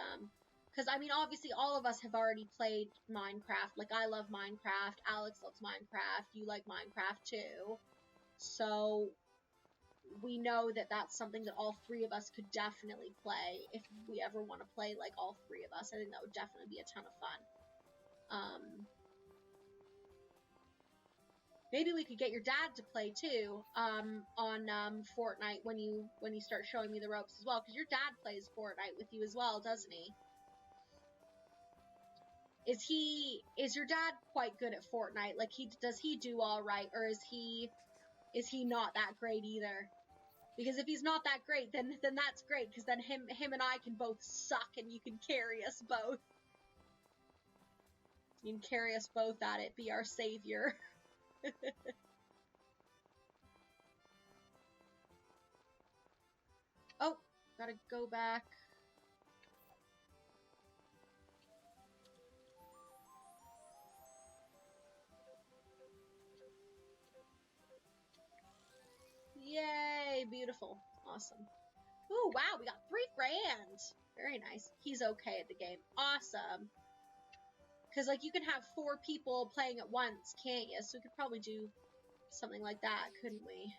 because, I mean, obviously all of us have already played Minecraft. Like, I love Minecraft, Alex loves Minecraft, you like Minecraft too. So we know that that's something that all three of us could definitely play if we ever want to play, like, all three of us. I think that would definitely be a ton of fun. Maybe we could get your dad to play too, on Fortnite when you start showing me the ropes as well, because your dad plays Fortnite with you as well, doesn't he? Is your dad quite good at Fortnite? Like, does he do all right, or is he not that great either? Because if he's not that great, then that's great, because then him and I can both suck, and you can carry us both. You can carry us both at it, be our savior. Oh, gotta go back. Yay, beautiful. Awesome. Ooh, wow, we got 3 grand. Very nice. He's okay at the game. Awesome. Because, like, you can have 4 people playing at once, can't you? So we could probably do something like that, couldn't we?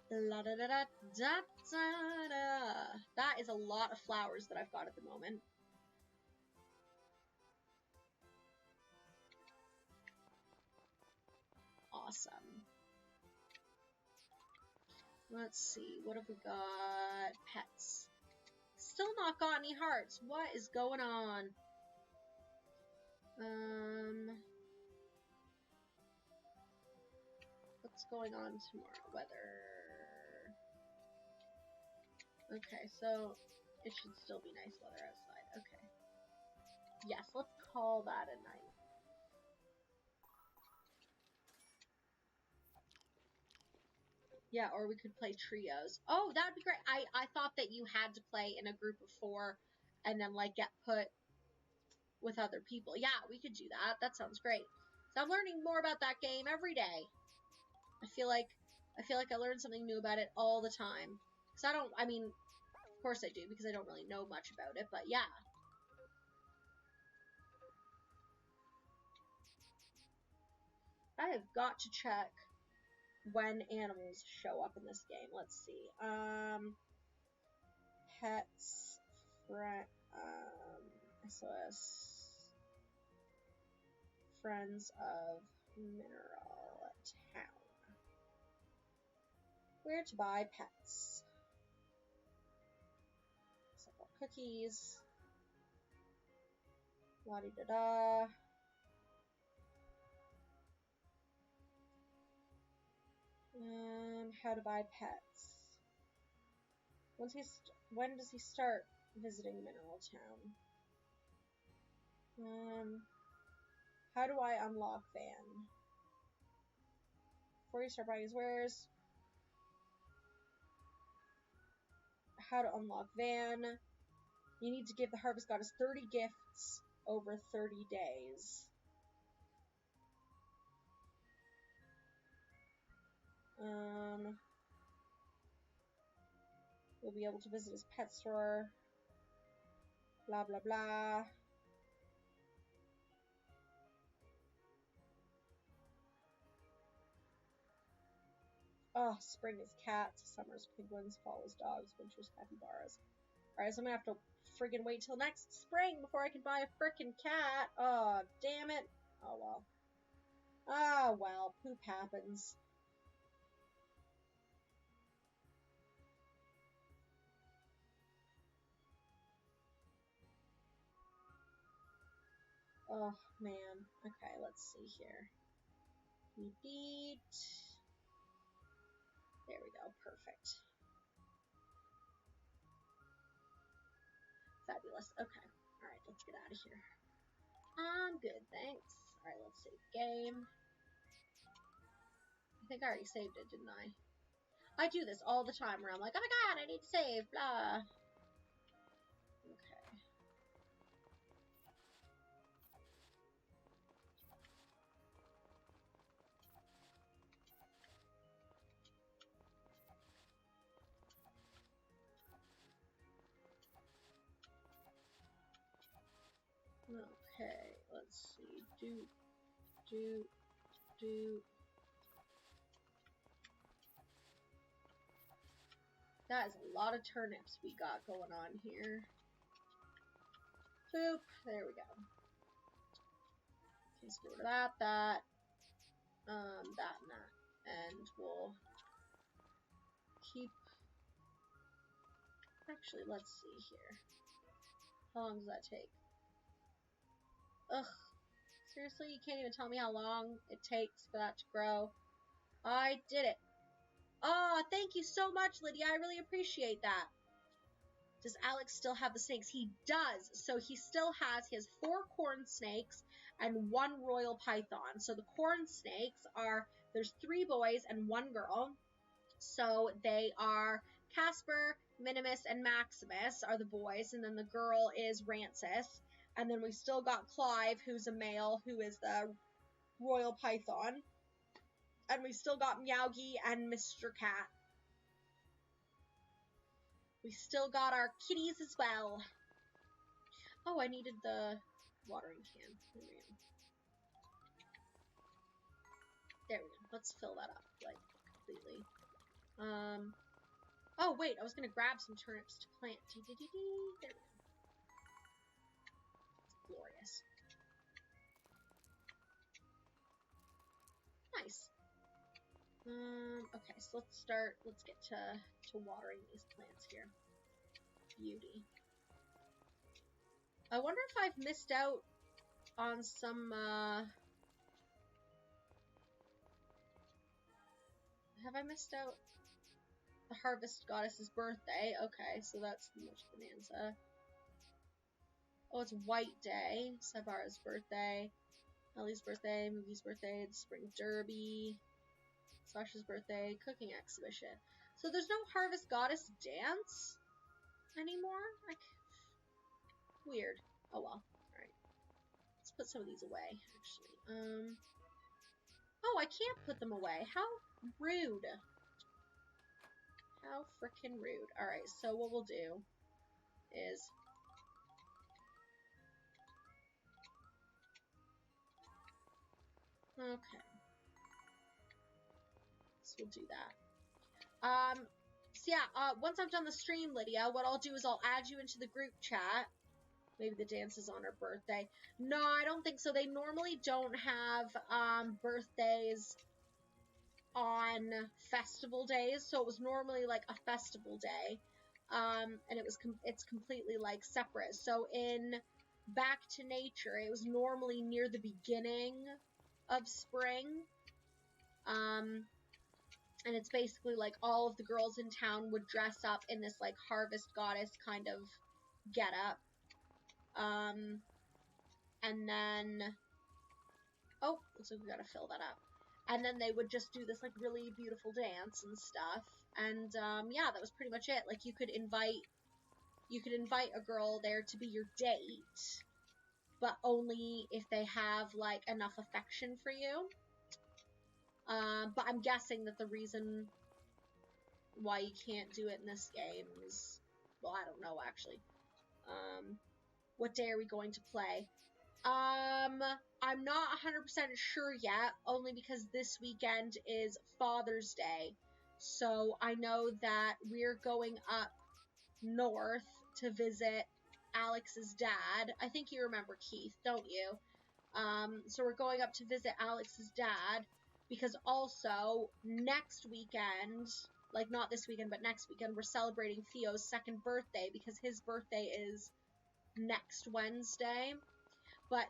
La da da da da da da. That is a lot of flowers that I've got at the moment. Awesome. Let's see, what have we got? Pets. Still not got any hearts. What is going on? What's going on tomorrow? Weather. Okay, so it should still be nice weather outside. Okay. Yes, let's call that a night. Yeah, or we could play trios. Oh, that would be great. I thought that you had to play in a group of 4 and then, like, get put with other people. Yeah, we could do that. That sounds great. So I'm learning more about that game every day. I feel like I learn something new about it all the time. Because I mean, of course I do, because I don't really know much about it, but yeah. I have got to check when animals show up in this game. Let's see. Pets, SoS, Friends of Mineral Town. Where to buy pets? Several cookies. La-di-da-da. How to buy pets. When does he start visiting Mineral Town? How do I unlock Van? Before you start buying his wares. How to unlock Van. You need to give the Harvest Goddess 30 gifts over 30 days. You'll be able to visit his pet store. Blah, blah, blah. Oh, spring is cats, summer's penguins, fall is dogs, winter's capybaras. Alright, so I'm gonna have to friggin' wait till next spring before I can buy a frickin' cat. Oh, damn it. Oh, well. Ah, well, poop happens. Oh, man. Okay, let's see here. We beat... There we go, perfect. Fabulous, okay. Alright, let's get out of here. I'm good, thanks. Alright, let's save game. I think I already saved it, didn't I? I do this all the time where I'm like, oh my god, I need to save, blah. Okay, let's see. Do. That is a lot of turnips we got going on here. Boop. There we go. Okay, so get rid of that, that, and that. And we'll keep... Actually, let's see here. How long does that take? Ugh. Seriously, you can't even tell me how long it takes for that to grow. I did it. Oh, thank you so much, Lydia. I really appreciate that. Does Alex still have the snakes? He does. So he still has 4 corn snakes and 1 royal python. So the corn snakes are, there's 3 boys and 1 girl. So they are Casper, Minimus, and Maximus are the boys, and then the girl is Rancis. And then we still got Clive, who's a male, who is the royal python. And we still got Meowgie and Mr. Cat. We still got our kitties as well. Oh, I needed the watering can. There we go. Let's fill that up, like, completely. Oh, wait, I was gonna grab some turnips to plant. There we go. It's glorious. Nice. Okay, so let's get to watering these plants here. Beauty. I wonder if I've missed out on some, have I missed out? The Harvest Goddess's birthday. Okay, so that's much bonanza. Oh, it's White Day. Sabara's birthday. Ellie's birthday. Moogie's birthday. The Spring Derby. Sasha's birthday. Cooking exhibition. So there's no Harvest Goddess dance anymore? Weird. Oh well. Alright. Let's put some of these away, actually. Oh, I can't put them away. How rude. How frickin' rude. Alright, so what we'll do is... Okay. So we'll do that. So yeah, once I've done the stream, Lydia, what I'll do is I'll add you into the group chat. Maybe the dance is on her birthday. No, I don't think so. They normally don't have, birthdays on festival days, so it was normally like a festival day, and it's completely like separate. So in Back to Nature, it was normally near the beginning of spring, and it's basically like all of the girls in town would dress up in this like harvest goddess kind of getup, and then looks like we gotta fill that up. And then they would just do this, like, really beautiful dance and stuff. And, yeah, that was pretty much it. Like, you could invite a girl there to be your date, but only if they have, like, enough affection for you. But I'm guessing that the reason why you can't do it in this game is, well, I don't know, actually. What day are we going to play? I'm not 100% sure yet, only because this weekend is Father's Day. So I know that we're going up north to visit Alex's dad. I think you remember Keith, don't you? So we're going up to visit Alex's dad, because also next weekend, like not this weekend, but next weekend, we're celebrating Theo's 2nd birthday, because his birthday is next Wednesday. But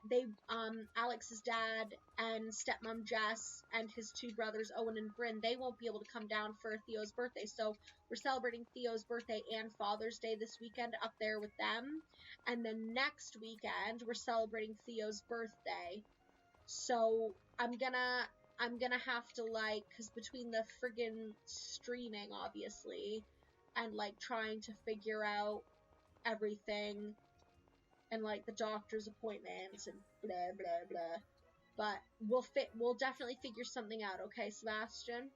Alex's dad and stepmom Jess and his 2 brothers Owen and Bryn, they won't be able to come down for Theo's birthday. So we're celebrating Theo's birthday and Father's Day this weekend up there with them. And then next weekend, we're celebrating Theo's birthday. So I'm gonna have to, like, cause between the friggin' streaming, obviously, and, like, trying to figure out everything, and, like, the doctor's appointments, and blah, blah, blah. But we'll definitely figure something out, okay, Sebastian?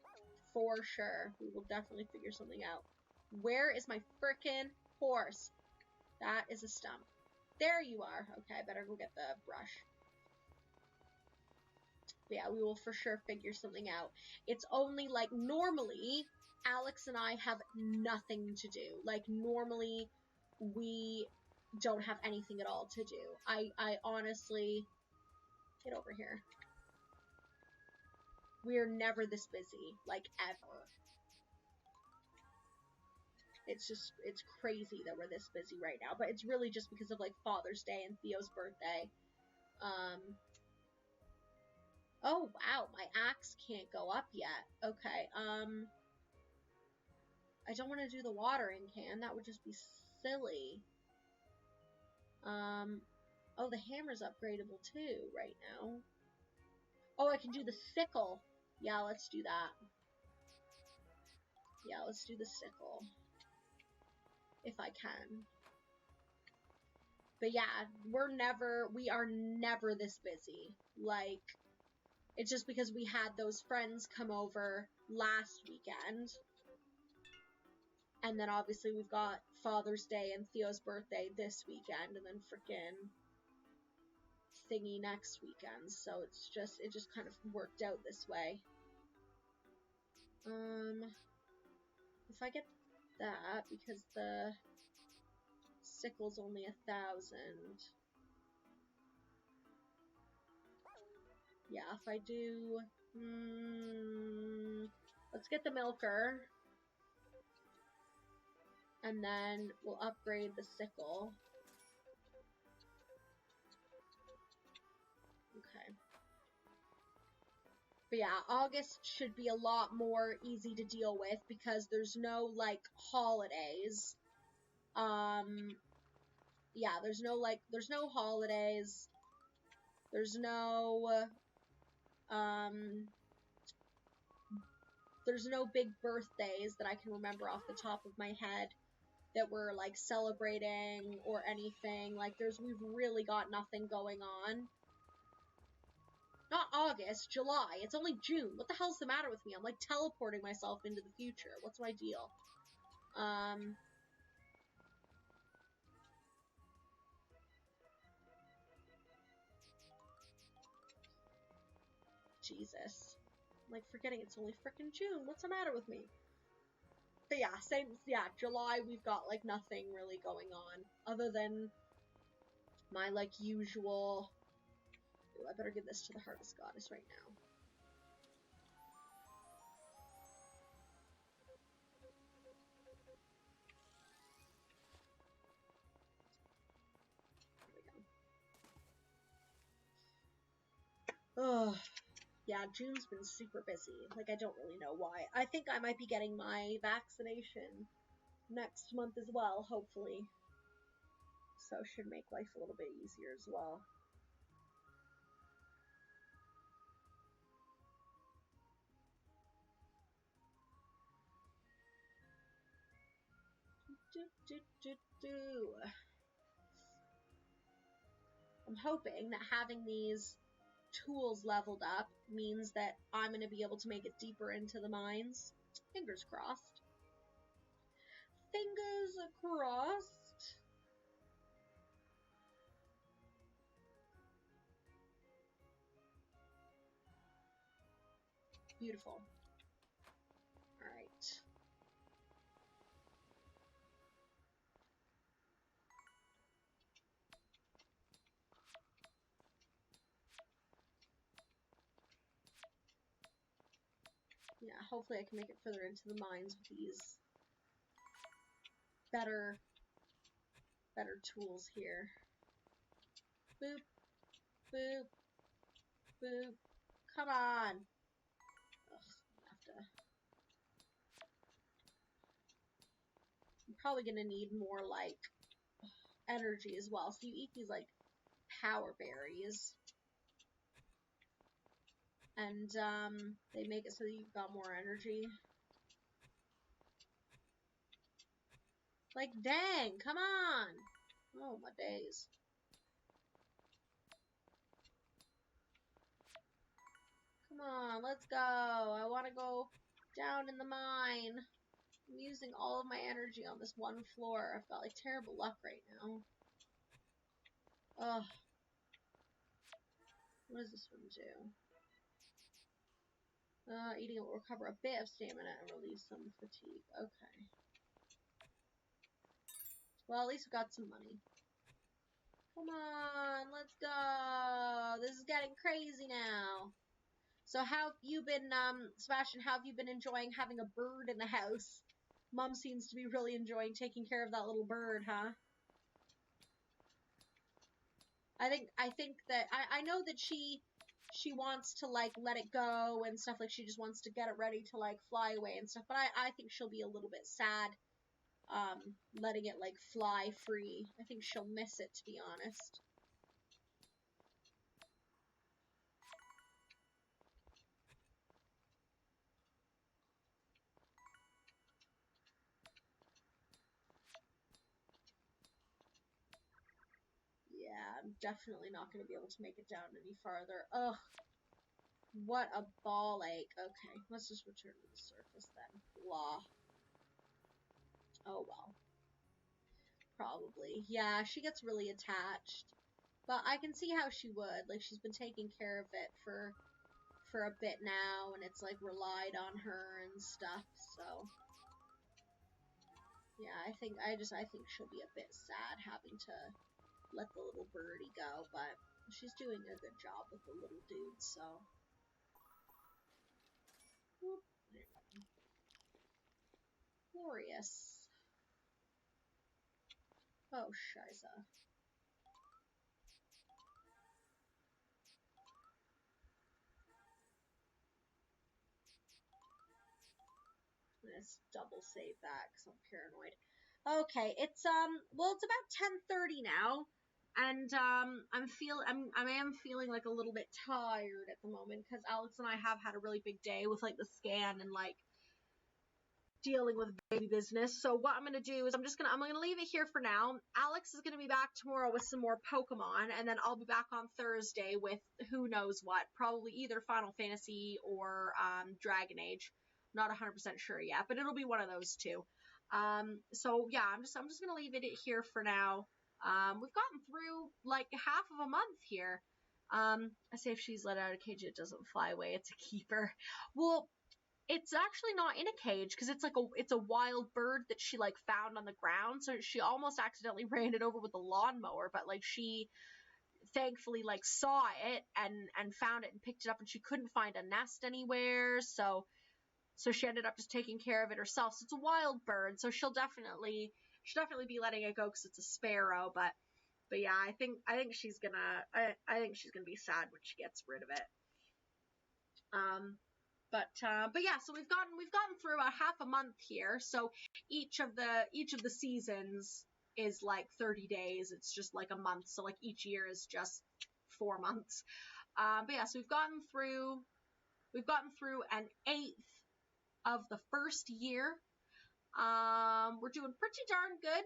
For sure. We will definitely figure something out. Where is my frickin' horse? That is a stump. There you are. Okay, I better go get the brush. But yeah, we will for sure figure something out. It's only, like, normally, Alex and I have nothing to do. Like, normally, we don't have anything at all to do. I honestly Get over here. We're never this busy, like, ever. It's just, it's crazy that we're this busy right now, but it's really just because of, like, Father's Day and Theo's birthday. Oh, wow, my axe can't go up yet. Okay, I don't want to do the watering can, that would just be silly. Oh, the hammer's upgradable too, right now. Oh, I can do the sickle. Yeah, let's do that. Yeah, let's do the sickle. If I can. But yeah, we are never this busy. Like, it's just because we had those friends come over last weekend. And then obviously we've got Father's Day and Theo's birthday this weekend, and then frickin' thingy next weekend. So it just kind of worked out this way. If I get that, because the sickle's only 1,000. Yeah, if I do, let's get the milker. And then we'll upgrade the sickle. Okay. But yeah, August should be a lot more easy to deal with because there's no, like, holidays. Yeah, there's no holidays. There's no big birthdays that I can remember off the top of my head that we're, like, celebrating or anything. Like, we've really got nothing going on. Not August, July. It's only June. What the hell's the matter with me? I'm, like, teleporting myself into the future. What's my deal? Jesus. I'm, like, forgetting it's only frickin' June. What's the matter with me? But yeah, July, we've got, like, nothing really going on, other than my, like, usual... Ooh, I better give this to the Harvest Goddess right now. There we go. Ugh. Yeah, June's been super busy. Like, I don't really know why. I think I might be getting my vaccination next month as well, hopefully. So should make life a little bit easier as well. I'm hoping that having these tools leveled up means that I'm going to be able to make it deeper into the mines. Fingers crossed. Fingers crossed. Beautiful. Alright. Yeah, hopefully I can make it further into the mines with these better tools here. Boop, boop, boop. Come on. Ugh, I'm probably gonna need more, like, energy as well. So you eat these, like, power berries. And, they make it so that you've got more energy. Like, dang, come on! Oh, my days. Come on, let's go. I want to go down in the mine. I'm using all of my energy on this one floor. I've got, like, terrible luck right now. Ugh. What does this one do? Eating it will recover a bit of stamina and release some fatigue. Okay. Well, at least we got some money. Come on, let's go. This is getting crazy now. So how have you been, Sebastian, how have you been enjoying having a bird in the house? Mom seems to be really enjoying taking care of that little bird, huh? I think that, I know that she wants to, like, let it go and stuff, like, she just wants to get it ready to, like, fly away and stuff, but I think she'll be a little bit sad, letting it, like, fly free. I think she'll miss it, to be honest. Yeah, I'm definitely not going to be able to make it down any farther. Ugh. What a ball ache. Okay, let's just return to the surface then. Blah. Oh well. Probably. Yeah, she gets really attached. But I can see how she would. Like, she's been taking care of it for a bit now, and it's, like, relied on her and stuff, so... Yeah, I think she'll be a bit sad having to let the little birdie go, but she's doing a good job with the little dude, so... Whoop. Glorious. Oh, shiza. Let's double save that because I'm paranoid. Okay, it's well, it's about 10:30 now, and I am feeling like a little bit tired at the moment because Alex and I have had a really big day with like the scan and like dealing with baby business. So what I'm gonna do is I'm gonna leave it here for now. Alex is gonna be back tomorrow with some more Pokemon, and then I'll be back on Thursday with who knows what, probably either Final Fantasy or Dragon Age. Not 100% sure yet, but it'll be one of those two. So yeah, I'm just gonna leave it here for now. We've gotten through like half of a month here. I say if she's let out of a cage, it doesn't fly away. It's a keeper. Well, it's actually not in a cage because it's a wild bird that she like found on the ground. So she almost accidentally ran it over with a lawnmower, but like she thankfully like saw it and found it and picked it up, and she couldn't find a nest anywhere. So she ended up just taking care of it herself. So it's a wild bird, so she'll definitely be letting it go because it's a sparrow. But yeah, I think she's gonna I think she's gonna be sad when she gets rid of it. But yeah, so we've gotten through about half a month here. So each of the seasons is like 30 days. It's just like a month. So like each year is just 4 months. But yeah, so we've gotten through an eighth of the first year. We're doing pretty darn good.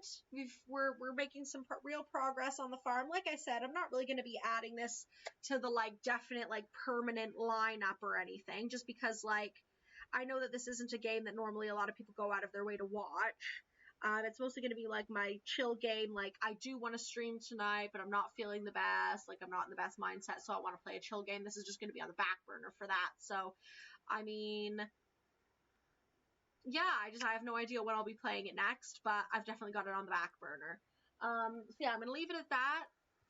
We're making some real progress on the farm. Like I said, I'm not really going to be adding this to the like definite like permanent lineup or anything, just because like I know that this isn't a game that normally a lot of people go out of their way to watch. It's mostly going to be like my chill game. Like I do want to stream tonight, but I'm not feeling the best. Like I'm not in the best mindset, so I want to play a chill game. This is just going to be on the back burner for that. So, I mean, yeah, I have no idea when I'll be playing it next, but I've definitely got it on the back burner. So yeah, I'm gonna leave it at that.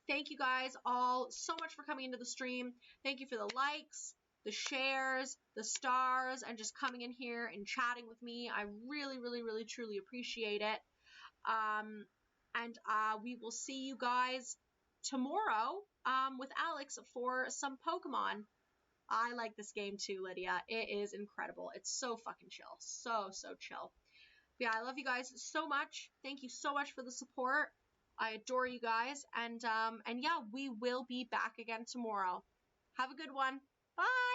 Thank you guys all so much for coming into the stream. Thank you for the likes, the shares, the stars, and just coming in here and chatting with me. I really, really, really, truly appreciate it. And we will see you guys tomorrow with Alex for some Pokemon. I like this game too, Lydia. It is incredible. It's so fucking chill. So chill. But yeah, I love you guys so much. Thank you so much for the support. I adore you guys. And yeah, we will be back again tomorrow. Have a good one. Bye!